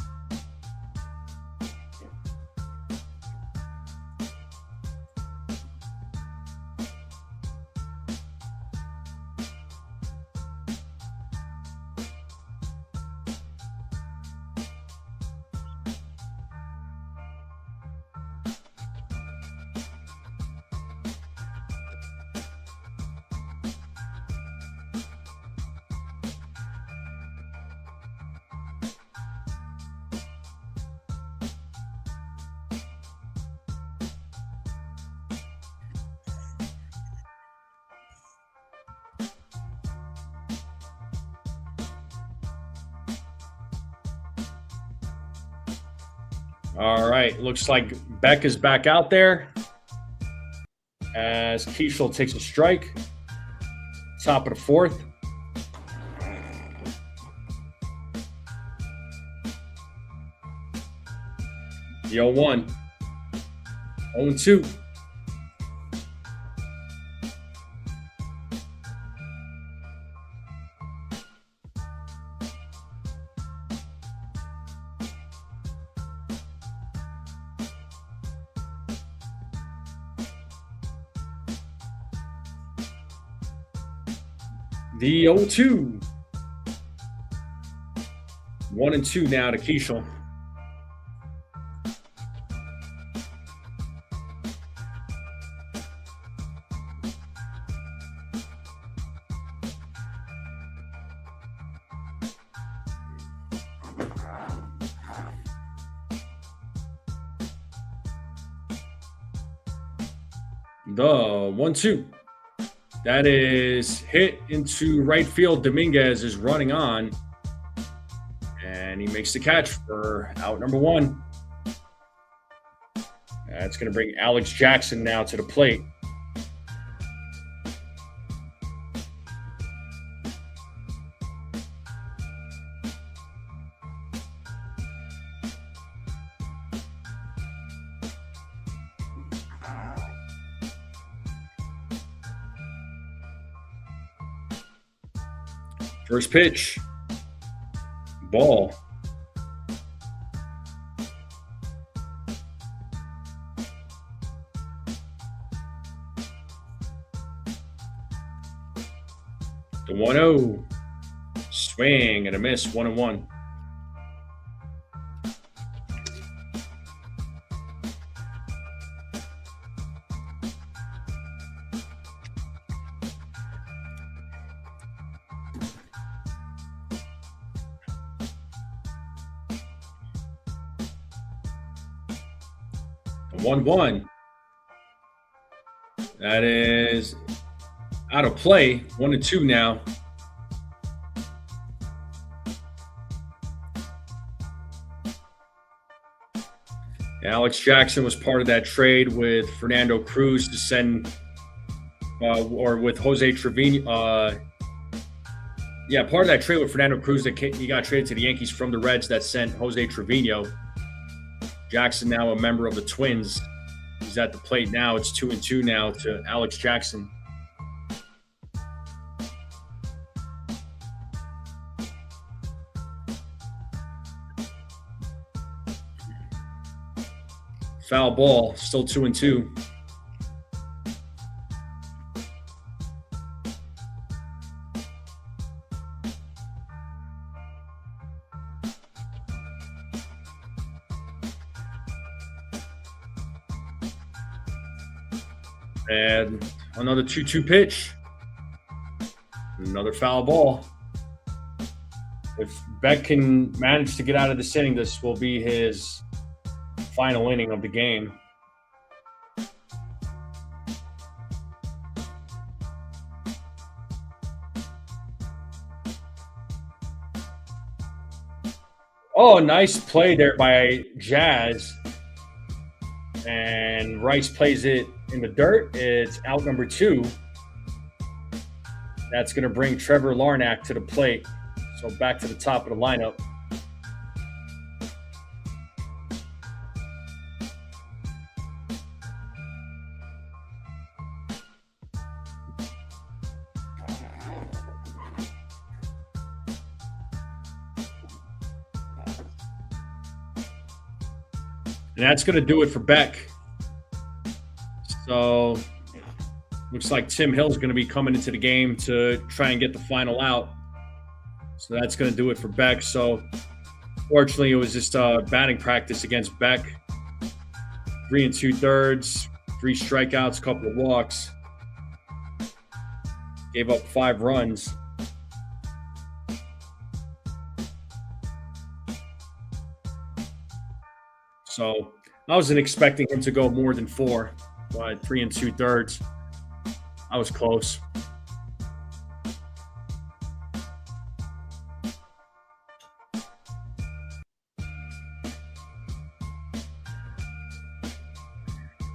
All right, looks like Beck is back out there as Keishel takes a strike. Top of the 4th. The 0-1. 0-2. The 0-2. 1-2 now to Keishel. The 1-2. That is hit into right field. Dominguez is running on. And he makes the catch for out number 1. That's going to bring Alex Jackson now to the plate. First pitch. Ball. The 1-0. Swing and a miss. 1-1. 1-1. That is out of play. 1-2 now. Alex Jackson was part of that trade with Fernando Cruz to send, or with Jose Trevino. Part of that trade with Fernando Cruz that he got traded to the Yankees from the Reds that sent Jose Trevino. Jackson now a member of the Twins. He's at the plate now. It's 2-2 now to Alex Jackson. Foul ball, still 2-2. And another 2-2 pitch. Another foul ball. If Beck can manage to get out of this inning, this will be his final inning of the game. Oh, nice play there by Jazz. And Rice plays it in the dirt. It's out number 2. That's going to bring Trevor Larnach to the plate. So back to the top of the lineup. And that's going to do it for Beck. So looks like Tim Hill's going to be coming into the game to try and get the final out. So that's going to do it for Beck. So fortunately, it was just batting practice against Beck. 3 2/3, 3 strikeouts, a couple of walks. Gave up 5 runs. So I wasn't expecting him to go more than 4, but 3 2/3. I was close.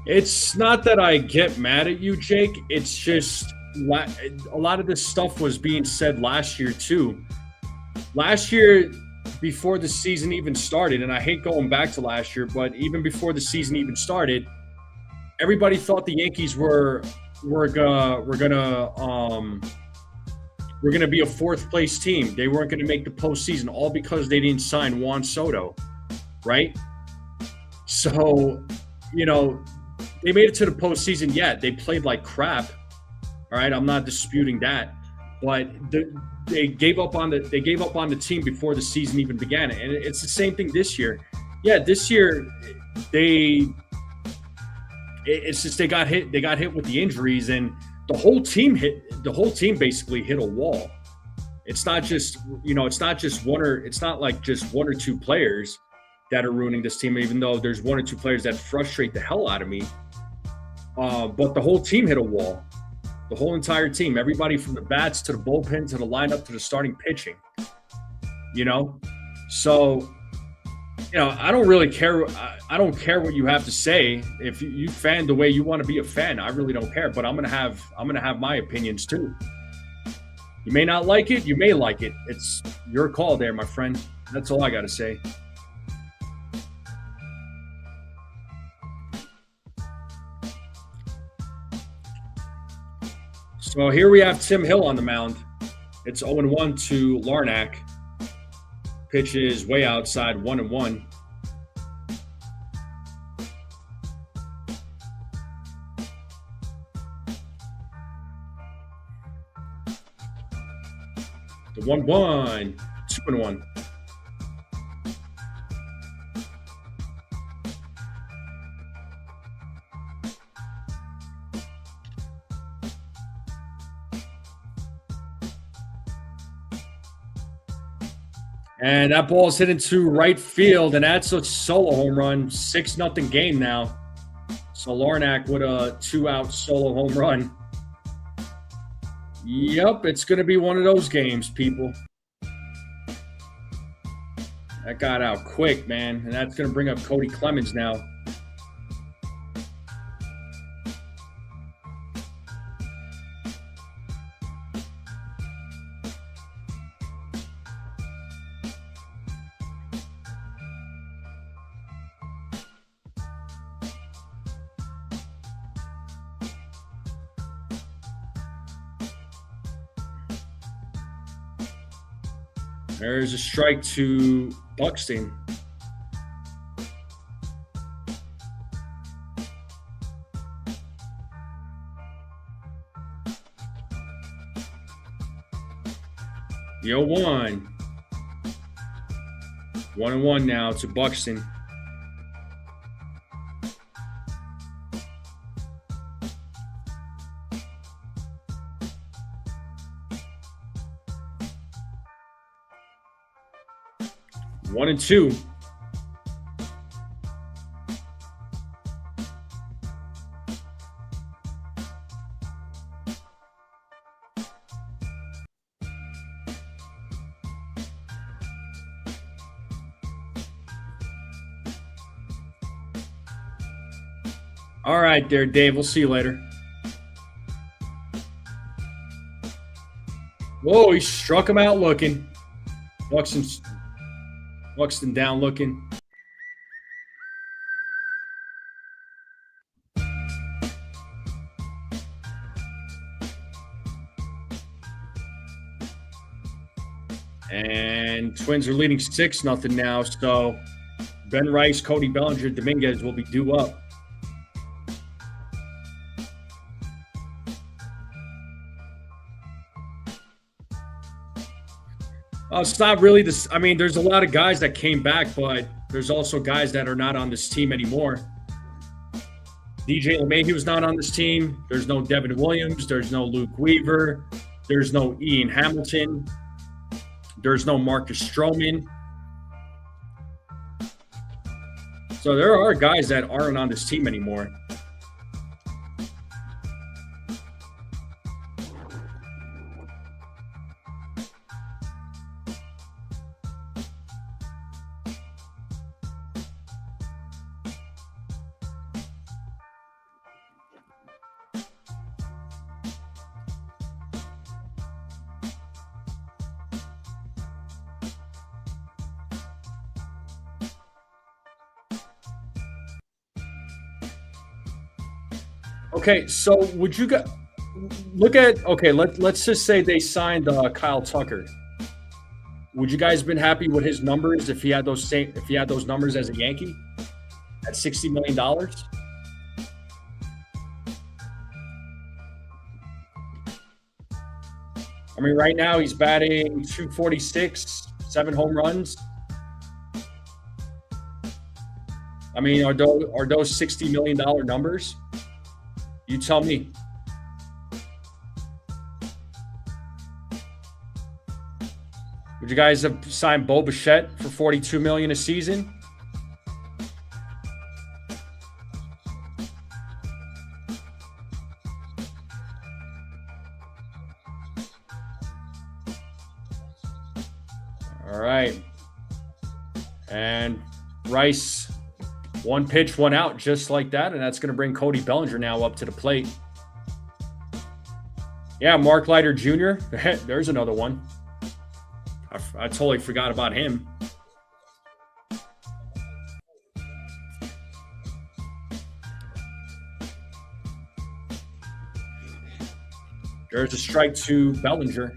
It's not that I get mad at you, Jake. It's just a lot of this stuff was being said last year too. Last year, before the season even started, and I hate going back to last year, but even before the season even started, everybody thought the Yankees were gonna be a 4th place team. They weren't gonna make the postseason, all because they didn't sign Juan Soto, right? So, they made it to the postseason. Yeah, they played like crap. All right, I'm not disputing that, but they gave up on the team before the season even began, and it's the same thing this year. Yeah, this year it's just they got hit with the injuries, and the whole team basically hit a wall. It's not just it's not like just 1 or 2 players that are ruining this team, even though there's 1 or 2 players that frustrate the hell out of me. But the whole team hit a wall. The whole entire team, everybody from the bats to the bullpen to the lineup to the starting pitching. So, I don't really care. I don't care what you have to say. If you fan the way you want to be a fan, I really don't care. But I'm gonna have my opinions too. You may not like it. You may like it. It's your call there, my friend. That's all I got to say. So here we have Tim Hill on the mound. It's 0-1 to Larnach. Pitch is way outside, 1-1. The 1-1, 2-1. And that ball is hit into right field, and that's a solo home run. 6-0 game now. So Larnack with a 2-out solo home run. Yep, it's going to be one of those games, people. That got out quick, man. And that's going to bring up Cody Clemens now. There's a strike to Buxton. The 0-1. 1-1 now to Buxton. One and two. All right there, Dave. We'll see you later. Whoa, he struck him out looking. Buxton down looking. And Twins are leading 6-0 now. So Ben Rice, Cody Bellinger, Dominguez will be due up. It's not really this. I mean, there's a lot of guys that came back, but there's also guys that are not on this team anymore. DJ LeMahieu's not on this team. There's no Devin Williams. There's no Luke Weaver. There's no Ian Hamilton. There's no Marcus Stroman. So there are guys that aren't on this team anymore. Okay, so would you look at let's just say they signed Kyle Tucker. Would you guys have been happy with his numbers if he had those numbers as a Yankee at $60 million? I mean, right now he's batting .246, 7 home runs. I mean, are those $60 million numbers? You tell me. Would you guys have signed Bo Bichette for $42 million a season? All right. And Rice, 1 pitch, 1 out, just like that. And that's going to bring Cody Bellinger now up to the plate. Yeah, Mark Leiter Jr. There's another one. I totally forgot about him. There's a strike to Bellinger.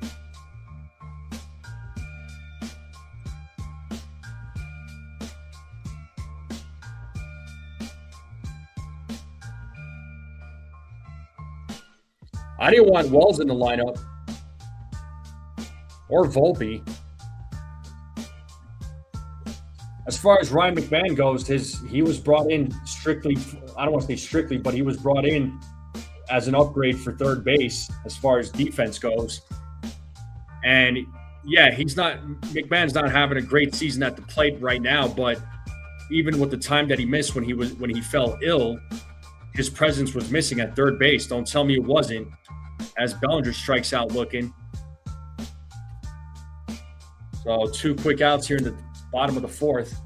I didn't want Wells in the lineup or Volpe. As far as Ryan McMahon goes, he was brought in strictly, I don't want to say strictly, but he was brought in as an upgrade for third base as far as defense goes. And yeah, McMahon's not having a great season at the plate right now, but even with the time that he missed when he fell ill, his presence was missing at third base. Don't tell me it wasn't, as Bellinger strikes out looking. So 2 quick outs here in the bottom of the fourth.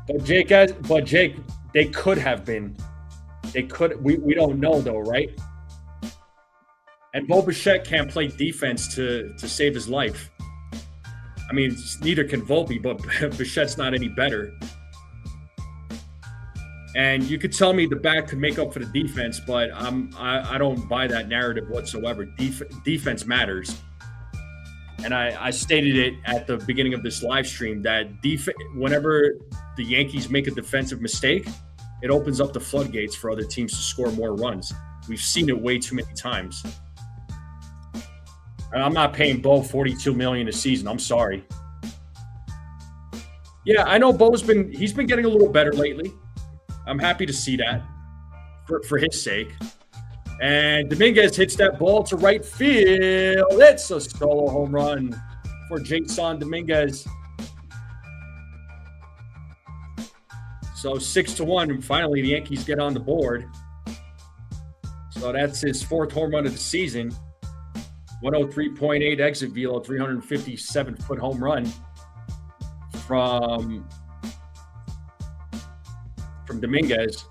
But Jake, they could have been. They could. We don't know though, right? And Bo Bichette can't play defense to save his life. I mean, neither can Volpe, but Bichette's not any better. And you could tell me the back could make up for the defense, but I don't buy that narrative whatsoever. Defense matters. And I stated it at the beginning of this live stream that whenever the Yankees make a defensive mistake, it opens up the floodgates for other teams to score more runs. We've seen it way too many times. And I'm not paying Bo $42 million a season. I'm sorry. Yeah, I know he's been getting a little better lately. I'm happy to see that for his sake. And Dominguez hits that ball to right field. It's a solo home run for Jason Dominguez. So 6-1, and finally the Yankees get on the board. So that's his 4th home run of the season. 103.8 exit velo, 357-foot home run from Dominguez.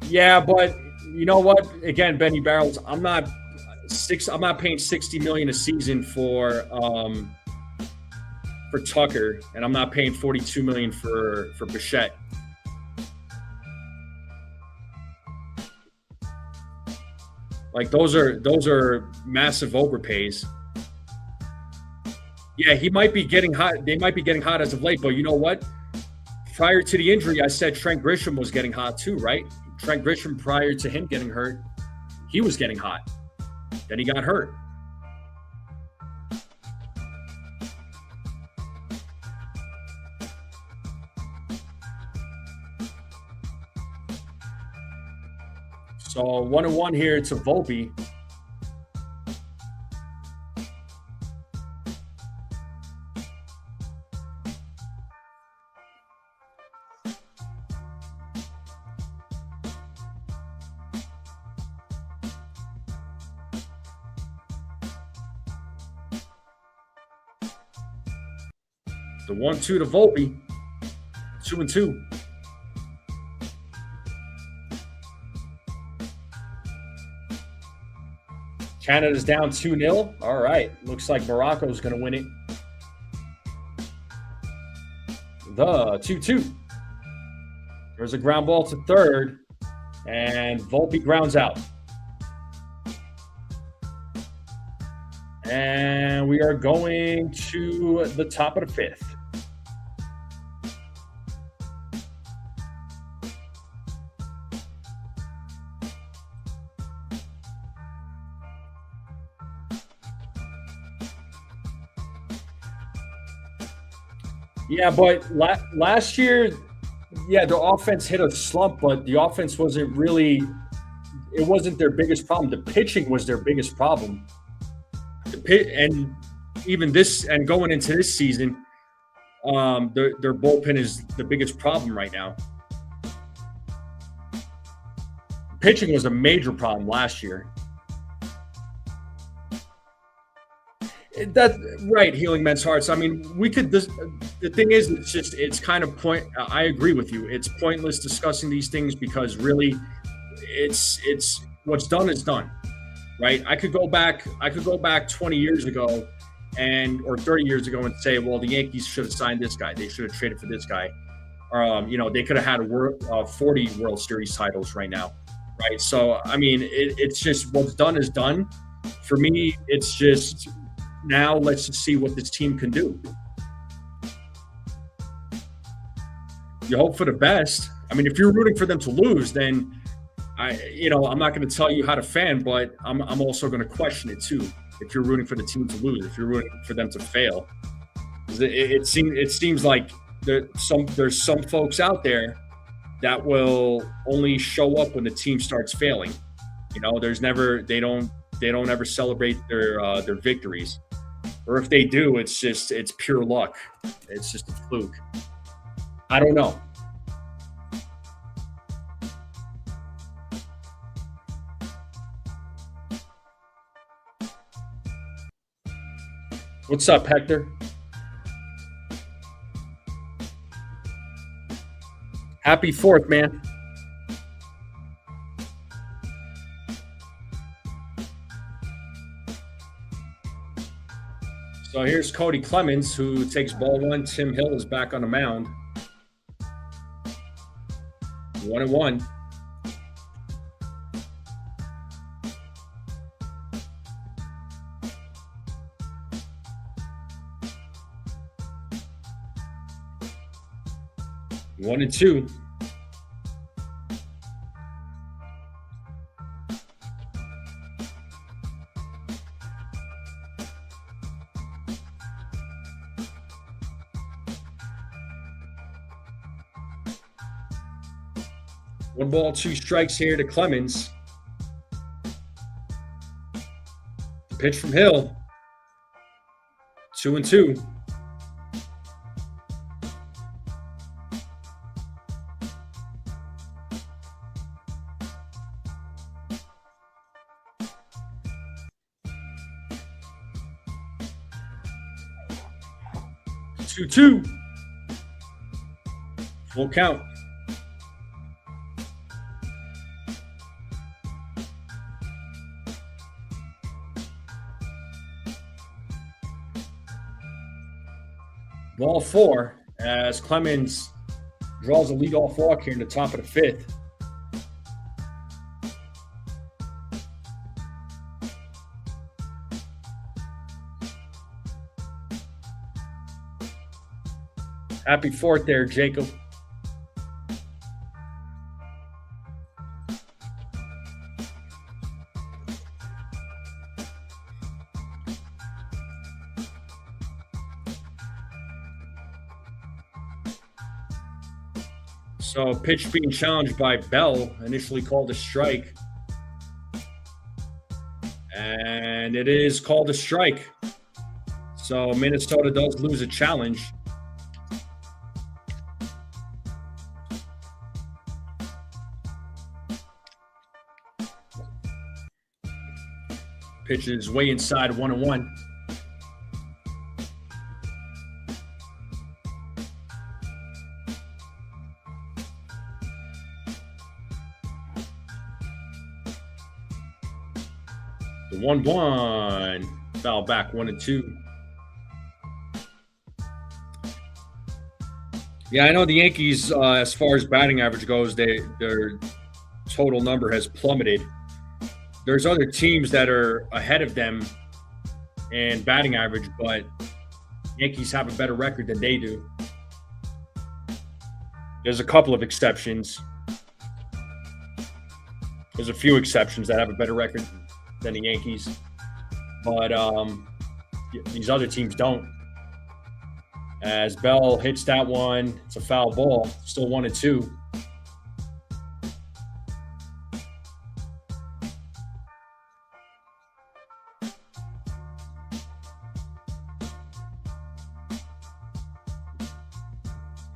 Yeah, but you know what? Again, Benny Barrels, I'm not paying $60 million a season for Tucker, and I'm not paying $42 million for Bichette. Like those are massive overpays. Yeah, he might be getting hot. They might be getting hot as of late, but you know what? Prior to the injury, I said Trent Grisham was getting hot too, right? Trent Grisham, prior to him getting hurt, he was getting hot. Then he got hurt. So 1-1 here to Volpe. The 1-2 to Volpe. 2-2. Canada's down 2-0. All right. Looks like Morocco's going to win it. The 2-2. There's a ground ball to third, and Volpe grounds out. And we are going to the top of the fifth. Yeah, but last year, yeah, the offense hit a slump, but the offense wasn't their biggest problem. The pitching was their biggest problem. And even this, and going into this season, their bullpen is the biggest problem right now. Pitching was a major problem last year. That's right, healing men's hearts. I mean, we could. The thing is, it's kind of I agree with you. It's pointless discussing these things because really, it's what's done is done, right? I could go back 20 years ago, or 30 years ago, and say, well, the Yankees should have signed this guy. They should have traded for this guy. They could have had 40 World Series titles right now, right? So, I mean, it's just what's done is done. For me, it's just. Now let's just see what this team can do. You hope for the best. I mean, if you're rooting for them to lose, then I'm not going to tell you how to fan, but I'm also going to question it too. If you're rooting for the team to lose, if you're rooting for them to fail, it seems like there's some folks out there that will only show up when the team starts failing. You know, they don't ever celebrate their victories, or if they do, it's pure luck. It's just a fluke. I don't know. What's up, Hector? Happy 4th, man. So here's Cody Clemens, who takes ball 1. Tim Hill is back on the mound. 1-1. One and two. One ball, 2 strikes here to Clemens. Pitch from Hill. 2-2. Two. Full count. Ball 4 as Clemens draws a leadoff walk here in the top of the 5th. Happy 4th there, Jacob. So pitch being challenged by Bell, initially called a strike. And it is called a strike. So Minnesota does lose a challenge. Pitch is way inside, 1-1. The 1-1. Foul back, 1-2. Yeah, I know the Yankees, as far as batting average goes, their total number has plummeted. There's other teams that are ahead of them in batting average, but Yankees have a better record than they do. There's a couple of exceptions. There's a few exceptions that have a better record than the Yankees, but these other teams don't. As Bell hits that one, it's a foul ball, still 1-2.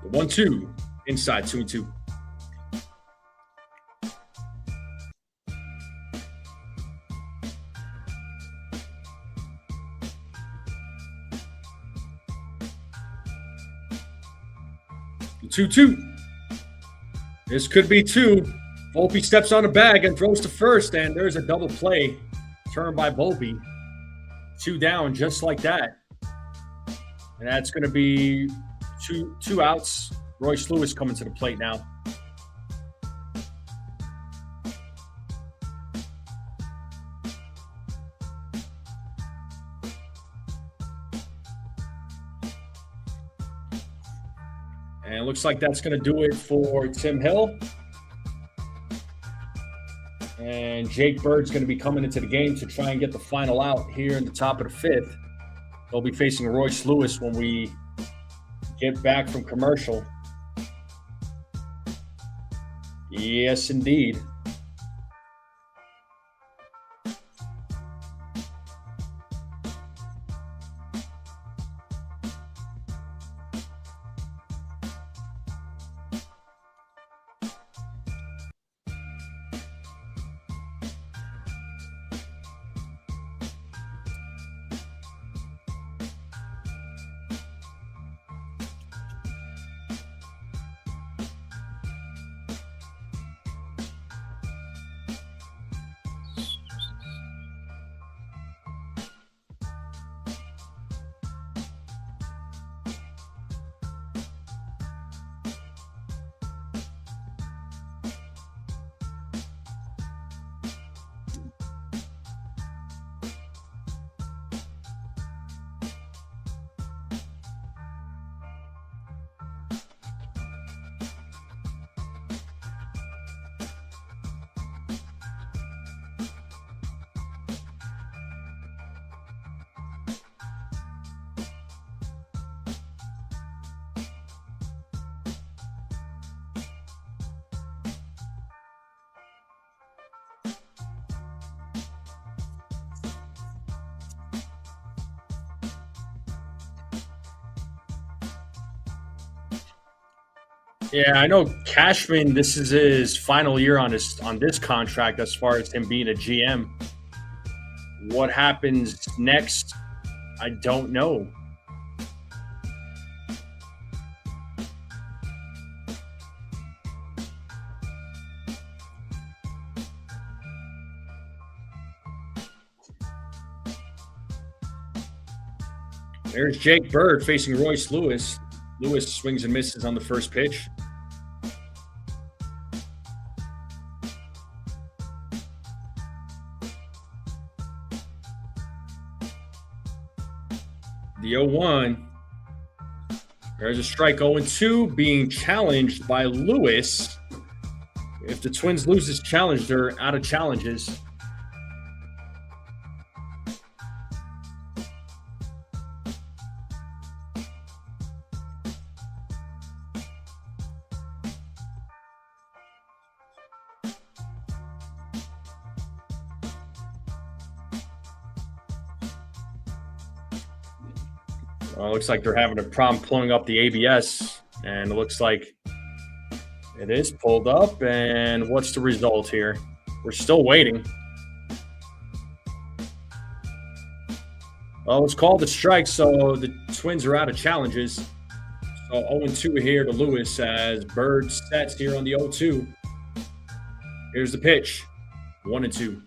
The 1-2 inside, 2-2. The 2-2. This could be 2. Volpe steps on the bag and throws to first, and there's a double play turned by Volpe. 2 down, just like that. And that's going to be two outs. Royce Lewis coming to the plate now. And it looks like that's going to do it for Tim Hill. And Jake Bird's going to be coming into the game to try and get the final out here in the top of the 5th. They'll be facing Royce Lewis when we get back from commercial. Yes, indeed. Yeah, I know Cashman. This is his final year on this contract as far as him being a GM. What happens next? I don't know. There's Jake Bird facing Royce Lewis. Lewis swings and misses on the first pitch. The 0-1. There's a strike. 0-2 being challenged by Lewis. If the Twins lose this challenge, they're out of challenges. Looks like they're having a problem pulling up the ABS, and it looks like it is pulled up. And what's the result here? We're still waiting. Well, it's called a strike, so the Twins are out of challenges. So 0-2 here to Lewis as Bird sets here on the 0-2. Here's the pitch. 1-2.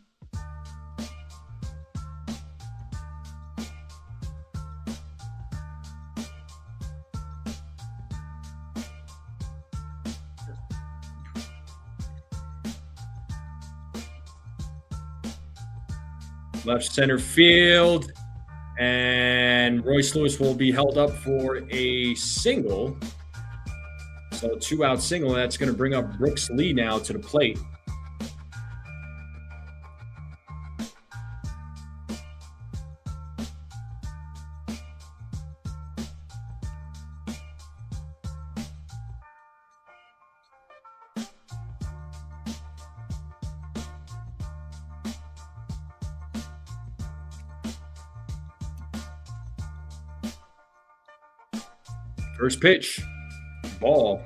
Left center field, and Royce Lewis will be held up for a single. So 2-out single. That's going to bring up Brooks Lee now to the plate. First pitch, ball.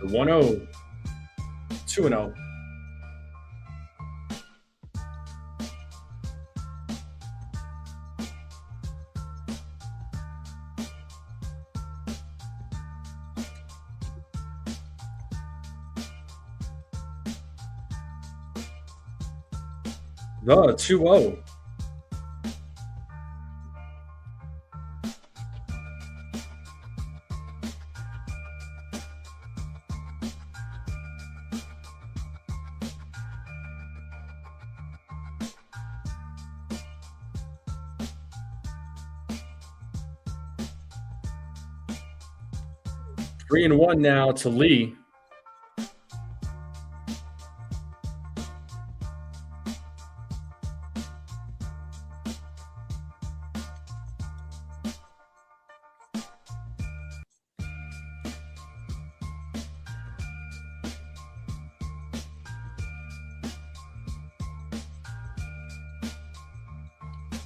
The 1-0, 2-0. The 2-0. Three and one now to Lee.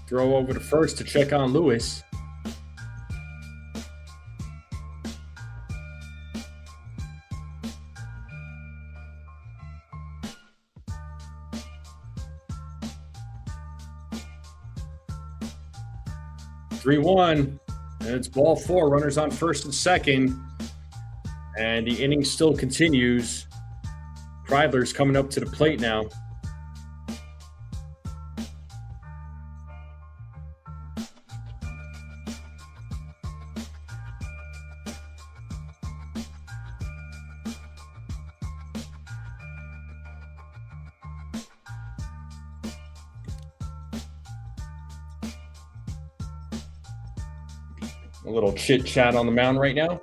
Throw over to first to check on Lewis. Three one, and it's ball four. Runners on first and second, and the inning still continues. Kreidler's coming up to the plate now. A little chit chat on the mound right now.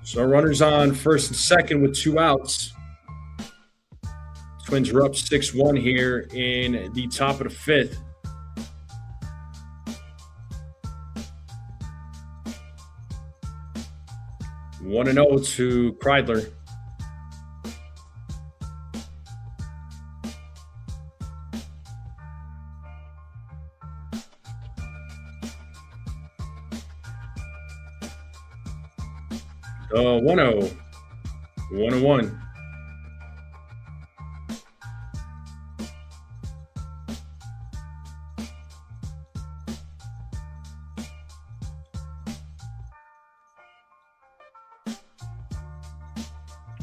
So runners on first and second with 2 outs. Twins are up 6-1 here in the top of the 5th. One and 0 to Kreidler. The 1-0. 1-1.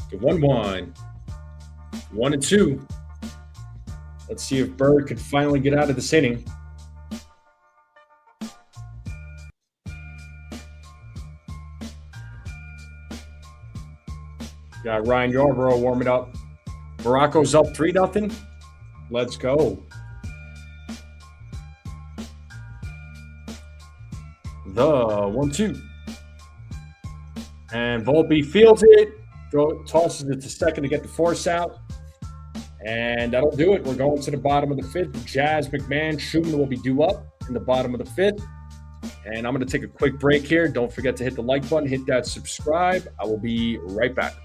The 1-1. 1-2. Let's see if Bird could finally get out of this inning. Got Ryan Yarbrough warming up. Morocco's up 3-0. Let's go. The 1-2. And Volpe fields it. Tosses it to second to get the force out. And that'll do it. We're going to the bottom of the 5th. Jazz, McMahon, Schumann will be due up in the bottom of the 5th. And I'm going to take a quick break here. Don't forget to hit the like button, hit that subscribe. I will be right back.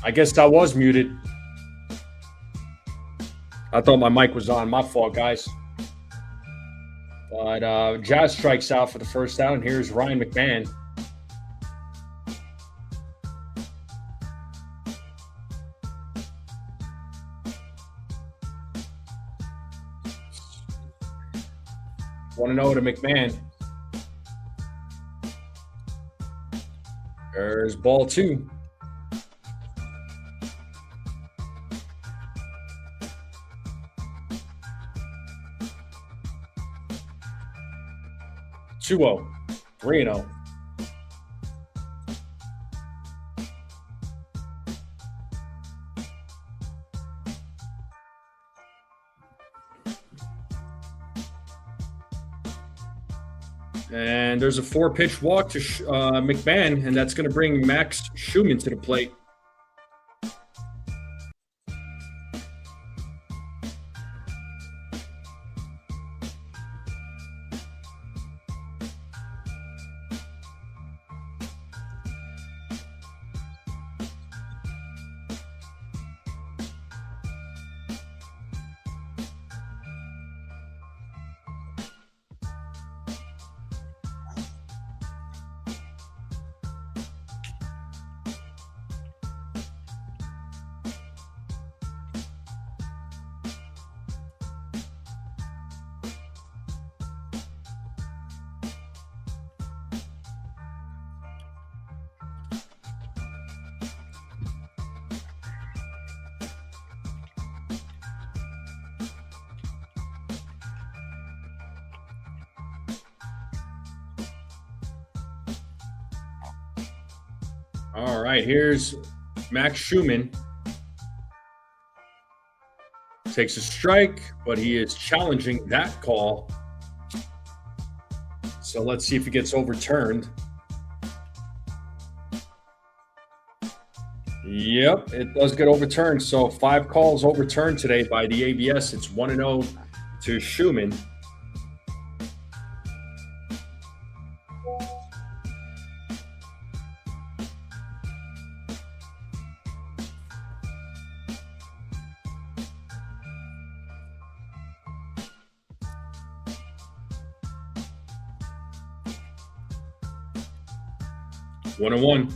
I guess I was muted. I thought my mic was on. My fault, guys. But Jazz strikes out for the first out, and here's Ryan McMahon. Want to know to McMahon. There's ball 2. Two-0, 3-0. And there's a 4-pitch walk to McMahon, and that's going to bring Max Schumann to the plate. All right, here's Max Schumann. Takes a strike, but he is challenging that call. So let's see if it gets overturned. Yep, it does get overturned. So 5 calls overturned today by the ABS. It's 1-0 to Schumann. One and one.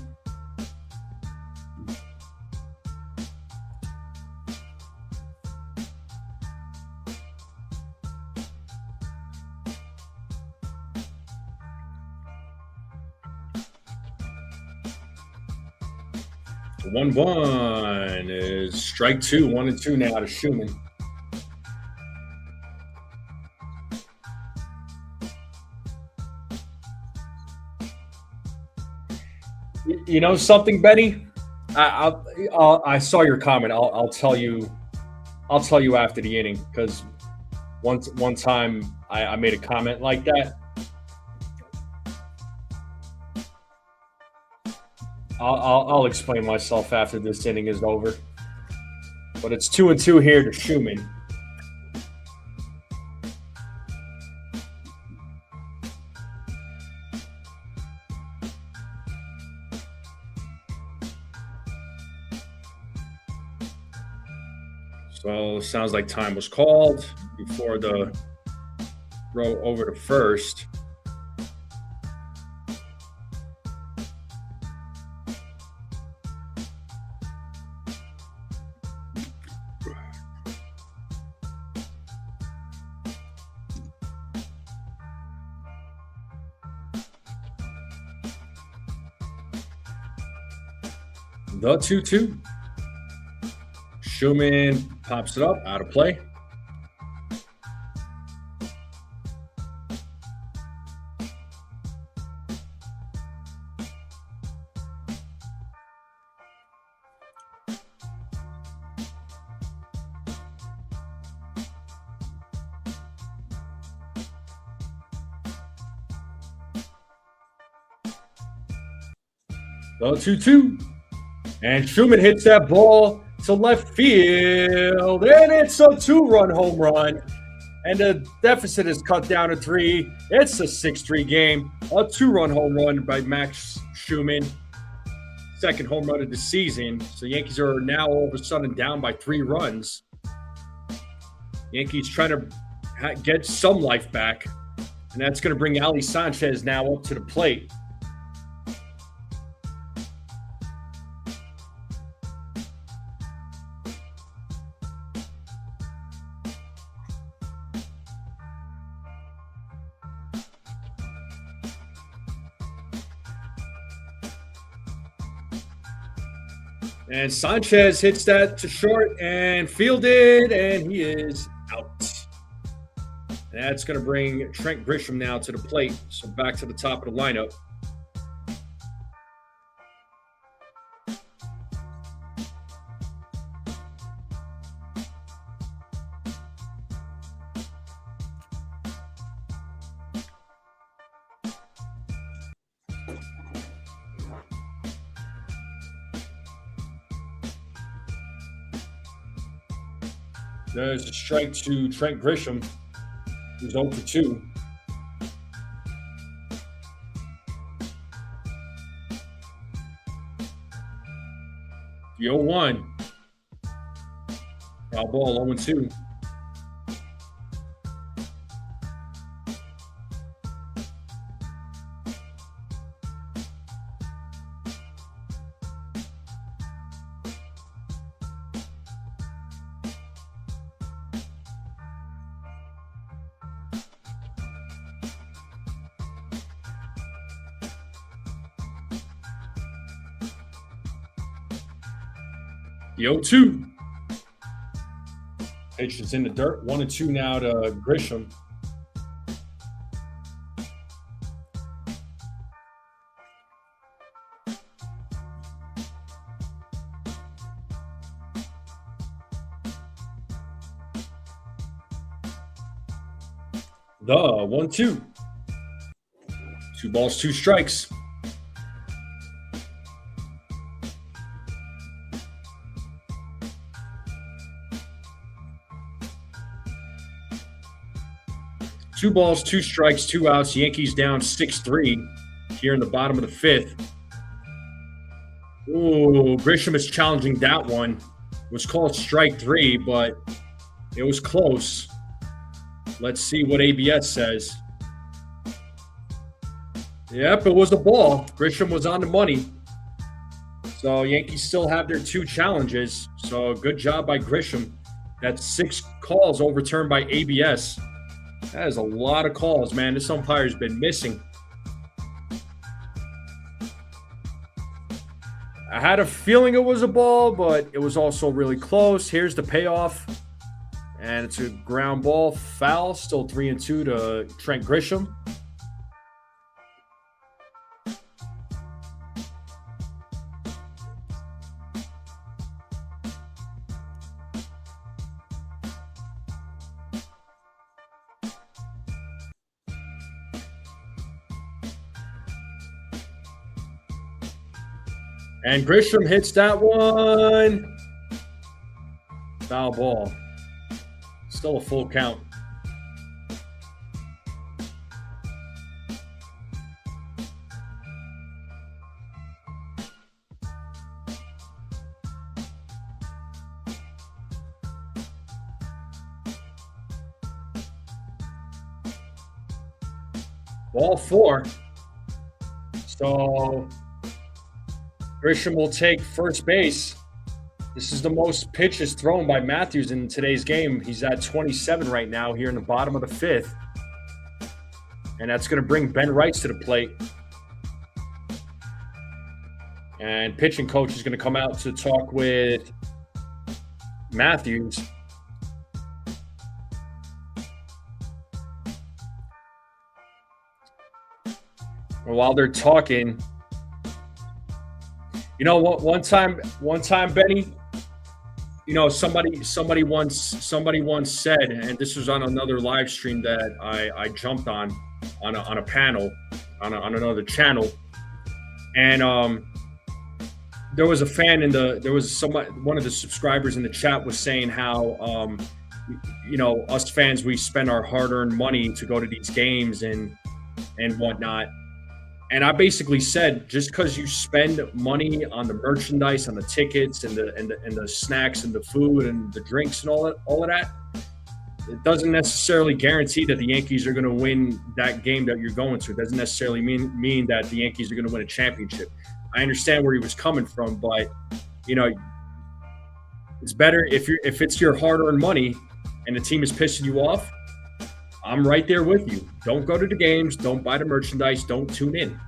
The 1-1 is strike 2. 1-2 now to Schumann. You know something, Benny? I saw your comment. I'll tell you after the inning, because one time I made a comment like that. I'll explain myself after this inning is over. But it's 2-2 here to Schumann. So sounds like time was called before the throw over to first. The 2-2. Schumann pops it up, out of play. The 2-2. And Schumann hits that ball to left field, and it's a 2-run home run. And the deficit is cut down to 3. It's a 6-3 game. A 2-run home run by Max Schumann. second home run of the season. So Yankees are now all of a sudden down by 3 runs. Yankees trying to get some life back, and that's going to bring Ali Sanchez now up to the plate. And Sanchez hits that to short and fielded, and he is out. And that's going to bring Trent Grisham now to the plate. So back to the top of the lineup. There's a strike to Trent Grisham, who's 0 for 2. The 0-1. Foul ball, 0-2. The 0-2. Pitch is in the dirt. 1-2 now to Grisham. The 1-2. 2 balls, 2 strikes. Two balls, 2 strikes, 2 outs. Yankees down 6-3 here in the bottom of the 5th. Ooh, Grisham is challenging that one. It was called strike 3, but it was close. Let's see what ABS says. Yep, it was a ball. Grisham was on the money. So Yankees still have their 2 challenges. So good job by Grisham. That's 6 calls overturned by ABS. That is a lot of calls, man. This umpire's been missing. I had a feeling it was a ball, but it was also really close. Here's the payoff. And it's a ground ball foul. Still 3-2 to Trent Grisham. And Grisham hits that one. Foul ball. Still a full count. Ball 4. So Grisham will take first base. This is the most pitches thrown by Matthews in today's game. He's at 27 right now here in the bottom of the 5th. And that's going to bring Ben Wrights to the plate. And pitching coach is going to come out to talk with Matthews. And while they're talking, you know what? One time, Benny. You know, somebody once said, and this was on another live stream that I jumped on a panel on another channel, and there was a fan one of the subscribers in the chat was saying how you know, us fans, we spend our hard-earned money to go to these games and whatnot. And I basically said, just because you spend money on the merchandise, on the tickets, and the snacks and the food and the drinks and all of that, it doesn't necessarily guarantee that the Yankees are going to win that game that you're going to. It doesn't necessarily mean that the Yankees are going to win a championship. I understand where he was coming from, but it's better if it's your hard-earned money and the team is pissing you off. I'm right there with you. Don't go to the games. Don't buy the merchandise. Don't tune in.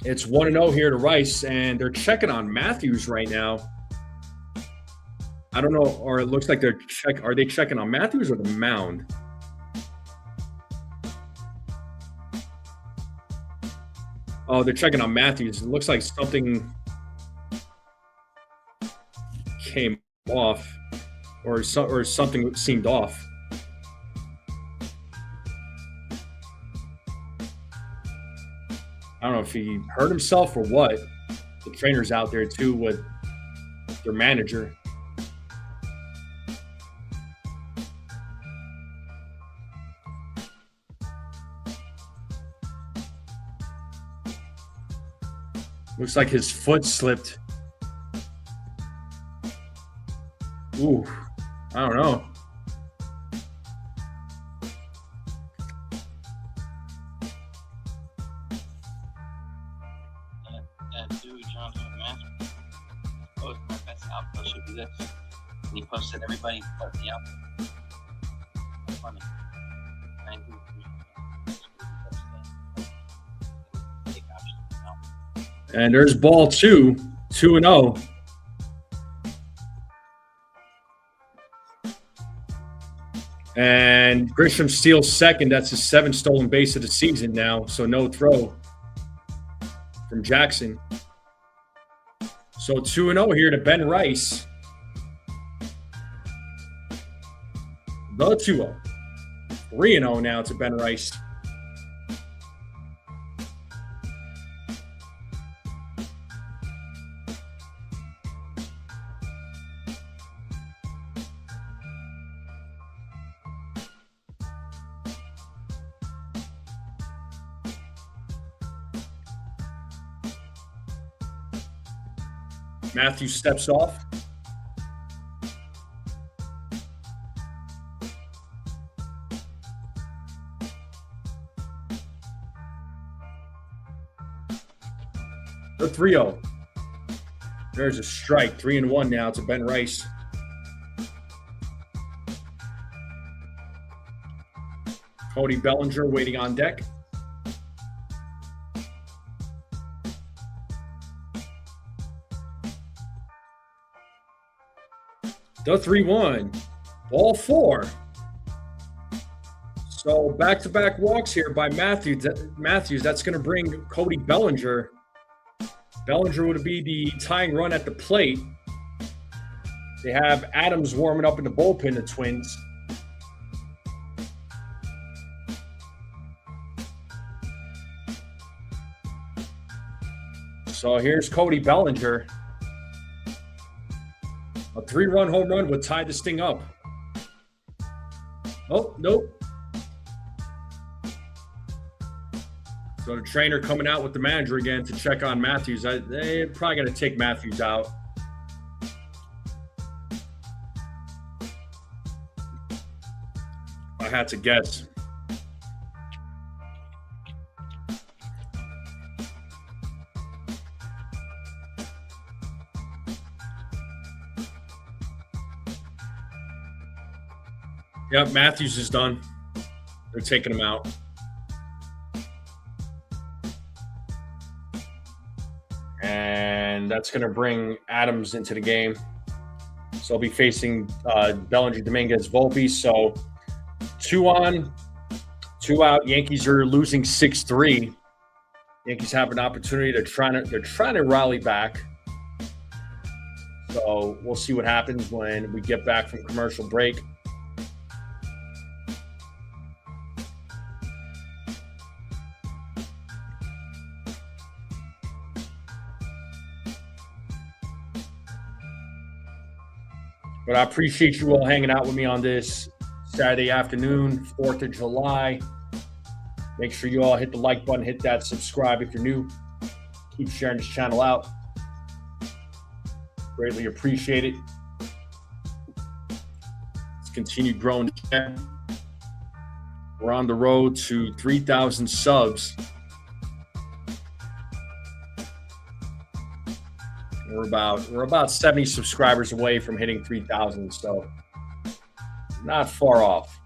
It's 1-0 here to Rice, and they're checking on Matthews right now. I don't know, or it looks like are they checking on Matthews or the mound? Oh, they're checking on Matthews. It looks like something came off. Or something seemed off. I don't know if he hurt himself or what. The trainer's out there too with their manager. Looks like his foot slipped. Ooh. I don't know. That dude, Jonathan Matthews, posted my best outfit should be this. And he posted everybody but the outfit. That's funny. And there's ball 2, 2-0. And Grisham steals second. That's his 7th stolen base of the season now. So no throw from Jackson. So 2-0 here to Ben Rice. The 2-0. 3-0 now to Ben Rice. Matthews steps off. The 3-0. There's a strike. 3-1 now to Ben Rice. Cody Bellinger waiting on deck. The 3-1. Ball 4. So back-to-back walks here by Matthews. That's going to bring Cody Bellinger. Bellinger would be the tying run at the plate. They have Adams warming up in the bullpen, the Twins. So here's Cody Bellinger. A 3-run home run would tie this thing up. Oh, nope. So the trainer coming out with the manager again to check on Matthews. They're probably going to take Matthews out. I had to guess. Yep, Matthews is done. They're taking him out. And that's going to bring Adams into the game. So he'll be facing Bellinger, Dominguez, Volpe. So 2 on, 2 out. Yankees are losing 6-3. Yankees have an opportunity. They're trying to rally back. So we'll see what happens when we get back from commercial break. But I appreciate you all hanging out with me on this Saturday afternoon, 4th of July. Make sure you all hit the like button, hit that subscribe if you're new. Keep sharing this channel out. Greatly appreciate it. Let's continue growing. We're on the road to 3,000 subs. We're about 70 subscribers away from hitting 3,000, so not far off.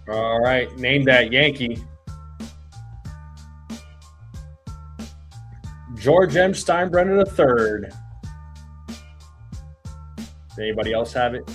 All right, name that Yankee. George M. Steinbrenner III. Does anybody else have it?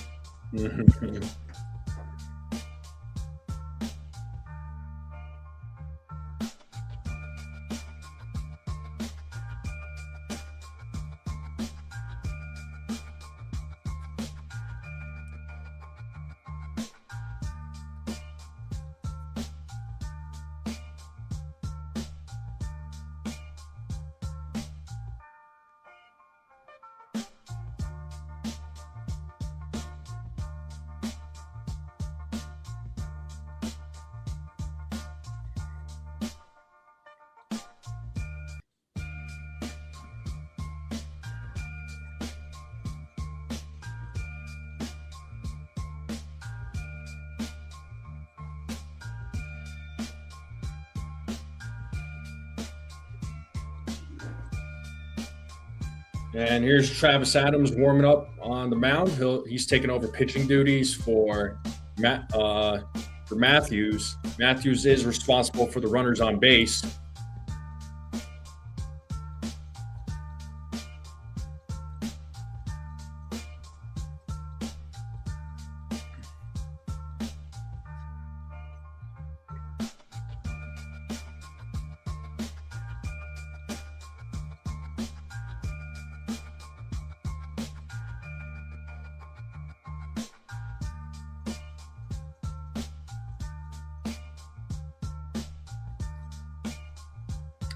And here's Travis Adams warming up on the mound. He's taking over pitching duties for Matthews. Matthews is responsible for the runners on base.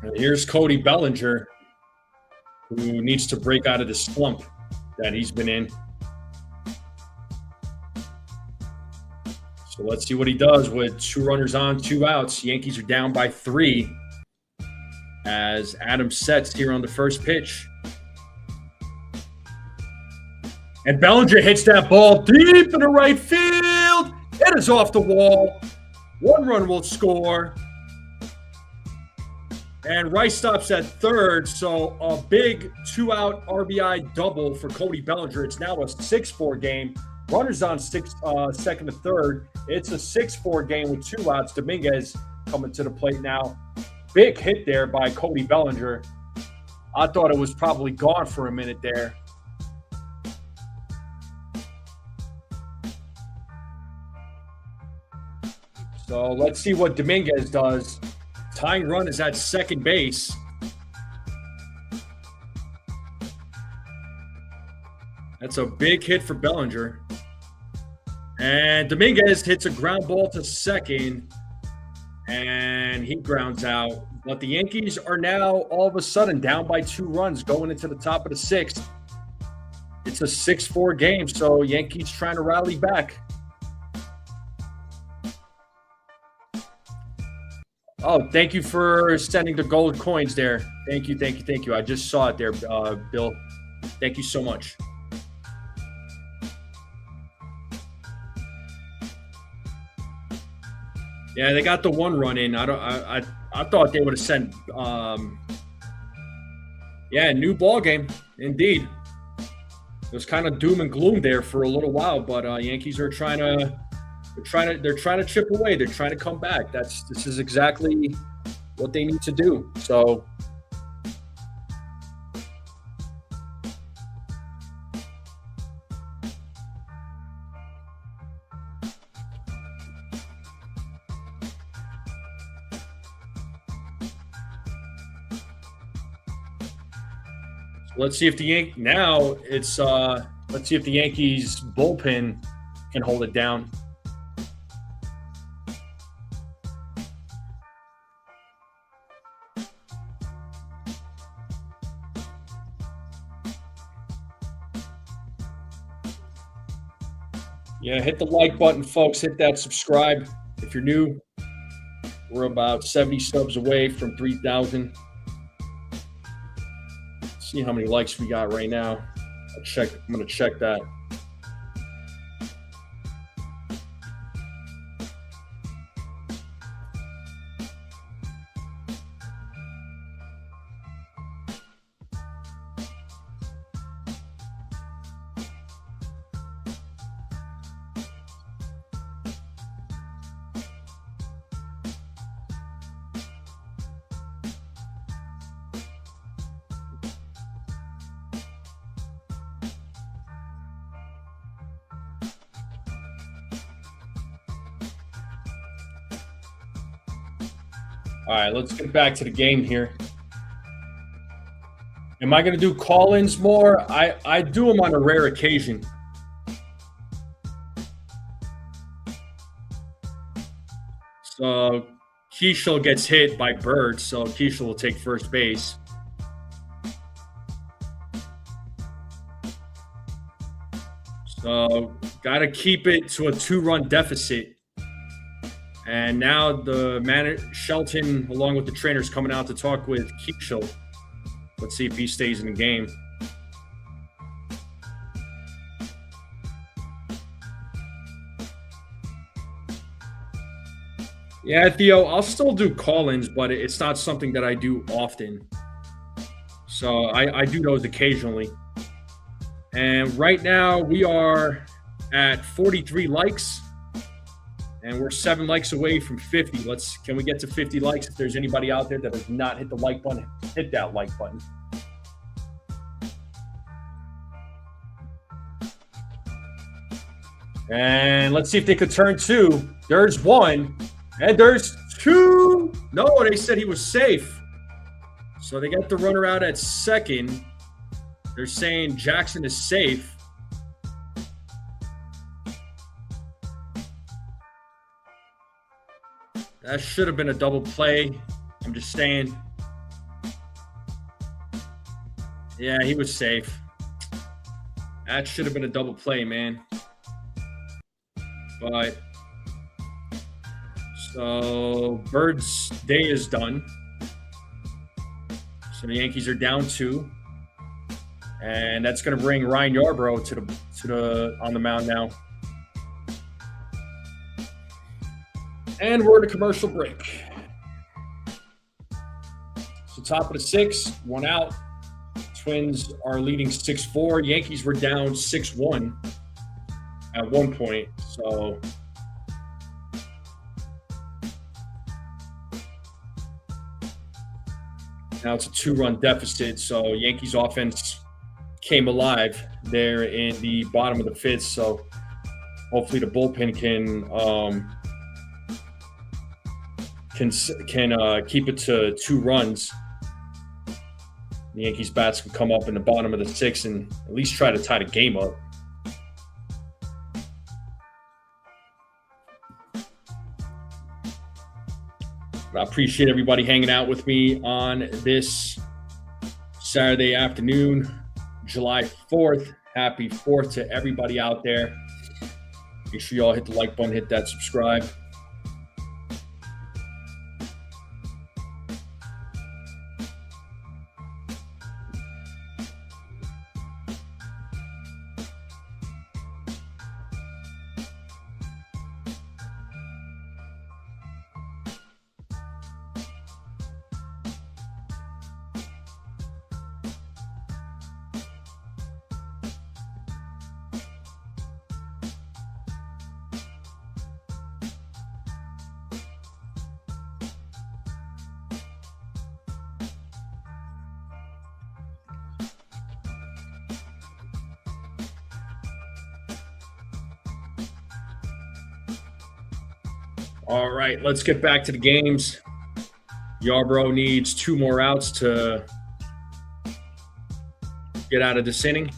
And here's Cody Bellinger, who needs to break out of the slump that he's been in. So let's see what he does with 2 runners on, 2 outs. Yankees are down by 3 as Adams sets here on the first pitch. And Bellinger hits that ball deep in the right field. It is off the wall. 1 run will score. And Rice stops at third, so a big 2-out RBI double for Cody Bellinger. It's now a 6-4 game. Runners on second to third. It's a 6-4 game with 2 outs. Dominguez coming to the plate now. Big hit there by Cody Bellinger. I thought it was probably gone for a minute there. So let's see what Dominguez does. Tying run is at second base. That's a big hit for Bellinger. And Dominguez hits a ground ball to second, and he grounds out. But the Yankees are now all of a sudden down by 2 runs going into the top of the 6th. It's a 6-4 game, so Yankees trying to rally back. Oh, thank you for sending the gold coins there. Thank you, thank you, thank you. I just saw it there, Bill. Thank you so much. Yeah, they got the 1 run in. I thought they would have sent. New ball game indeed. It was kind of doom and gloom there for a little while, but Yankees are trying to chip away. They're trying to come back. This is exactly what they need to do. So Let's see if the Yankees now it's let's see if the Yankees bullpen can hold it down. Yeah, hit the like button, folks. Hit that subscribe. If you're new, we're about 70 subs away from 3,000. See how many likes we got right now. I'm going to check that. All right, let's get back to the game here. Am I going to do call-ins more? I do them on a rare occasion. So Keishel gets hit by Bird, so Keishel will take first base. So got to keep it to a 2-run deficit. And now the manager, Shelton, along with the trainers, coming out to talk with Keishel. Let's see if he stays in the game. Yeah, Theo, I'll still do call-ins, but it's not something that I do often. So I do those occasionally. And right now we are at 43 likes. And we're 7 likes away from 50. Can we get to 50 likes? If there's anybody out there that has not hit the like button, hit that like button. And let's see if they could turn 2. There's 1. And there's 2. No, they said he was safe. So they got the runner out at second. They're saying Jackson is safe. That should have been a double play. I'm just saying. Yeah, he was safe. That should have been a double play, man. But so Bird's day is done. So the Yankees are down 2. And that's going to bring Ryan Yarbrough to the on the mound now. And we're in a commercial break. So top of the 6th, 1 out. Twins are leading 6-4. Yankees were down 6-1 at one point. So now it's a 2-run deficit. So Yankees offense came alive there in the bottom of the 5th. So hopefully the bullpen can keep it to 2 runs. The Yankees bats can come up in the bottom of the 6th and at least try to tie the game up. I appreciate everybody hanging out with me on this Saturday afternoon, July 4th. Happy 4th to everybody out there. Make sure you all hit the like button, hit that subscribe. All right, let's get back to the games. Yarbrough needs 2 more outs to get out of this inning.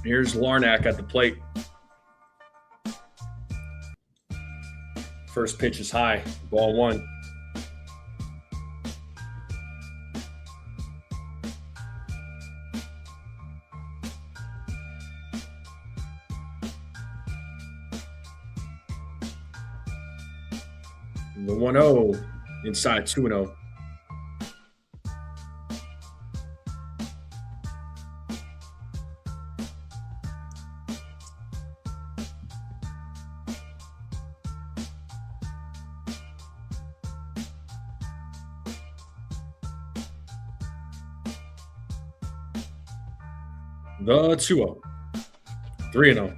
Here's Larnack at the plate. First pitch is high, ball 1. The 1-0 inside 2-0. The 2-0. 3-0.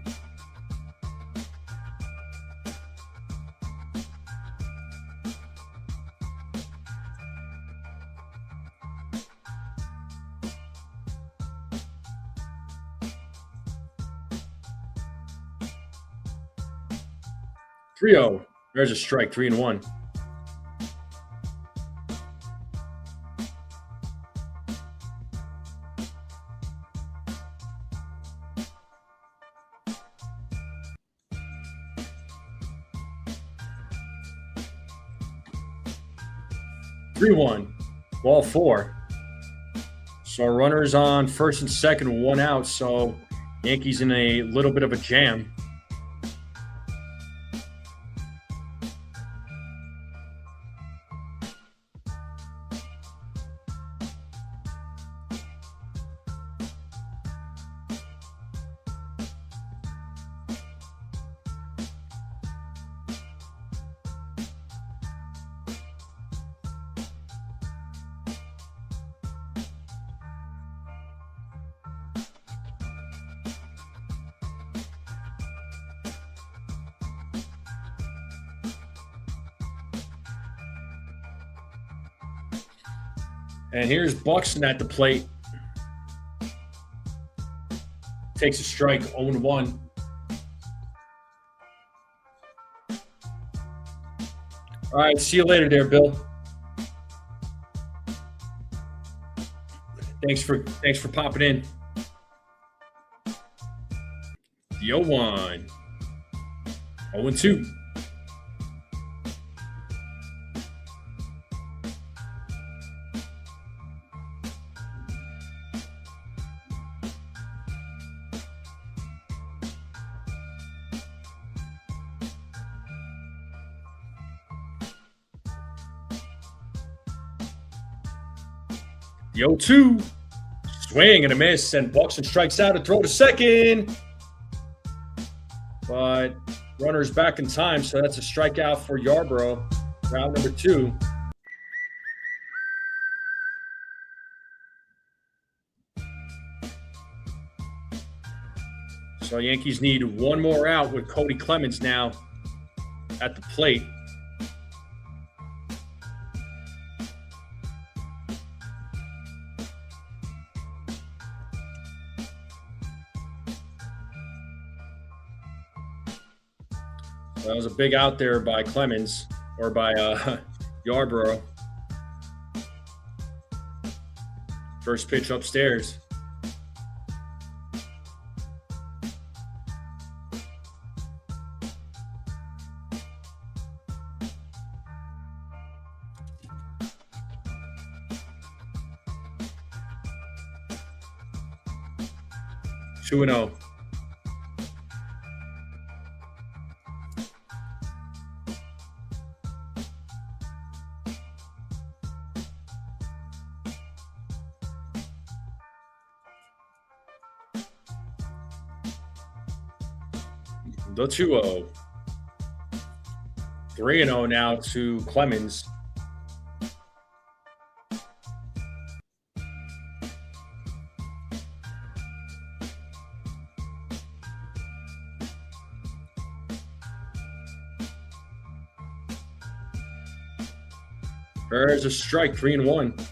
There's a strike, 3-1. Ball 4. So runners on first and second, 1 out. So Yankees in a little bit of a jam. And here's Buxton at the plate. Takes a strike, 0-1. All right, see you later there, Bill. Thanks for popping in. The 0-1. 0-2. The 0-2, swing and a miss, and Buxton strikes out to throw to second. But runner's back in time, so that's a strikeout for Yarborough. Round number 2. So Yankees need 1 more out with Cody Clemens now at the plate. That was a big out there by Clemens, or by Yarborough. First pitch upstairs. Two and 0. The 2-0. 3-0 now to Clemens. There's a strike, 3-1.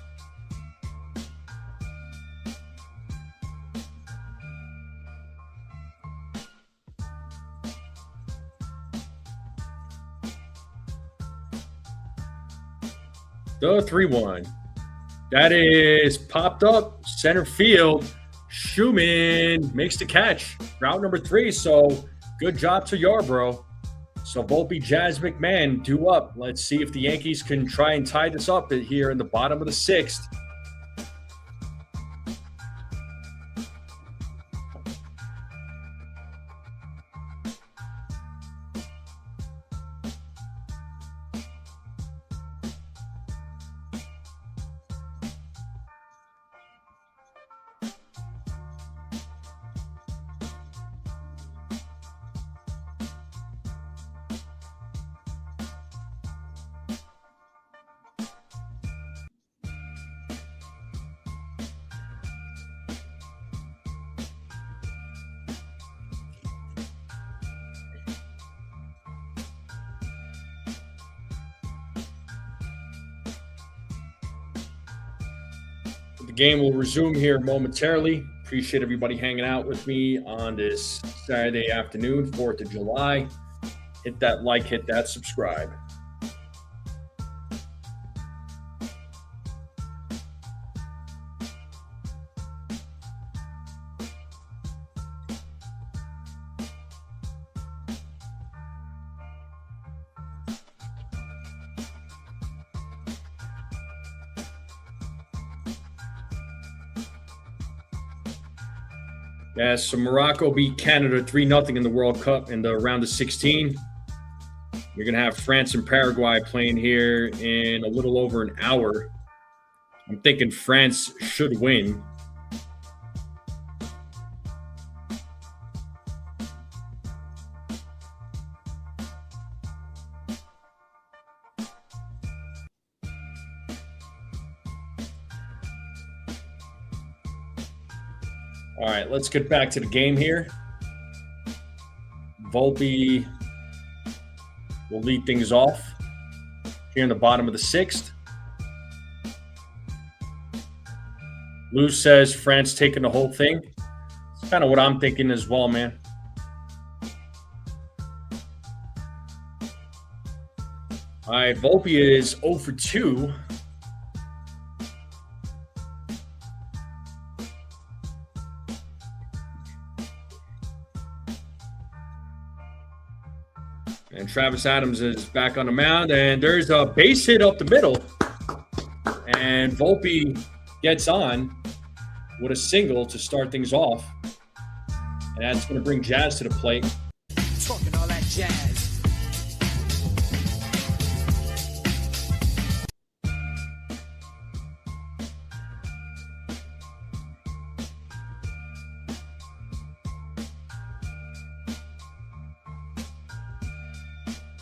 The 3-1. That is popped up center field. Schumann makes the catch. Route number 3. So good job to Yarbrough. So Volpe, Jazz, McMahon due up. Let's see if the Yankees can try and tie this up here in the bottom of the 6th. The game will resume here momentarily. Appreciate everybody hanging out with me on this Saturday afternoon, 4th of July. Hit that like, hit that subscribe. Yeah, so Morocco beat Canada 3-0 in the World Cup in the round of 16. You're going to have France and Paraguay playing here in a little over an hour. I'm thinking France should win. All right, let's get back to the game here. Volpe will lead things off here in the bottom of the 6th. Lou says France taking the whole thing. It's kind of what I'm thinking as well, man. All right, Volpe is 0 for 2. And Travis Adams is back on the mound, and there's a base hit up the middle. And Volpe gets on with a single to start things off. And that's going to bring Jazz to the plate. Talking all that jazz.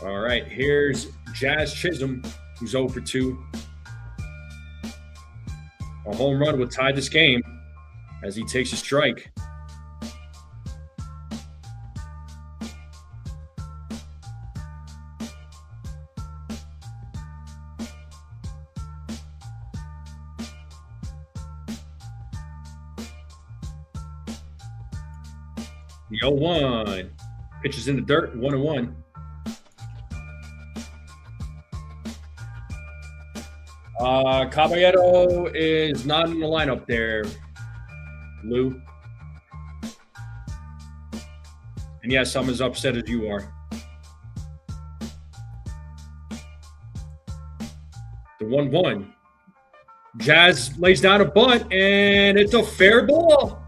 All right, here's Jazz Chisholm, who's 0 for 2. A home run would tie this game as he takes a strike. The 0-1. Pitches in the dirt, 1-1. Caballero is not in the lineup there, Lou. And yes, I'm as upset as you are. The 1-1. Jazz lays down a bunt, and it's a fair ball.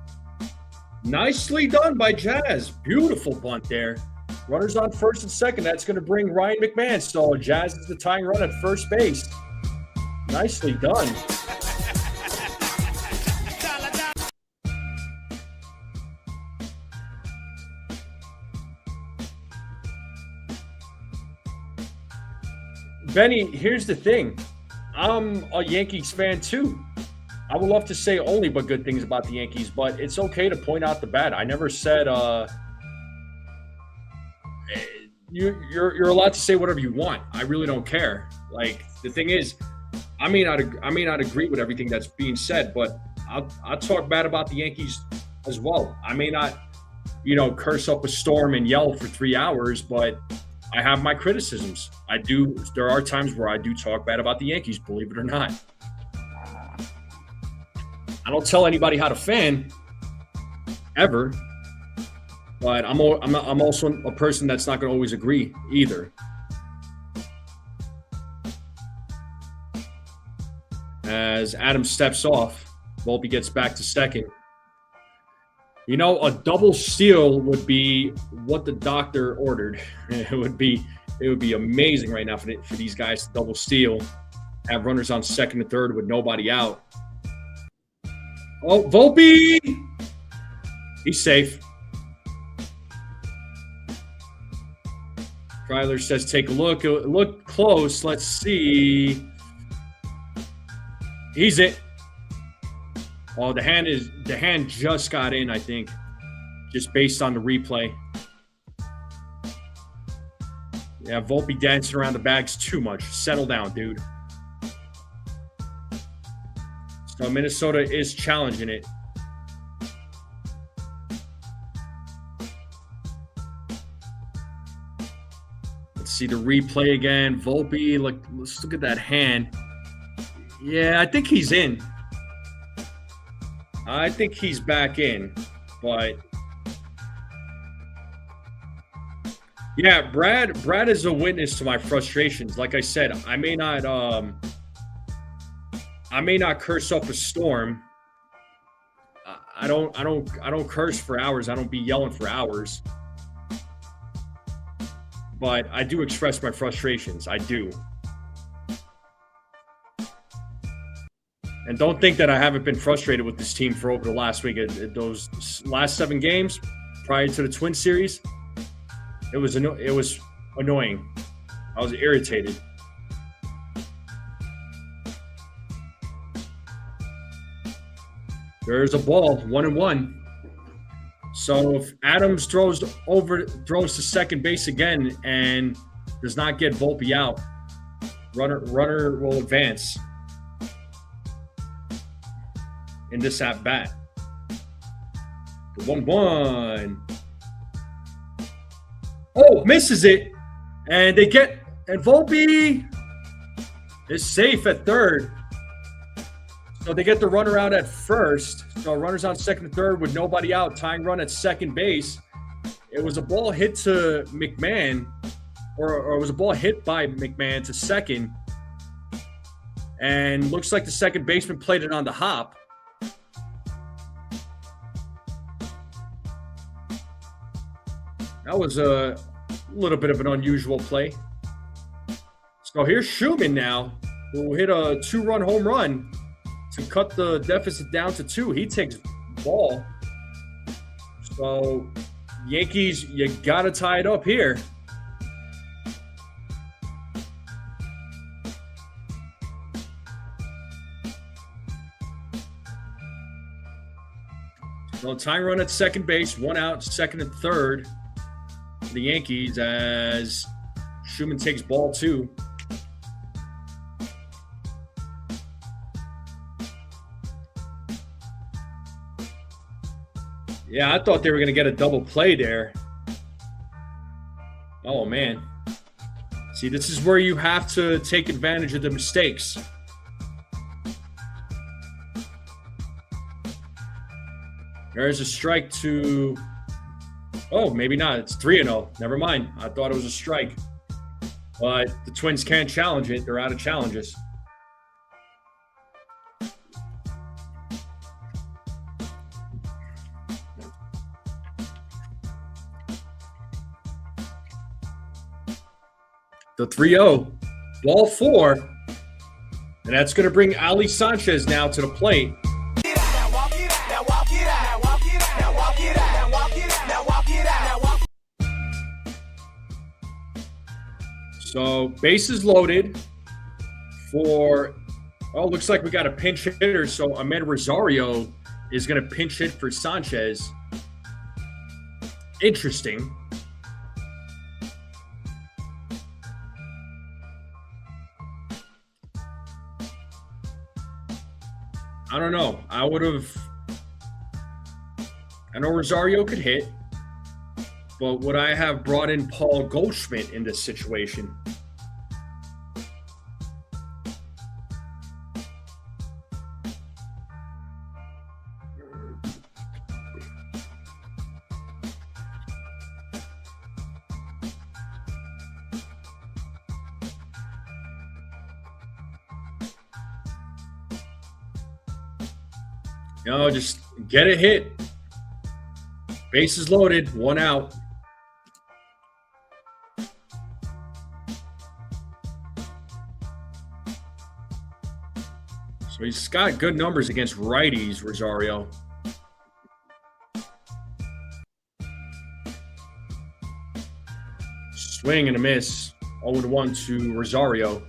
Nicely done by Jazz. Beautiful bunt there. Runners on first and second. That's going to bring Ryan McMahon. So Jazz is the tying run at first base. Nicely done. Benny, here's the thing. I'm a Yankees fan too. I would love to say only but good things about the Yankees, but it's okay to point out the bad. I never said you're allowed to say whatever you want. I really don't care. Like, the thing is, I may not agree with everything that's being said, but I'll talk bad about the Yankees as well. I may not, curse up a storm and yell for 3 hours, but I have my criticisms. I do. There are times where I do talk bad about the Yankees, believe it or not. I don't tell anybody how to fan, ever. But I'm also a person that's not going to always agree either. As Adam steps off, Volpe gets back to second. You know, a double steal would be what the doctor ordered. It would be amazing right now for these guys to double steal, have runners on second and third with nobody out. Oh, Volpe! He's safe. Kryler says, take a look. Look close. Let's see. He's it. Oh, the hand just got in, I think, just based on the replay. Yeah, Volpe dancing around the bags too much. Settle down, dude. So Minnesota is challenging it. Let's see the replay again. Volpe, let's look at that hand. Yeah, I think he's in. I think he's back in, but yeah, Brad is a witness to my frustrations. Like I said, I may not curse up a storm. I don't curse for hours. I don't be yelling for hours. But I do express my frustrations. I do. And don't think that I haven't been frustrated with this team for over the last week. Those last 7 games prior to the Twin series, it was annoying. I was irritated. There's a ball, 1-1. So if Adams throws to second base again and does not get Volpe out, runner will advance in this at bat. The 1-1. Oh, misses it. And Volpe is safe at third. So they get the runner out at first. So runners on second and third with nobody out, tying run at second base. It was a ball hit to McMahon, or it was a ball hit by McMahon to second. And looks like the second baseman played it on the hop. That was a little bit of an unusual play. So here's Schumann now, who hit a 2-run home run to cut the deficit down to 2. He takes ball. So Yankees, you got to tie it up here. So tying run at second base, 1 out, second and third. The Yankees as Schumann takes ball 2. Yeah, I thought they were going to get a double play there. Oh, man. See, this is where you have to take advantage of the mistakes. There's a strike to... Oh, maybe not. It's 3-0. Never mind. I thought it was a strike. But the Twins can't challenge it. They're out of challenges. The 3-0. Ball 4. And that's going to bring Ali Sanchez now to the plate. So bases loaded for, looks like we got a pinch hitter. So Ahmed Rosario is going to pinch hit for Sanchez. Interesting. I don't know. I know Rosario could hit. But would I have brought in Paul Goldschmidt in this situation? No, just get a hit. Bases loaded, 1 out. So he's got good numbers against righties, Rosario. Swing and a miss. 0-1 to Rosario.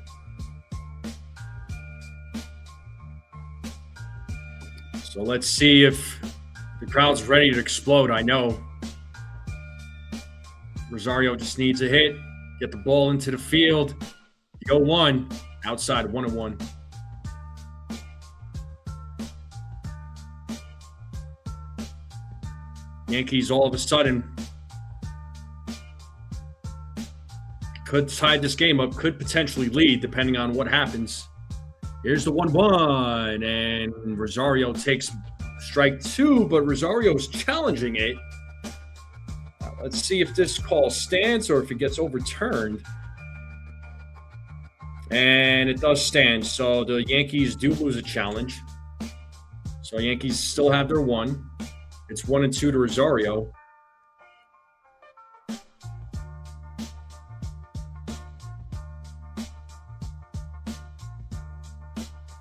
So let's see if the crowd's ready to explode. I know. Rosario just needs a hit. Get the ball into the field. Go 1. Outside, 1-1. Yankees all of a sudden could tie this game up, could potentially lead depending on what happens. Here's the 1-1, and Rosario takes strike 2, but Rosario's challenging it. Let's see if this call stands or if it gets overturned. And it does stand, so the Yankees do lose a challenge. So Yankees still have their 1. It's 1-2 to Rosario.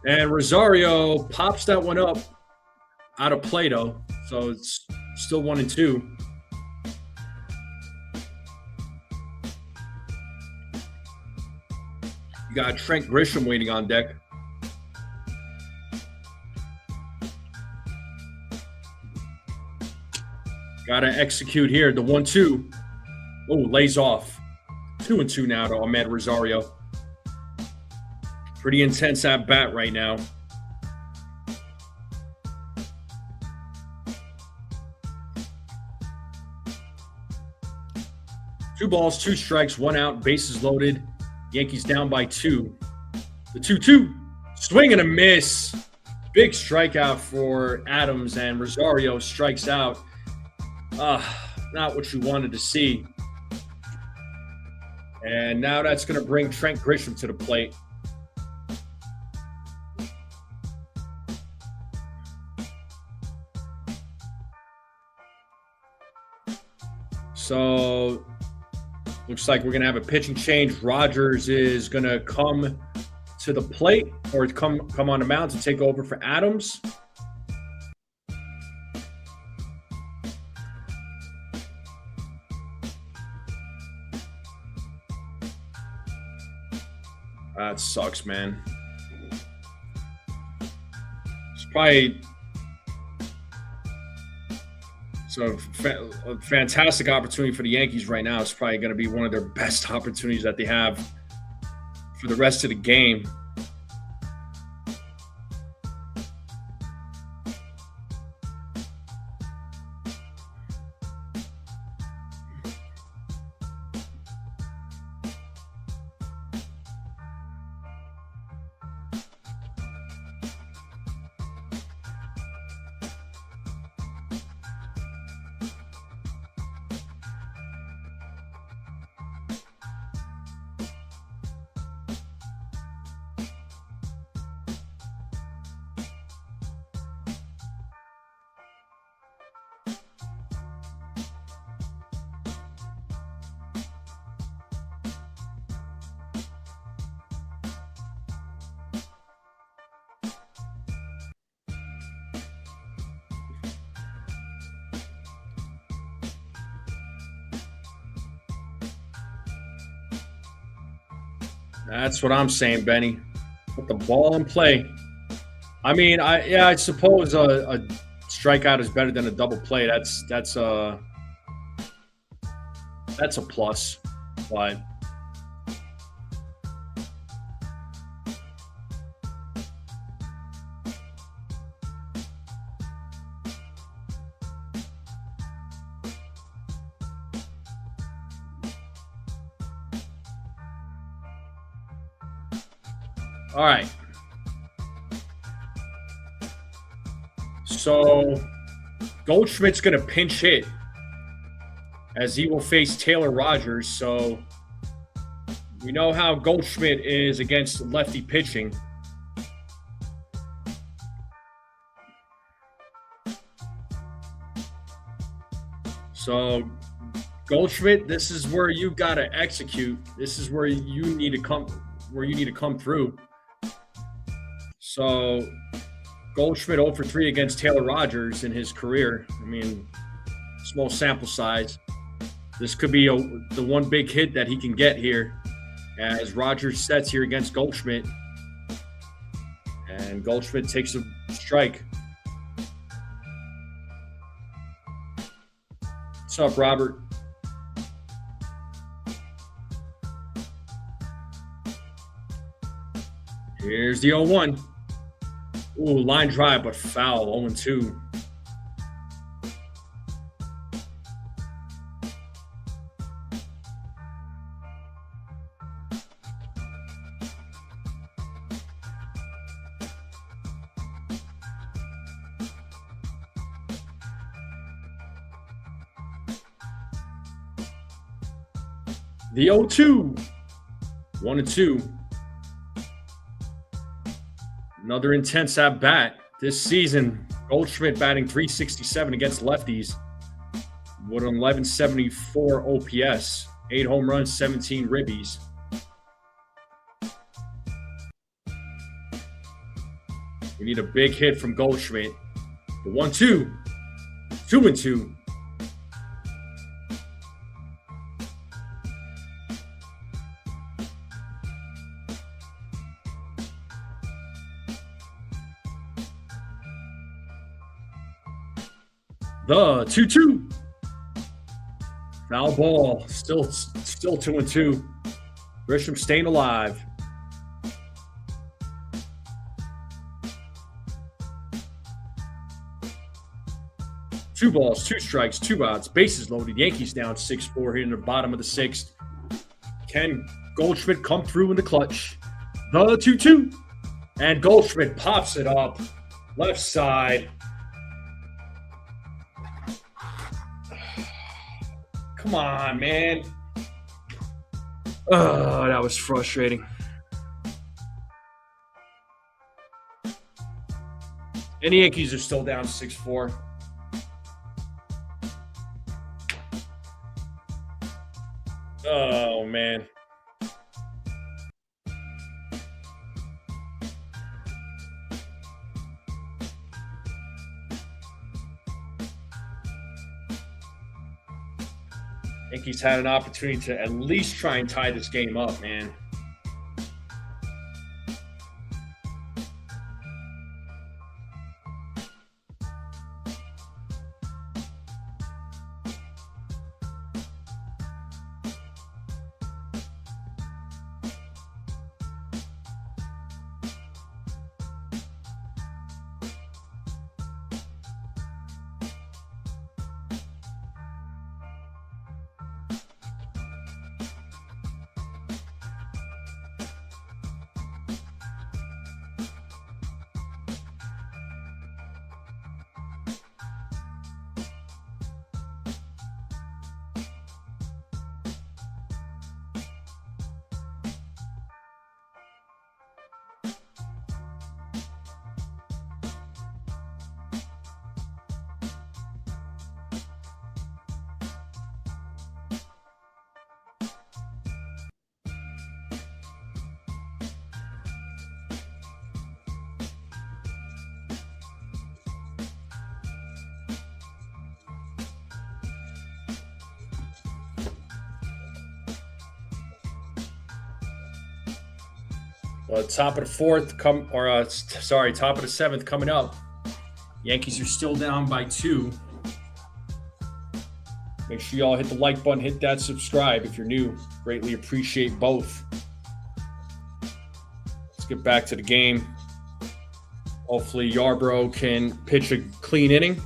And Rosario pops that one up out of play, though. So it's still 1-2. You got Trent Grisham waiting on deck. Got to execute here. The 1-2. Oh, lays off. 2-2 now to Ahmed Rosario. Pretty intense at bat right now. Two balls, 2 strikes, 1 out, bases loaded. Yankees down by 2. The 2-2. Swing and a miss. Big strikeout for Adams, and Rosario strikes out. Not what you wanted to see. And now that's going to bring Trent Grisham to the plate. So looks like we're going to have a pitching change. Rogers is going to come to the plate, or come on the mound to take over for Adams. That sucks, man. It's probably a fantastic opportunity for the Yankees right now. It's probably going to be one of their best opportunities that they have for the rest of the game. That's what I'm saying, Benny. Put the ball in play. I mean, I suppose a strikeout is better than a double play. That's a plus, but All right. So Goldschmidt's going to pinch hit as he will face Taylor Rogers. So we know how Goldschmidt is against lefty pitching. So Goldschmidt, this is where you got to execute. This is where you need to come through. So Goldschmidt 0 for 3 against Taylor Rogers in his career. I mean, small sample size. This could be the one big hit that he can get here as Rogers sets here against Goldschmidt. And Goldschmidt takes a strike. What's up, Robert? Here's the 0-1. Ooh, line drive, but foul. 0-2. The 0-2. 1-2. Another intense at bat this season. Goldschmidt batting .367 against lefties with an 1174 OPS, 8 home runs, 17 ribbies. We need a big hit from Goldschmidt. The 1-2, 2-2. The 2-2. Foul ball. Still 2-2. Grisham staying alive. Two balls, 2 strikes, 2 outs. Bases loaded. Yankees down 6-4 here in the bottom of the 6th. Can Goldschmidt come through in the clutch? The 2-2. And Goldschmidt pops it up. Left side. Come on, man. Oh, that was frustrating. And the Yankees are still down 6-4. Oh, man. Yankees had an opportunity to at least try and tie this game up, man. Top of the 4th, top of the 7th coming up. Yankees are still down by 2. Make sure y'all hit the like button, hit that subscribe if you're new. Greatly appreciate both. Let's get back to the game. Hopefully Yarbrough can pitch a clean inning.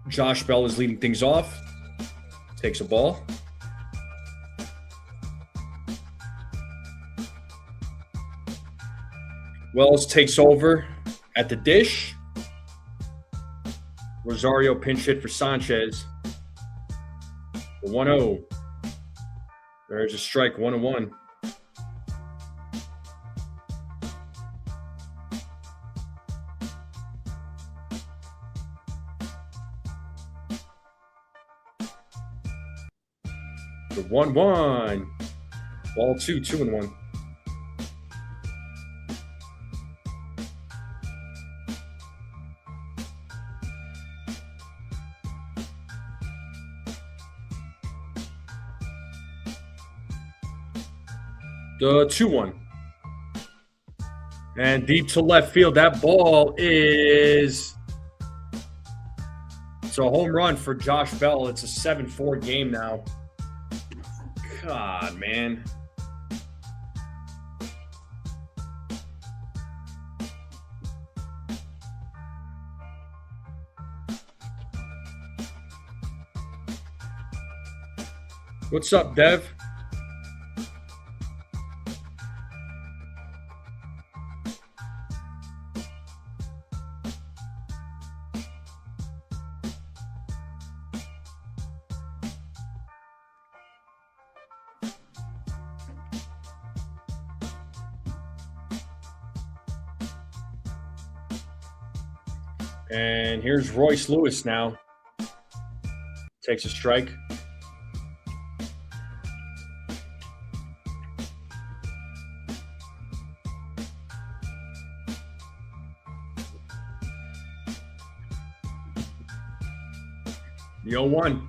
Josh Bell is leading things off. Takes a ball. Wells takes over at the dish. Rosario pinch hit for Sanchez. The 1-0. There's a strike, 1-1. The 1-1. Ball 2, 2-1. The 2-1. And deep to left field. That ball is... It's a home run for Josh Bell. It's a 7-4 game now. God, man. What's up, Dev? And here's Royce Lewis now. Takes a strike. The 0-1.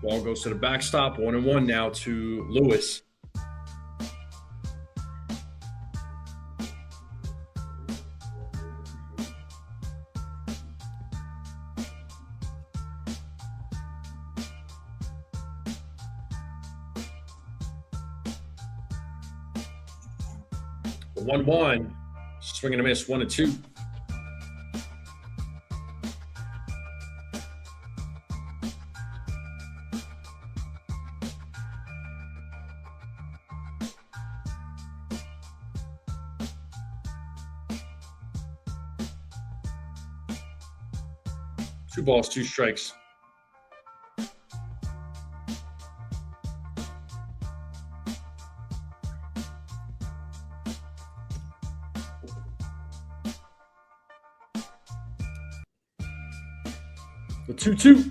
Ball goes to the backstop. 1-1 now to Lewis. The 1-1. Swing and a miss. 1-2. Two balls, two strikes. The 2-2.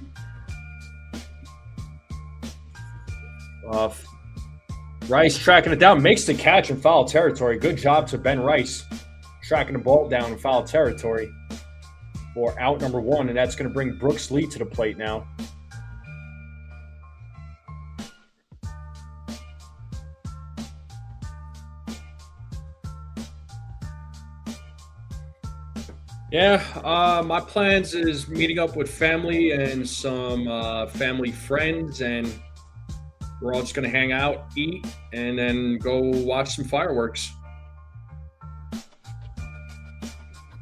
Rice tracking it down, makes the catch in foul territory. Good job to Ben Rice tracking the ball down in foul territory for out number 1, and that's going to bring Brooks Lee to the plate now. Yeah, my plans is meeting up with family and some family friends, and we're all just going to hang out, eat, and then go watch some fireworks.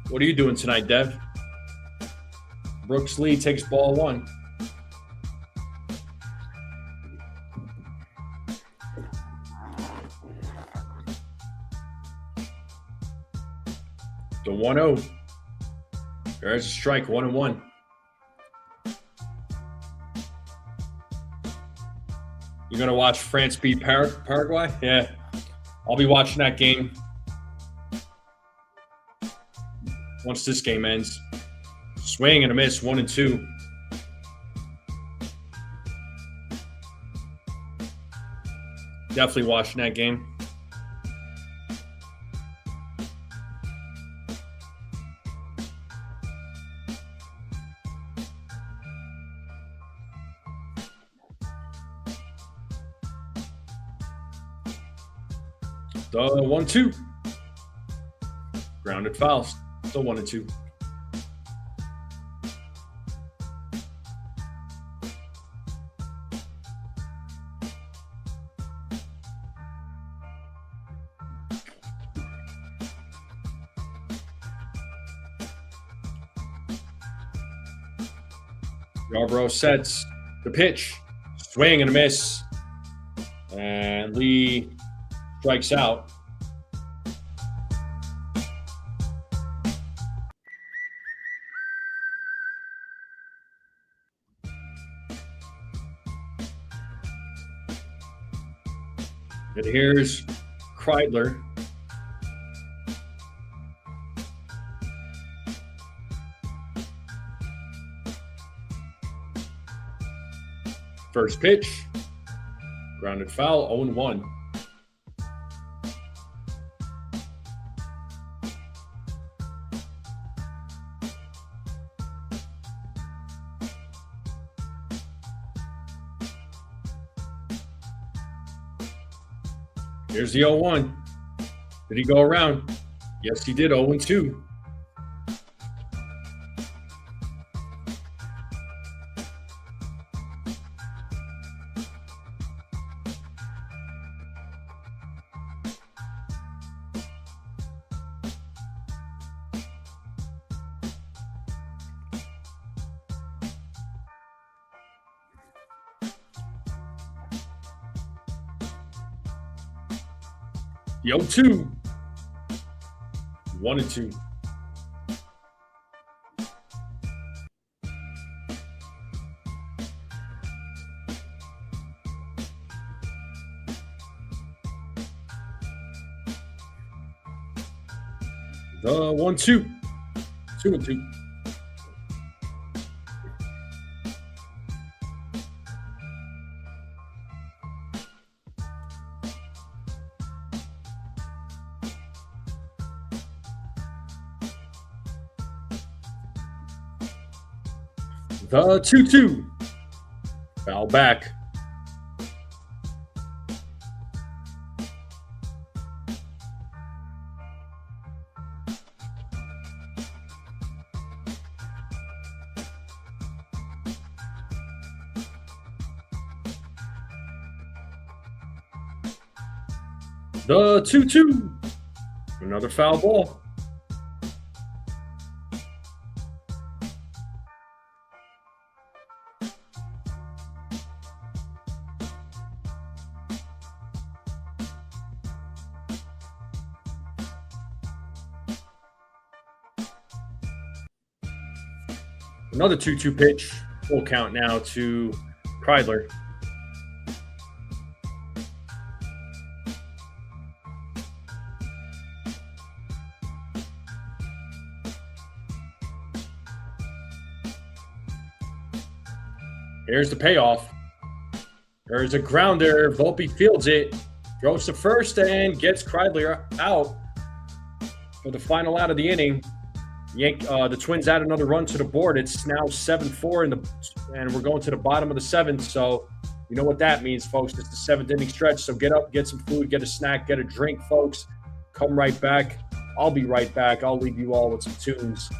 What are you doing tonight, Dev? Brooks Lee takes ball 1. The 1-0. There's a strike, 1-1. You're going to watch France beat Paraguay? Yeah. I'll be watching that game once this game ends. Swing and a miss, 1-2. Definitely watching that game. The 1-2. Grounded fouls. Still 1-2. Yarbrough sets the pitch. Swing and a miss. And Lee strikes out. And here's Kreidler. First pitch. Grounded foul, 0-1. Here's the 0-1. Did he go around? Yes, he did. 0-2. The 0-2. 1-2. The 1-2. 2-2. The 2-2. Foul back. The 2-2. Another foul ball. Another 2-2 pitch. Full count now to Kreidler. Here's the payoff. There's a grounder. Volpe fields it. Throws to first and gets Kreidler out for the final out of the inning. The Twins add another run to the board. It's now 7-4 and we're going to the bottom of the seventh. So you know what that means, folks. It's the seventh inning stretch. So get up, get some food, get a snack, get a drink, folks. Come right back. I'll be right back. I'll leave you all with some tunes.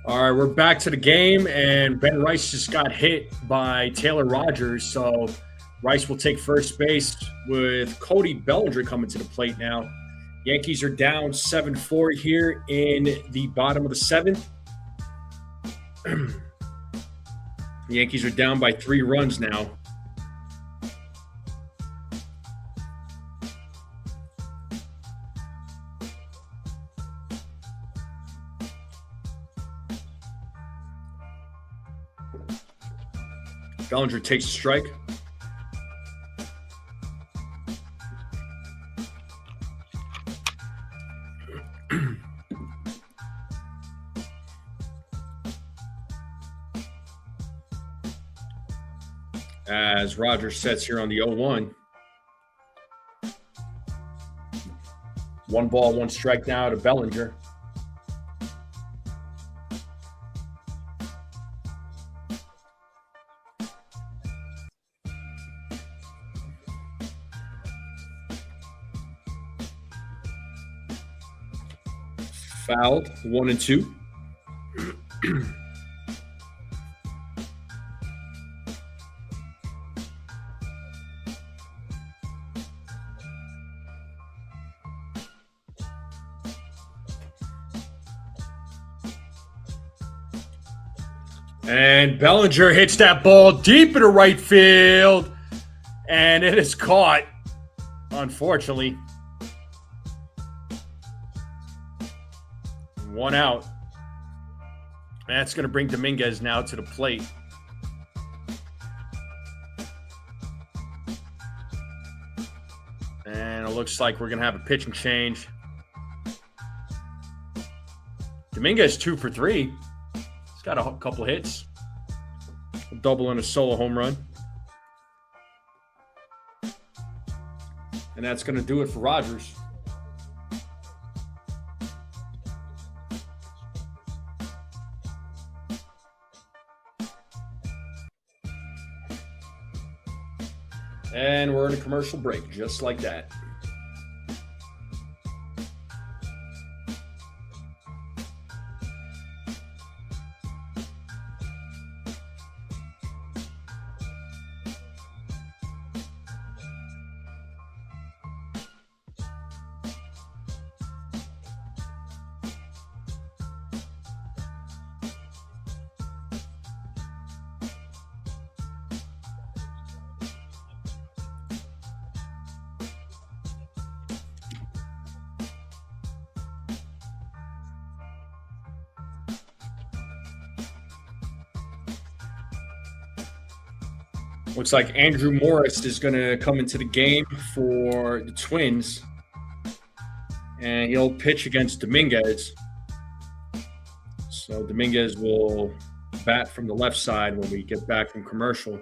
All right, we're back to the game, and Ben Rice just got hit by Taylor Rogers, so Rice will take first base with Cody Bellinger coming to the plate now. Yankees are down 7-4 here in the bottom of the seventh. The Yankees are down by 3 runs now. Bellinger takes a strike. As Rogers sets here on the 0-1. 1 ball, 1 strike now to Bellinger. Fouled, 1-2. And Bellinger hits that ball deep into right field, and it is caught, unfortunately. 1 out. That's going to bring Dominguez now to the plate. And it looks like we're going to have a pitching change. Dominguez 2 for 3. He's got a couple of hits. A double and a solo home run. And that's going to do it for Rogers. And we're in a commercial break, just like that. Looks like Andrew Morris is going to come into the game for the Twins. And he'll pitch against Dominguez. So Dominguez will bat from the left side when we get back from commercial.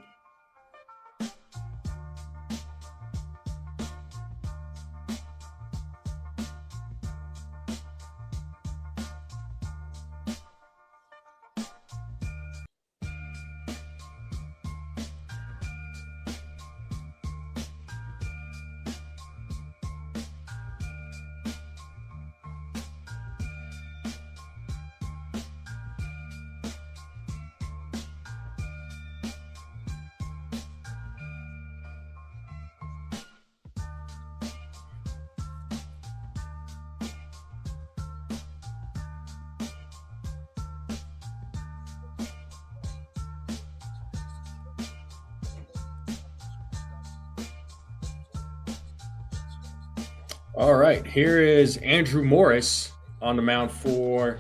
All right, here is Andrew Morris on the mound for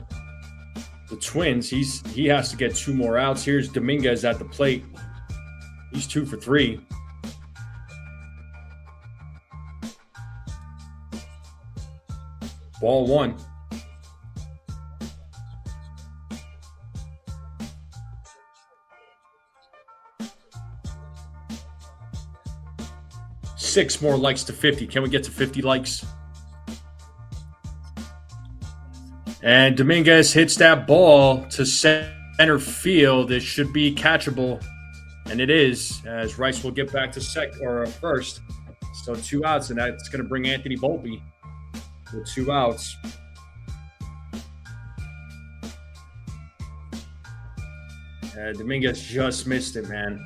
the Twins. He has to get 2 more outs. Here's Dominguez at the plate. He's 2 for 3. Ball 1. Six more likes to 50. Can we get to 50 likes? And Dominguez hits that ball to center field. It should be catchable, and it is, as Rice will get back to first. So 2 outs, and that's going to bring Anthony Volpe with 2 outs. Dominguez just missed it, man.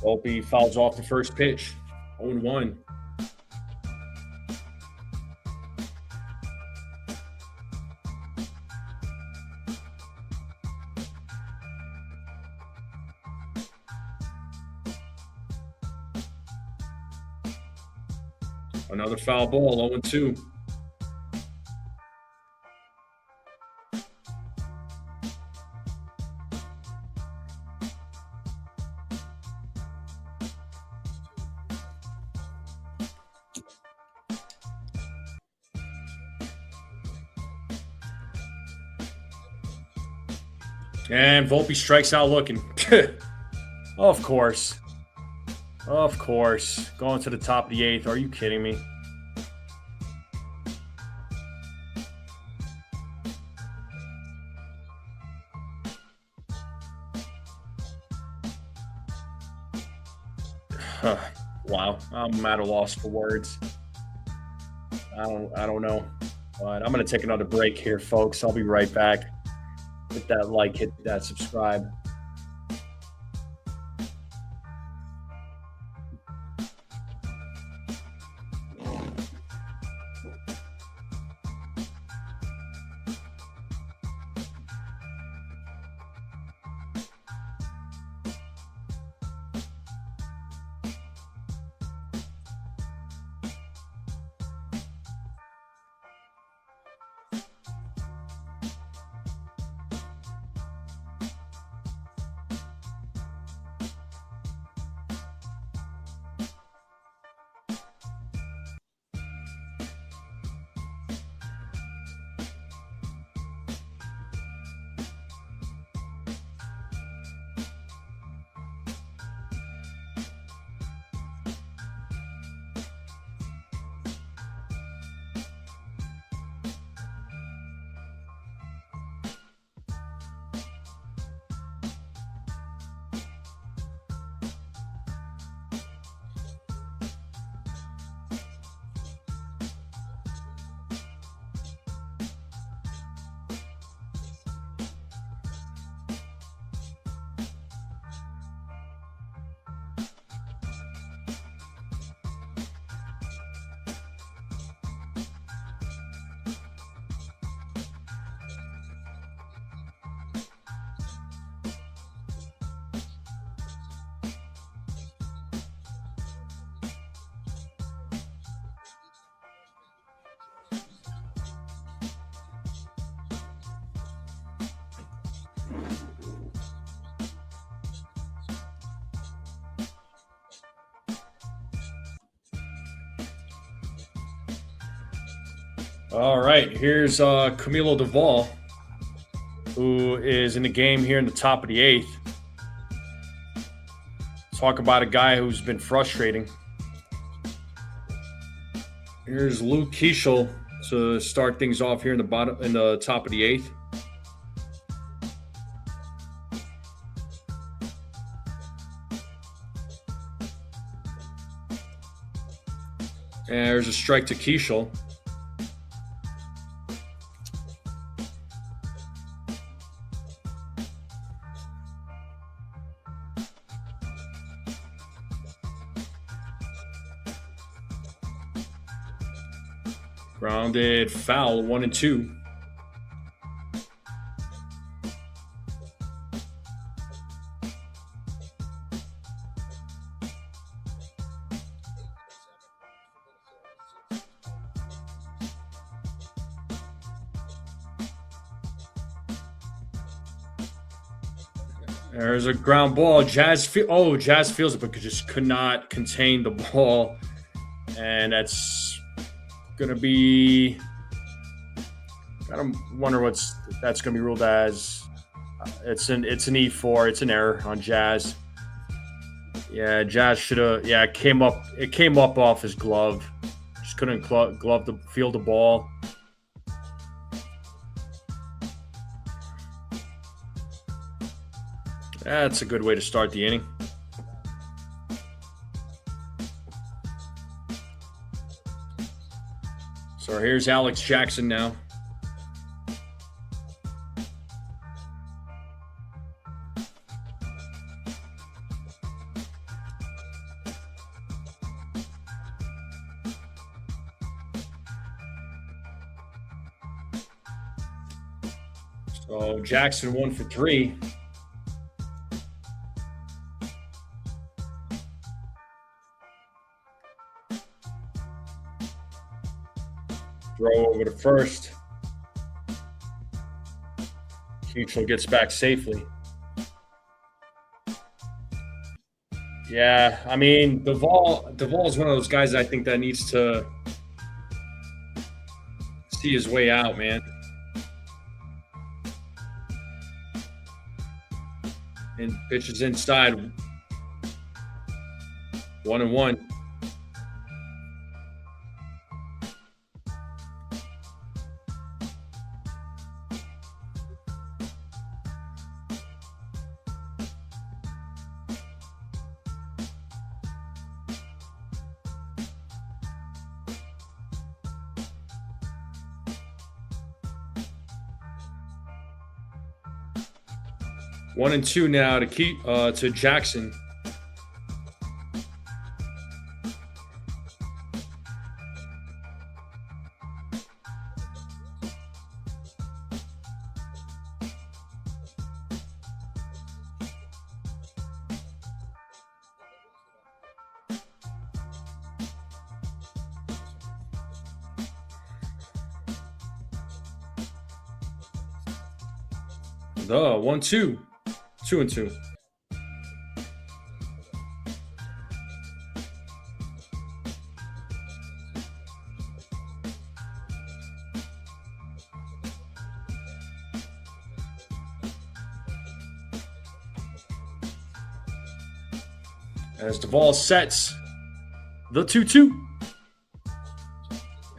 Volpe fouls off the first pitch. 0-1. Another foul ball, 0-2. And Volpe strikes out looking. Of course. Of course. Going to the top of the 8th. Are you kidding me? Wow. I'm at a loss for words. I don't know. But I'm going to take another break here, folks. I'll be right back. Hit that like, hit that subscribe. All right, here's Camilo Duvall, who is in the game here in the top of the 8th. Talk about a guy who's been frustrating. Here's Luke Keeschel to start things off here in the top of the 8th. And there's a strike to Keeschel. Grounded foul, 1-2. There's a ground ball. Jazz feels it, but just could not contain the ball, and that's going to be. I don't wonder that's going to be ruled as. It's an E4. It's an error on Jazz. Yeah, Jazz should have. Yeah, it came up off his glove. Just couldn't field the ball. That's a good way to start the inning. So here's Alex Jackson now. So Jackson 1 for 3. Throw over to first. Keachel gets back safely. Yeah, I mean, Duvall is one of those guys I think that needs to see his way out, man. And pitches inside. 1-1. One and two now to Jackson. The 1-2. 2-2. As Duvall sets the 2-2.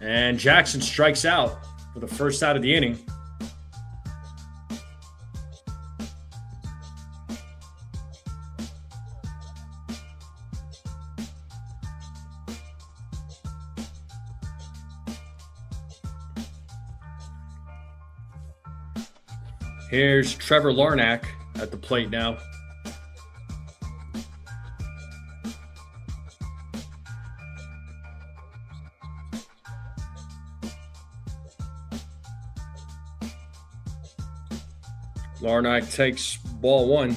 And Jackson strikes out for the first out of the inning. Here's Trevor Larnach at the plate now. Larnach takes ball one.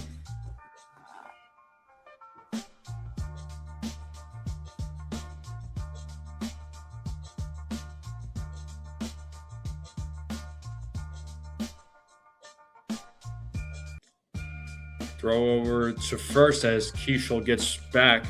Throw over to first as Keishel gets back.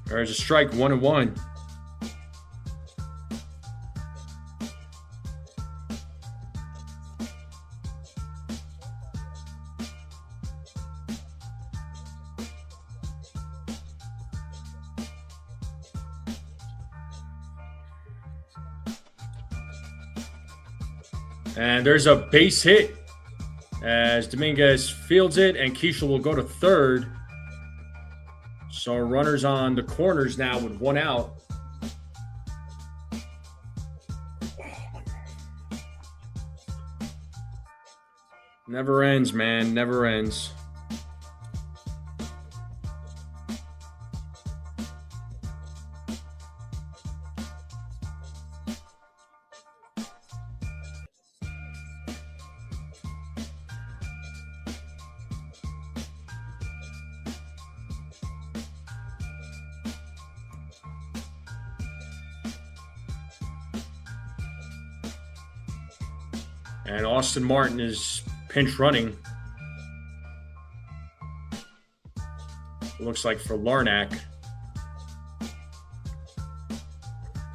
There's a strike, 1-1. And there's a base hit as Dominguez fields it, and Keishel will go to third. So runners on the corners now with one out. Never ends, man. Never ends. And Austin Martin is pinch running. Looks like for Larnach.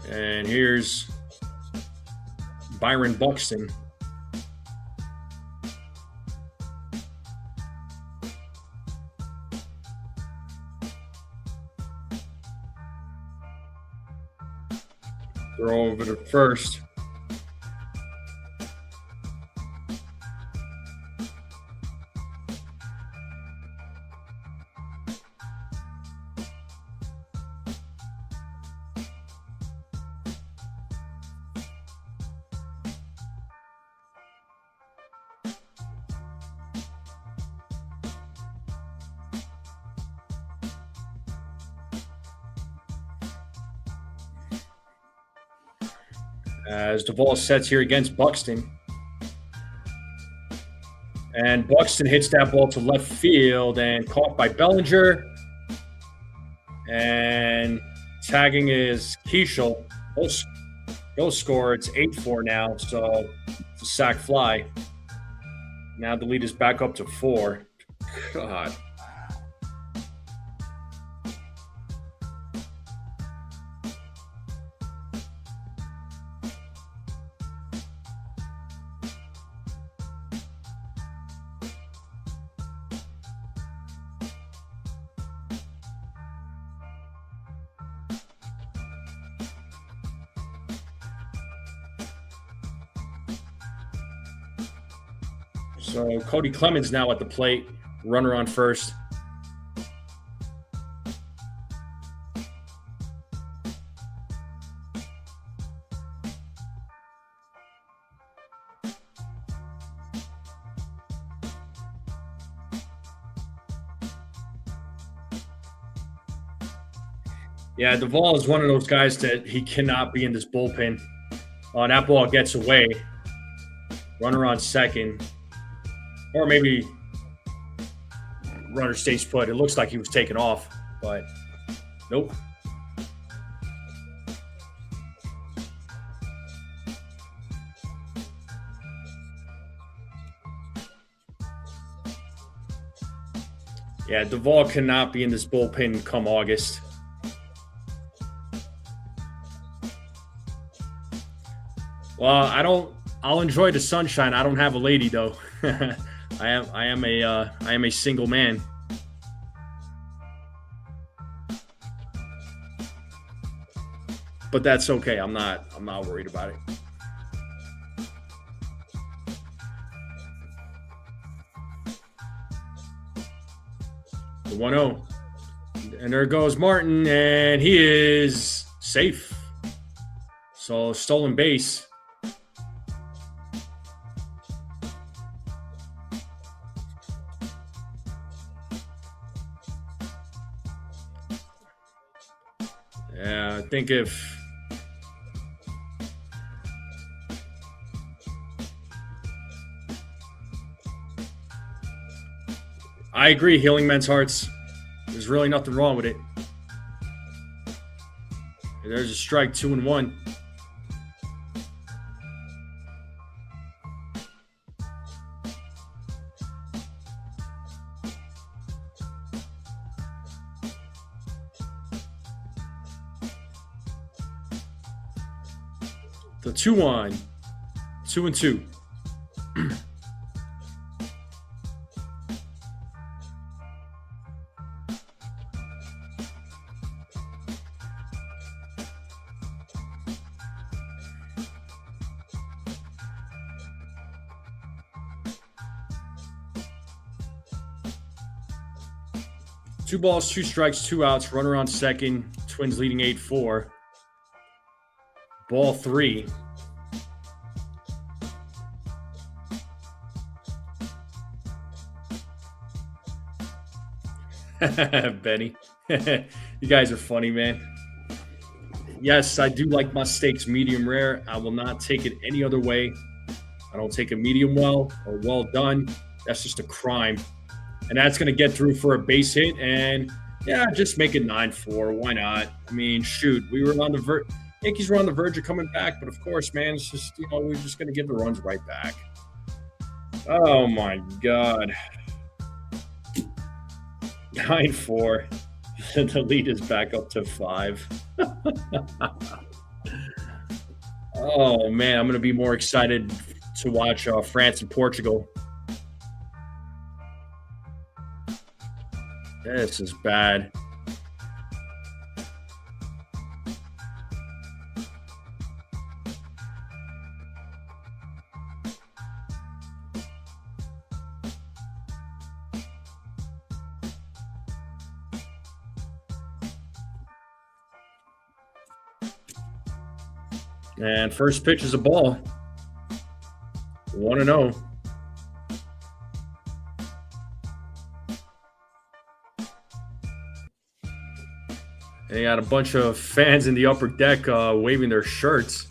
And here's Byron Buxton. Throw over to first. As Duvall sets here against Buxton. And Buxton hits that ball to left field and caught by Bellinger. And tagging is Keishel. He'll score. It's 8-4 now, so it's a sac fly. Now the lead is back up to 4. God. So Cody Clemens now at the plate, runner on first. Yeah, Duvall is one of those guys that he cannot be in this bullpen. That ball gets away. Runner on second. Or maybe runner stays put. It looks like he was taken off, but nope. Yeah, Duvall cannot be in this bullpen come August. Well, I'll enjoy the sunshine. I don't have a lady though. I am a single man. But that's okay. I'm not worried about it. The 1-0. And there goes Martin, and he is safe. So stolen base. Yeah, I think if I agree, healing men's hearts. There's really nothing wrong with it. There's a strike, 2-1. The 2-1. 2-2. Two balls, 2 strikes, 2 outs. Runner on second. Twins leading 8-4. Ball 3. Benny. You guys are funny, man. Yes, I do like my steaks medium rare. I will not take it any other way. I don't take a medium well or well done. That's just a crime. And that's going to get through for a base hit. And, yeah, just make it 9-4. Why not? I mean, shoot, we were on the verge. Yankees were on the verge of coming back. But, of course, man, it's just, we're just going to give the runs right back. Oh, my God. 9-4. The lead is back up to 5. Oh, man, I'm going to be more excited to watch France and Portugal. This is bad. And first pitch is a ball. 1-0. They got a bunch of fans in the upper deck waving their shirts.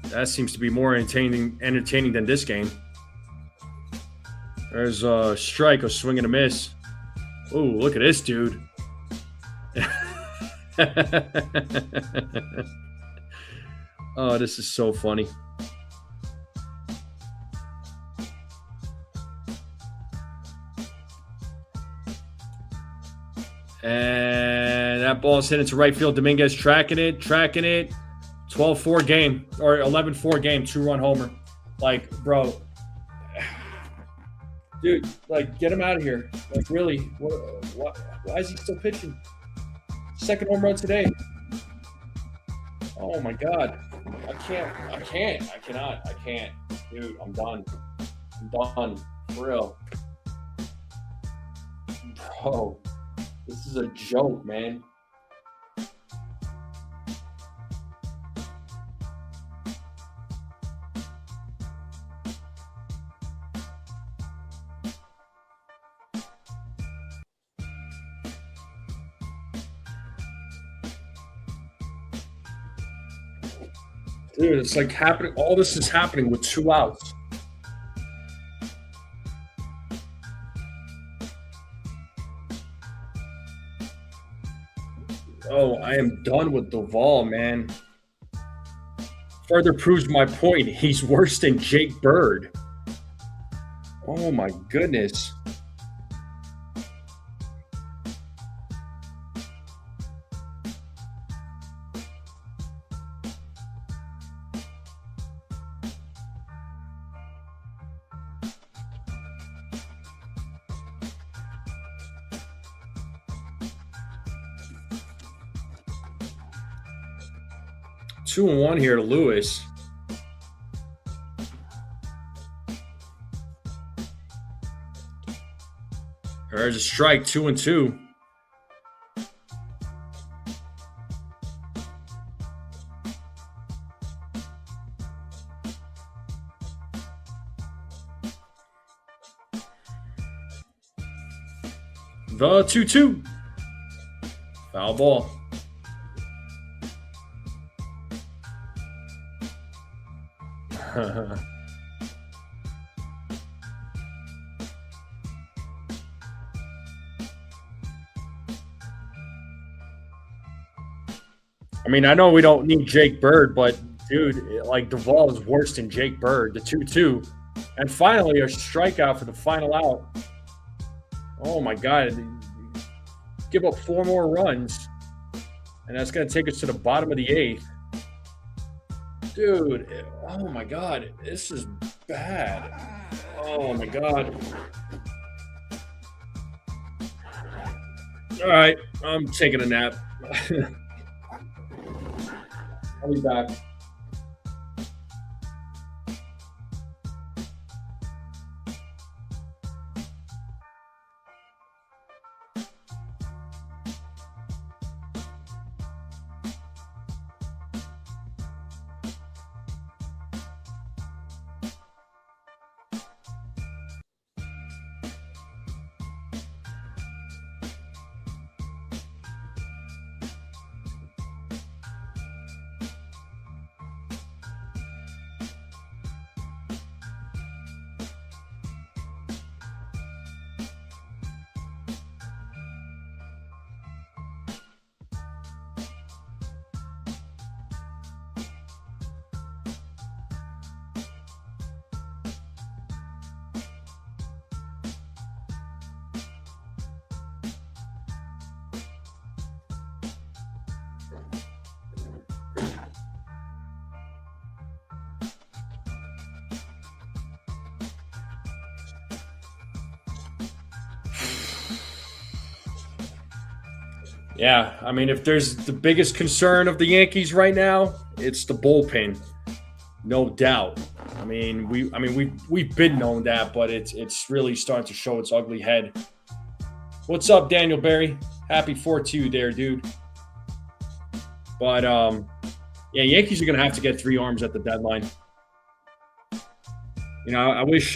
That seems to be more entertaining than this game. There's a strike, a swing and a miss. Oh, look at this dude. Oh, this is so funny. And that ball's hit into right field. Dominguez tracking it. 12-4 game, or 11-4 game, 2-run homer. Like, bro. Dude, like, get him out of here. Like, really? Why is he still pitching? Second home run today. Oh, my God. I can't. Dude, I'm done. For real. Bro, this is a joke, man. Dude, it's like happening. All this is happening with 2 outs. Oh, I am done with Duvall, man. Further proves my point. He's worse than Jake Bird. Oh, my goodness. Two and one here to Lewis. There's a strike, 2-2. The 2-2. Foul ball. I mean, I know we don't need Jake Bird, but dude, like Duvall is worse than Jake Bird. The 2-2, and finally a strikeout for the final out. Oh my God! Give up 4 more runs, and that's going to take us to the bottom of the 8th. Dude, oh my God, this is bad. Oh my God. All right, I'm taking a nap. I'll be back. Yeah, I mean, if there's the biggest concern of the Yankees right now, it's the bullpen, no doubt. I mean, we've been known that, but it's really starting to show its ugly head. What's up, Daniel Berry? Happy 4th to you there, dude. But Yeah, Yankees are going to have to get 3 arms at the deadline. You know, I wish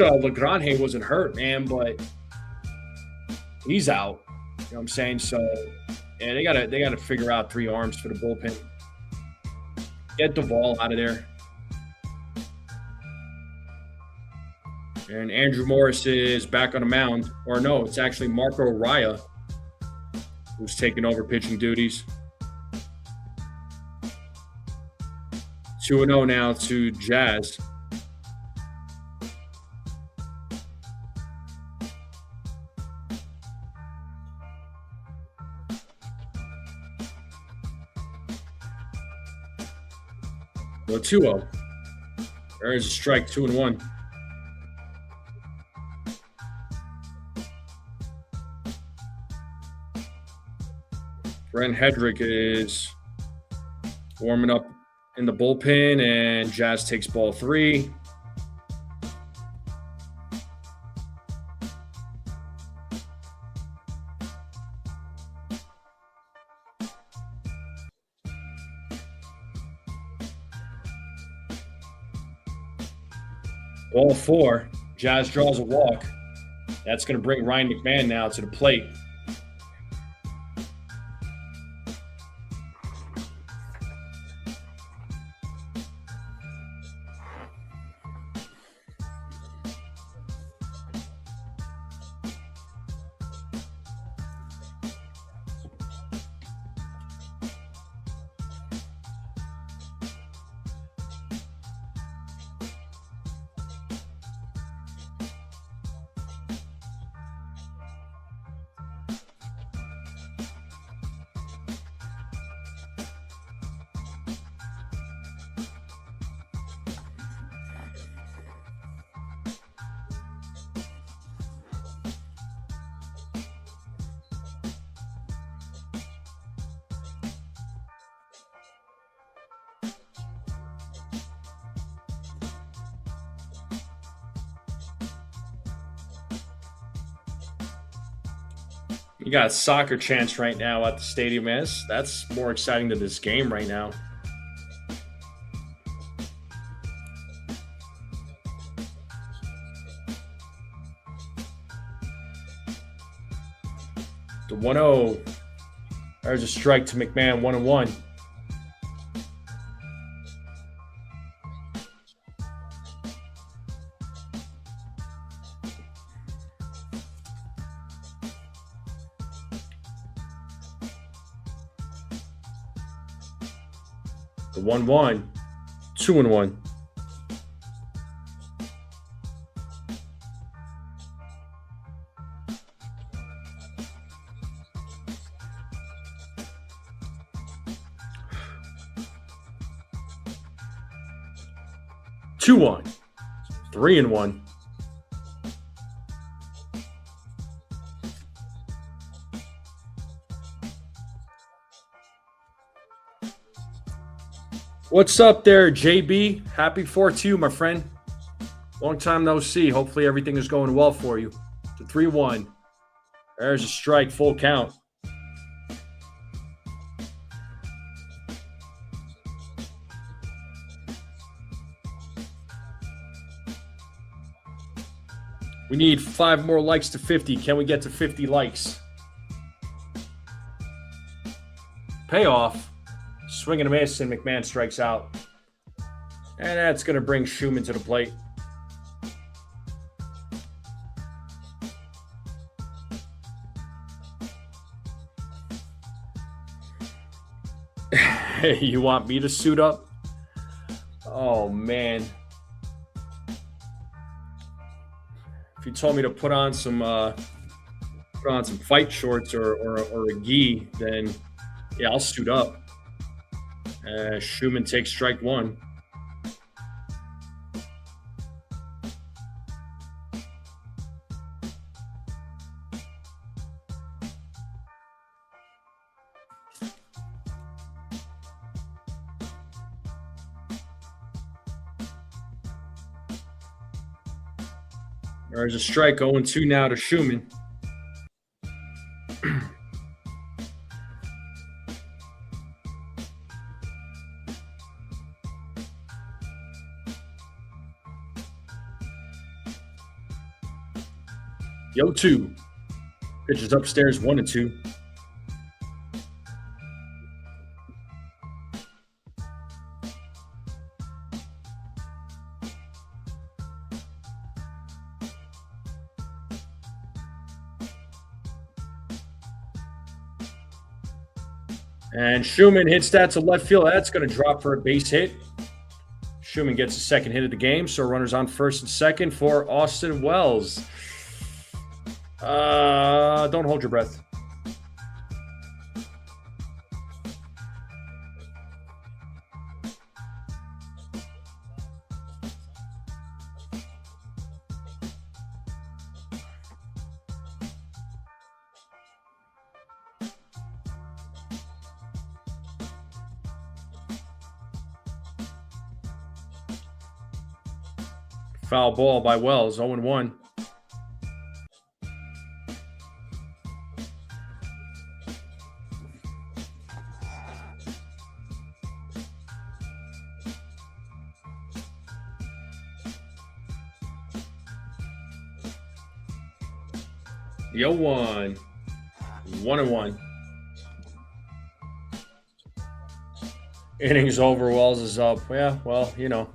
Legrand wasn't hurt, man, but he's out. You know what I'm saying? So, yeah, they gotta figure out 3 arms for the bullpen. Get Duvall out of there. And Andrew Morris is back on the mound. Or no, it's actually Marco Raya who's taking over pitching duties. 2-0 now to Jazz. Well, 2-0. There's a strike, 2-1. Brent Hedrick is warming up in the bullpen, and Jazz takes ball 3. Ball 4. Jazz draws a walk. That's going to bring Ryan McMahon now to the plate. You got soccer chants right now at the stadium, man. That's more exciting than this game right now. The 1-0. There's a strike to McMahon, 1-1. The 1-1, 2-1. Two one, 3-1. What's up there, JB? Happy 4th to you, my friend. Long time no see. Hopefully everything is going well for you. The 3-1. There's a strike, full count. We need 5 more likes to 50. Can we get to 50 likes? Payoff. Swing and a miss, and McMahon strikes out. And that's going to bring Schumann to the plate. Hey, you want me to suit up? Oh, man. If you told me to put on some fight shorts or a gi, then yeah, I'll suit up. Schumann takes strike 1. There's a strike, 0-2 now to Schumann. Yo, 2. Pitches upstairs, 1-2. And Schumann hits that to left field. That's going to drop for a base hit. Schumann gets the second hit of the game, so runners on first and second for Austin Wells. Don't hold your breath. Foul ball by Wells, 0-1. Yo, 1. 1-1. Innings over, Wells is up. Yeah, well, you know.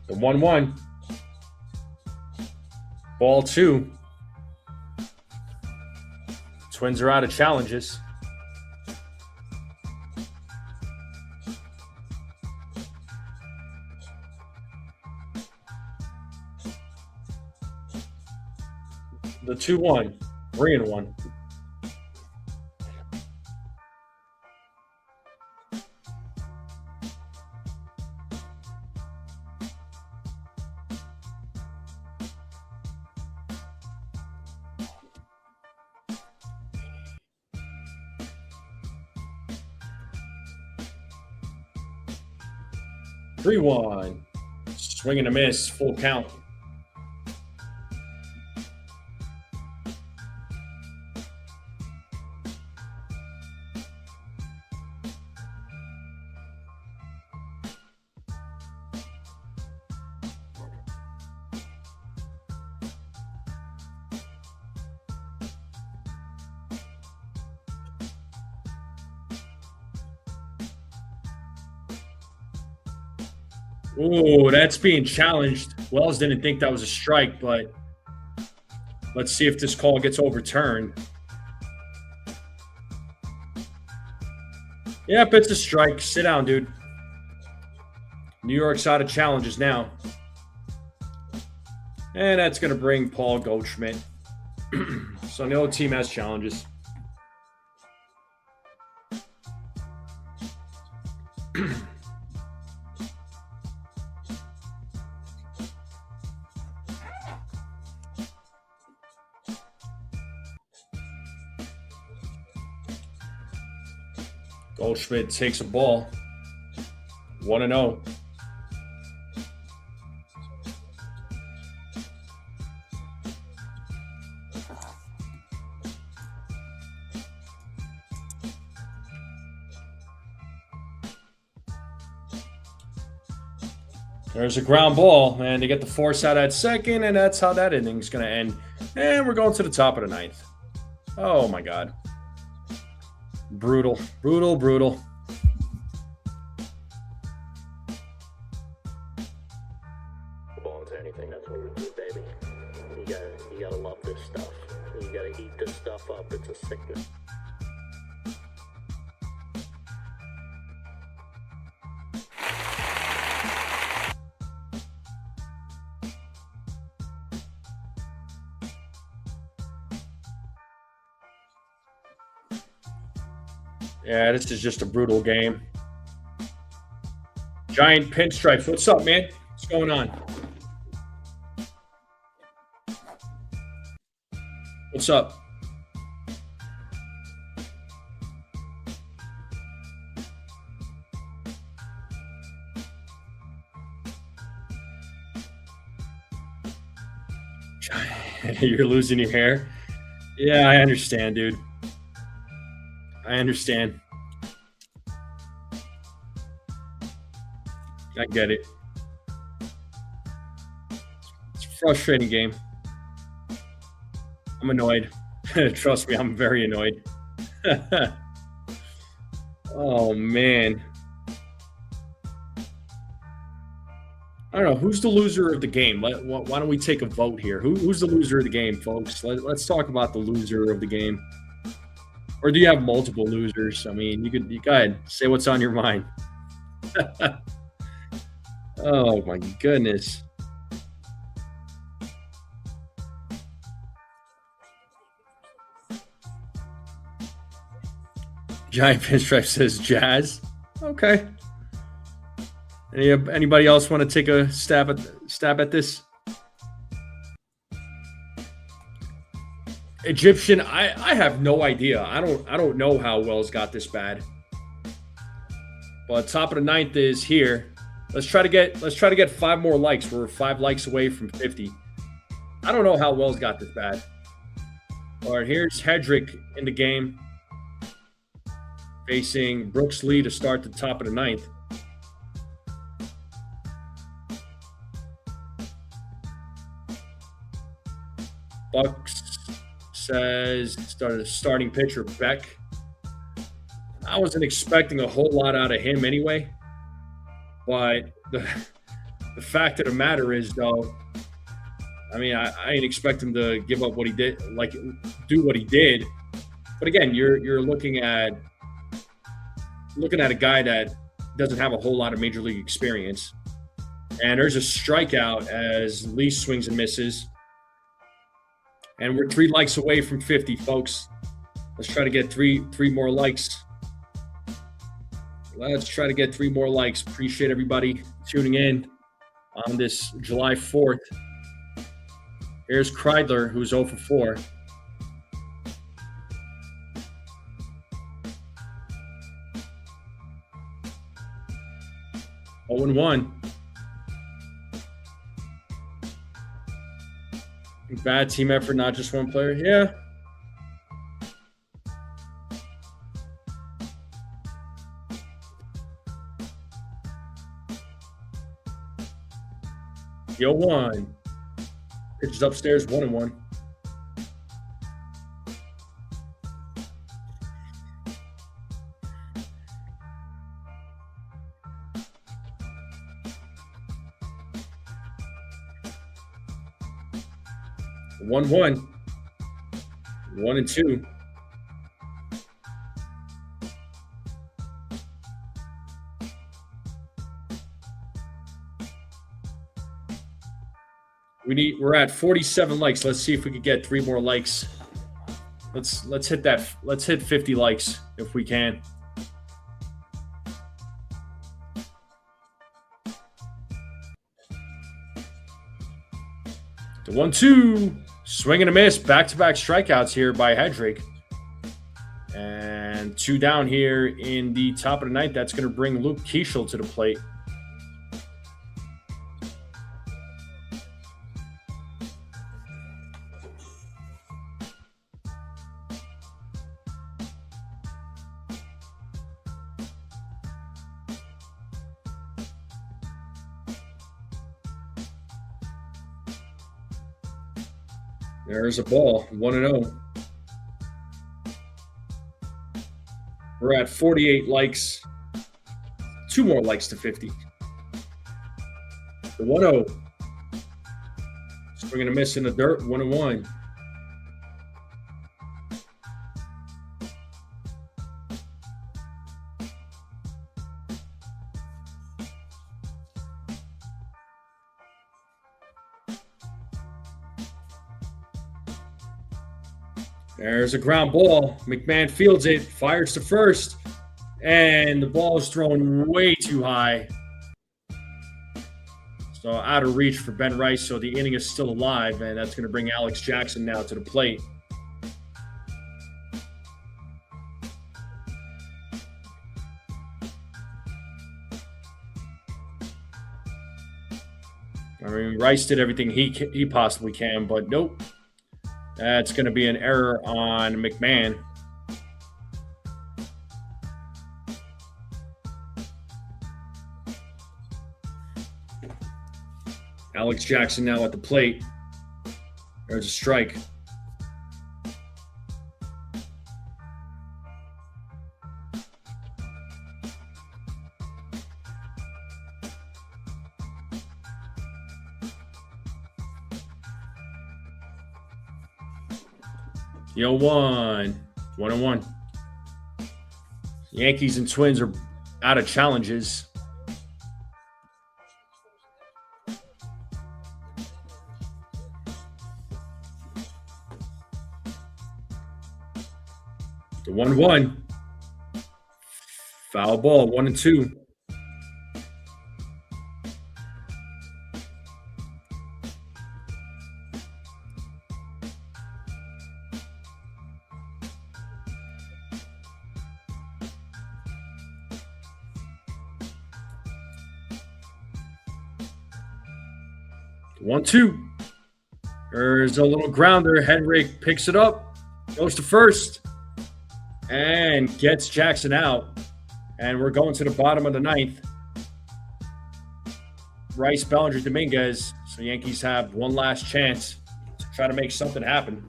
The 1-1. Ball 2. Twins are out of challenges. The 2-1. 3-1. Three one, swing and a miss, full count. Ooh, that's being challenged. Wells didn't think that was a strike, but let's see if this call gets overturned. Yep, it's a strike. Sit down, dude. New York's out of challenges now. And that's going to bring Paul Goldschmidt. So no team has challenges. Goldschmidt takes a ball. 1-0. There's a ground ball, and they get the force out at second, and that's how that inning's going to end. And we're going to the top of the ninth. Oh, my God. Brutal, brutal, brutal. Ball into anything, that's what we do, baby. You gotta love this stuff. You gotta eat this stuff up. It's a sickness. Yeah, this is just a brutal game. Giant pinstripes. What's up, man? What's going on? What's up? You're losing your hair? Yeah, I understand, dude. I understand. I get it. It's a frustrating game. I'm annoyed. Trust me, I'm very annoyed. Oh, man. I don't know. Who's the loser of the game? Why don't we take a vote here? Who's the loser of the game, folks? Let's talk about the loser of the game. Or do you have multiple losers? I mean, you go ahead. Say what's on your mind. Oh, my goodness. Giant Pinstripe says Jazz. Okay. Anybody else want to take a stab at this? Egyptian, I have no idea. I don't know how Wells got this bad. But top of the ninth is here. Let's try to get 5 more likes. We're 5 likes away from 50. I don't know how Wells got this bad. All right, here's Hedrick in the game, facing Brooks Lee to start the top of the ninth. Bucks says starting pitcher Beck. I wasn't expecting a whole lot out of him anyway. But the fact of the matter is, though, I mean, I didn't expect him to give up what he did, like do what he did. But again, you're looking at a guy that doesn't have a whole lot of major league experience. And there's a strikeout as Lee swings and misses. And we're 3 likes away from 50, folks. Let's try to get three more likes. Let's try to get 3 more likes. Appreciate everybody tuning in on this July 4th. Here's Kreidler, who's 0 for 4. Oh and 1. Bad team effort, not just one player. Yeah. Yo, 1. Pitches upstairs, 1 and 1. One, 1 and 2. We're at 47 likes. Let's see if we could get 3 more likes. Let's hit that. Let's hit 50 likes if we can. The 1-2. Swing and a miss. Back-to-back strikeouts here by Hedrick. And 2 down here in the top of the ninth. That's going to bring Luke Keishel to the plate. There's a ball, 1-0. We're at 48 likes. 2 more likes to 50. The 1-0. Swing and a miss in the dirt, 1-1. There's a ground ball. McMahon fields it, fires to first, and the ball is thrown way too high. So out of reach for Ben Rice, so the inning is still alive, and that's going to bring Alex Jackson now to the plate. I mean, Rice did everything he possibly can, but nope. That's going to be an error on McMahon. Alex Jackson now at the plate. There's a strike. Yo, 1-1. Yankees and Twins are out of challenges. The 1-1. Foul ball, 1-2. One, two. There's a little grounder. Henrik picks it up, goes to first, and gets Jackson out. And we're going to the bottom of the ninth. Rice, Bellinger, Dominguez. So Yankees have one last chance to try to make something happen.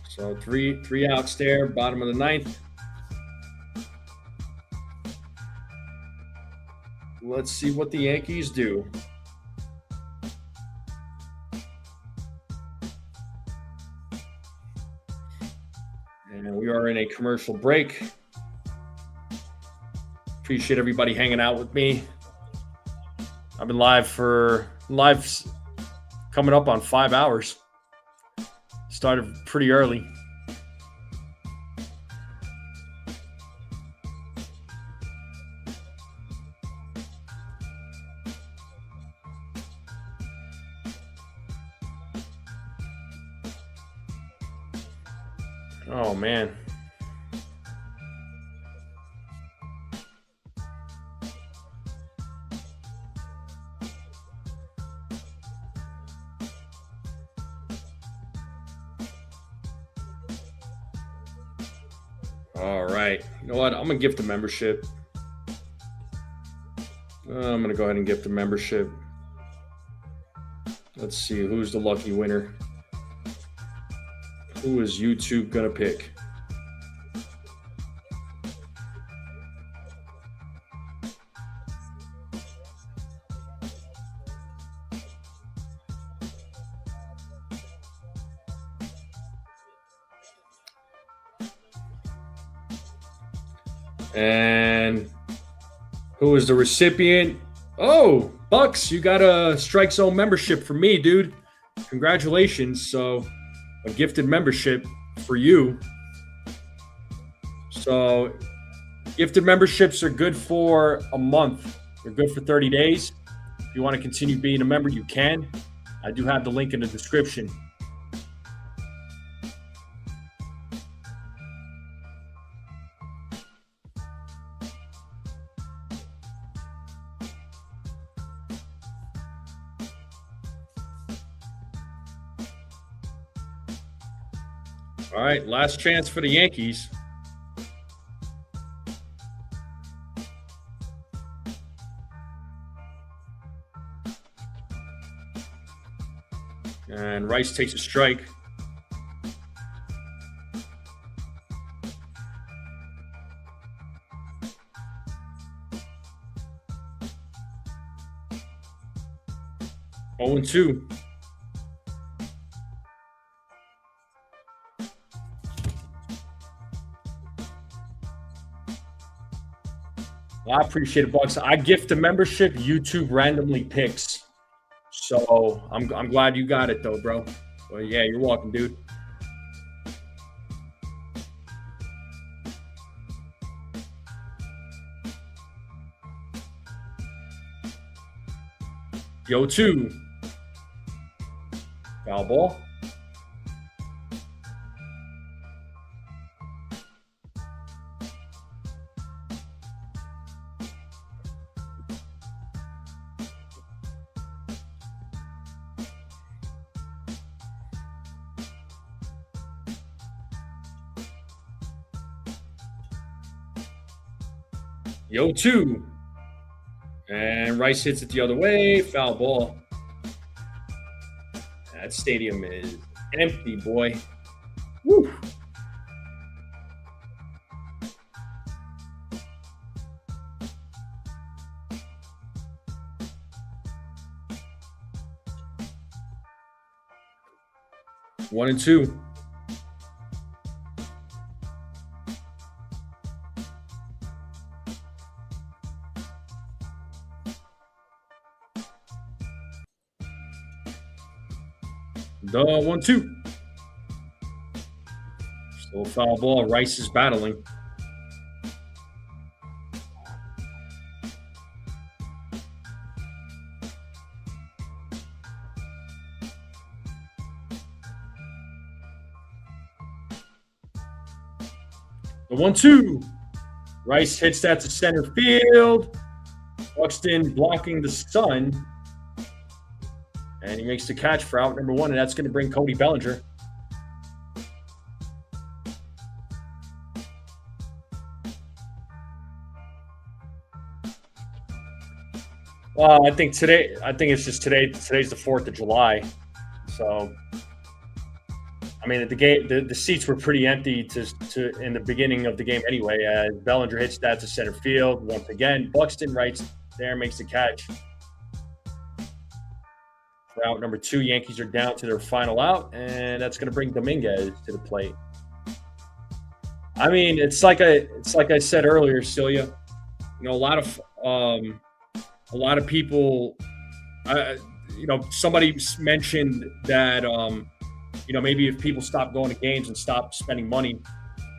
So three outs there, bottom of the ninth. Let's see what the Yankees do. And we are in a commercial break. Appreciate everybody hanging out with me. I've been live coming up on 5 hours. Started pretty early. Oh, man. All right. You know what? I'm going to gift the membership. I'm going to go ahead and gift the membership. Let's see. Who's the lucky winner? Who is YouTube going to pick? And who is the recipient? Oh, Bucks, you got a Strike Zone membership for me, dude. Congratulations. So a gifted membership for you. So gifted memberships are good for a month. They're good for 30 days. If you want to continue being a member, you can. I do have the link in the description. All right, last chance for the Yankees. And Rice takes a strike. Oh, and 2. Well, I appreciate it, Bucks. I gift the membership. YouTube randomly picks. So I'm glad you got it, though, bro. Well, yeah, you're welcome, dude. Yo, 2. Foul ball. The 0-2. And Rice hits it the other way. Foul ball. That stadium is empty, boy. Woo. One and two. The 1-2. Still foul ball. Rice is battling. The 1-2. Rice hits that to center field. Buxton blocking the sun. And he makes the catch for out number one, and that's going to bring Cody Bellinger. I think it's just today. Today's the 4th of July. So, I mean, the game, the seats were pretty empty to in the beginning of the game anyway. As Bellinger hits that to center field once again. Buxton right there makes the catch. For out number two, Yankees are down to their final out, and that's going to bring Dominguez to the plate. I mean, it's like I said earlier, Celia. You know, a lot of people. Somebody mentioned that maybe if people stop going to games and stop spending money,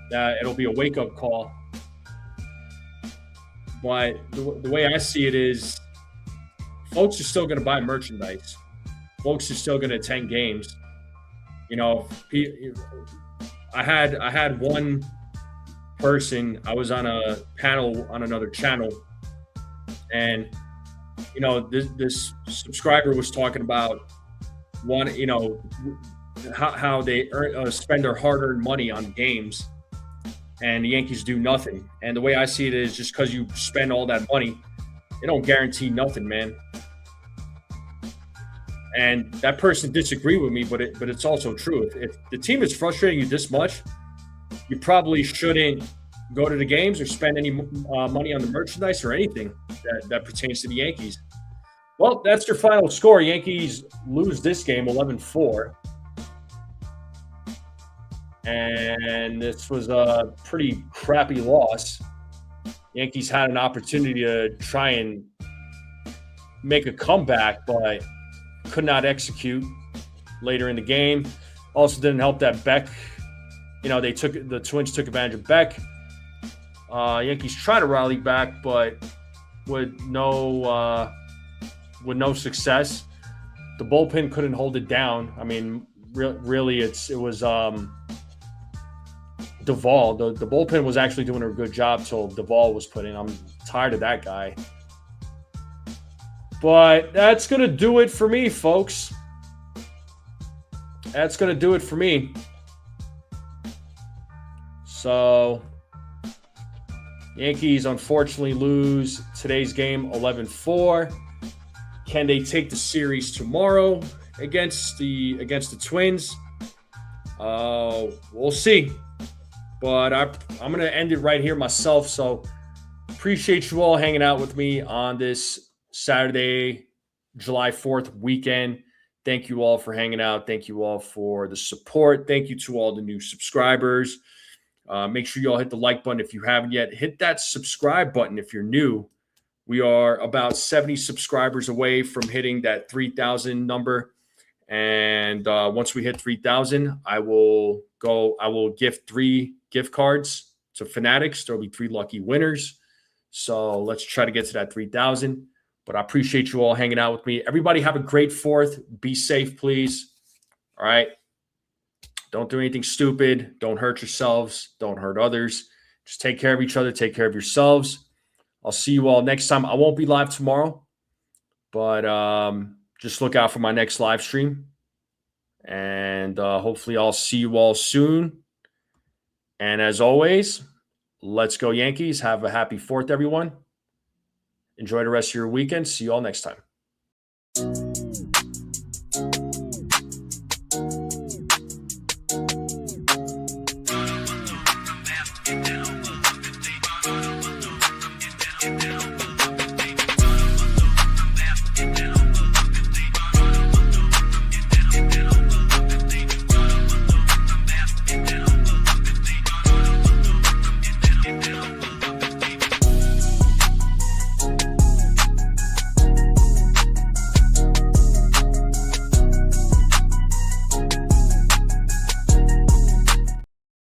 that it'll be a wake-up call. But the way I see it is, folks are still going to buy merchandise. Folks are still going to attend games. You know, I had one person. I was on a panel on another channel, and this subscriber was talking about how they spend their hard-earned money on games, and the Yankees do nothing. And the way I see it is, just because you spend all that money, it don't guarantee nothing, man. And that person disagreed with me, but it's also true. If the team is frustrating you this much, you probably shouldn't go to the games or spend any money on the merchandise or anything that pertains to the Yankees. Well, that's your final score. Yankees lose this game 11-4. And this was a pretty crappy loss. Yankees had an opportunity to try and make a comeback, but could not execute later in the game. Also didn't help that Beck, the Twins took advantage of Beck. Yankees tried to rally back, but with no success. The bullpen couldn't hold it down. I mean, really, it was Duvall. The bullpen was actually doing a good job till Duvall was put in. I'm tired of that guy. But that's going to do it for me, folks. That's going to do it for me. So, Yankees unfortunately lose today's game 11-4. Can they take the series tomorrow against the Twins? We'll see. But I'm going to end it right here myself. So, appreciate you all hanging out with me on this Saturday, July 4th weekend. Thank you all for hanging out. Thank you all for the support. Thank you to all the new subscribers. Make sure you all hit the like button if you haven't yet. Hit that subscribe button if you're new. We are about 70 subscribers away from hitting that 3,000 number. And once we hit 3,000, I will gift 3 gift cards to Fanatics. There'll be 3 lucky winners. So let's try to get to that 3,000. But I appreciate you all hanging out with me. Everybody have a great 4th. Be safe, please. All right. Don't do anything stupid. Don't hurt yourselves. Don't hurt others. Just take care of each other. Take care of yourselves. I'll see you all next time. I won't be live tomorrow, but just look out for my next live stream. And hopefully I'll see you all soon. And as always, let's go Yankees. Have a happy 4th, everyone. Enjoy the rest of your weekend. See you all next time.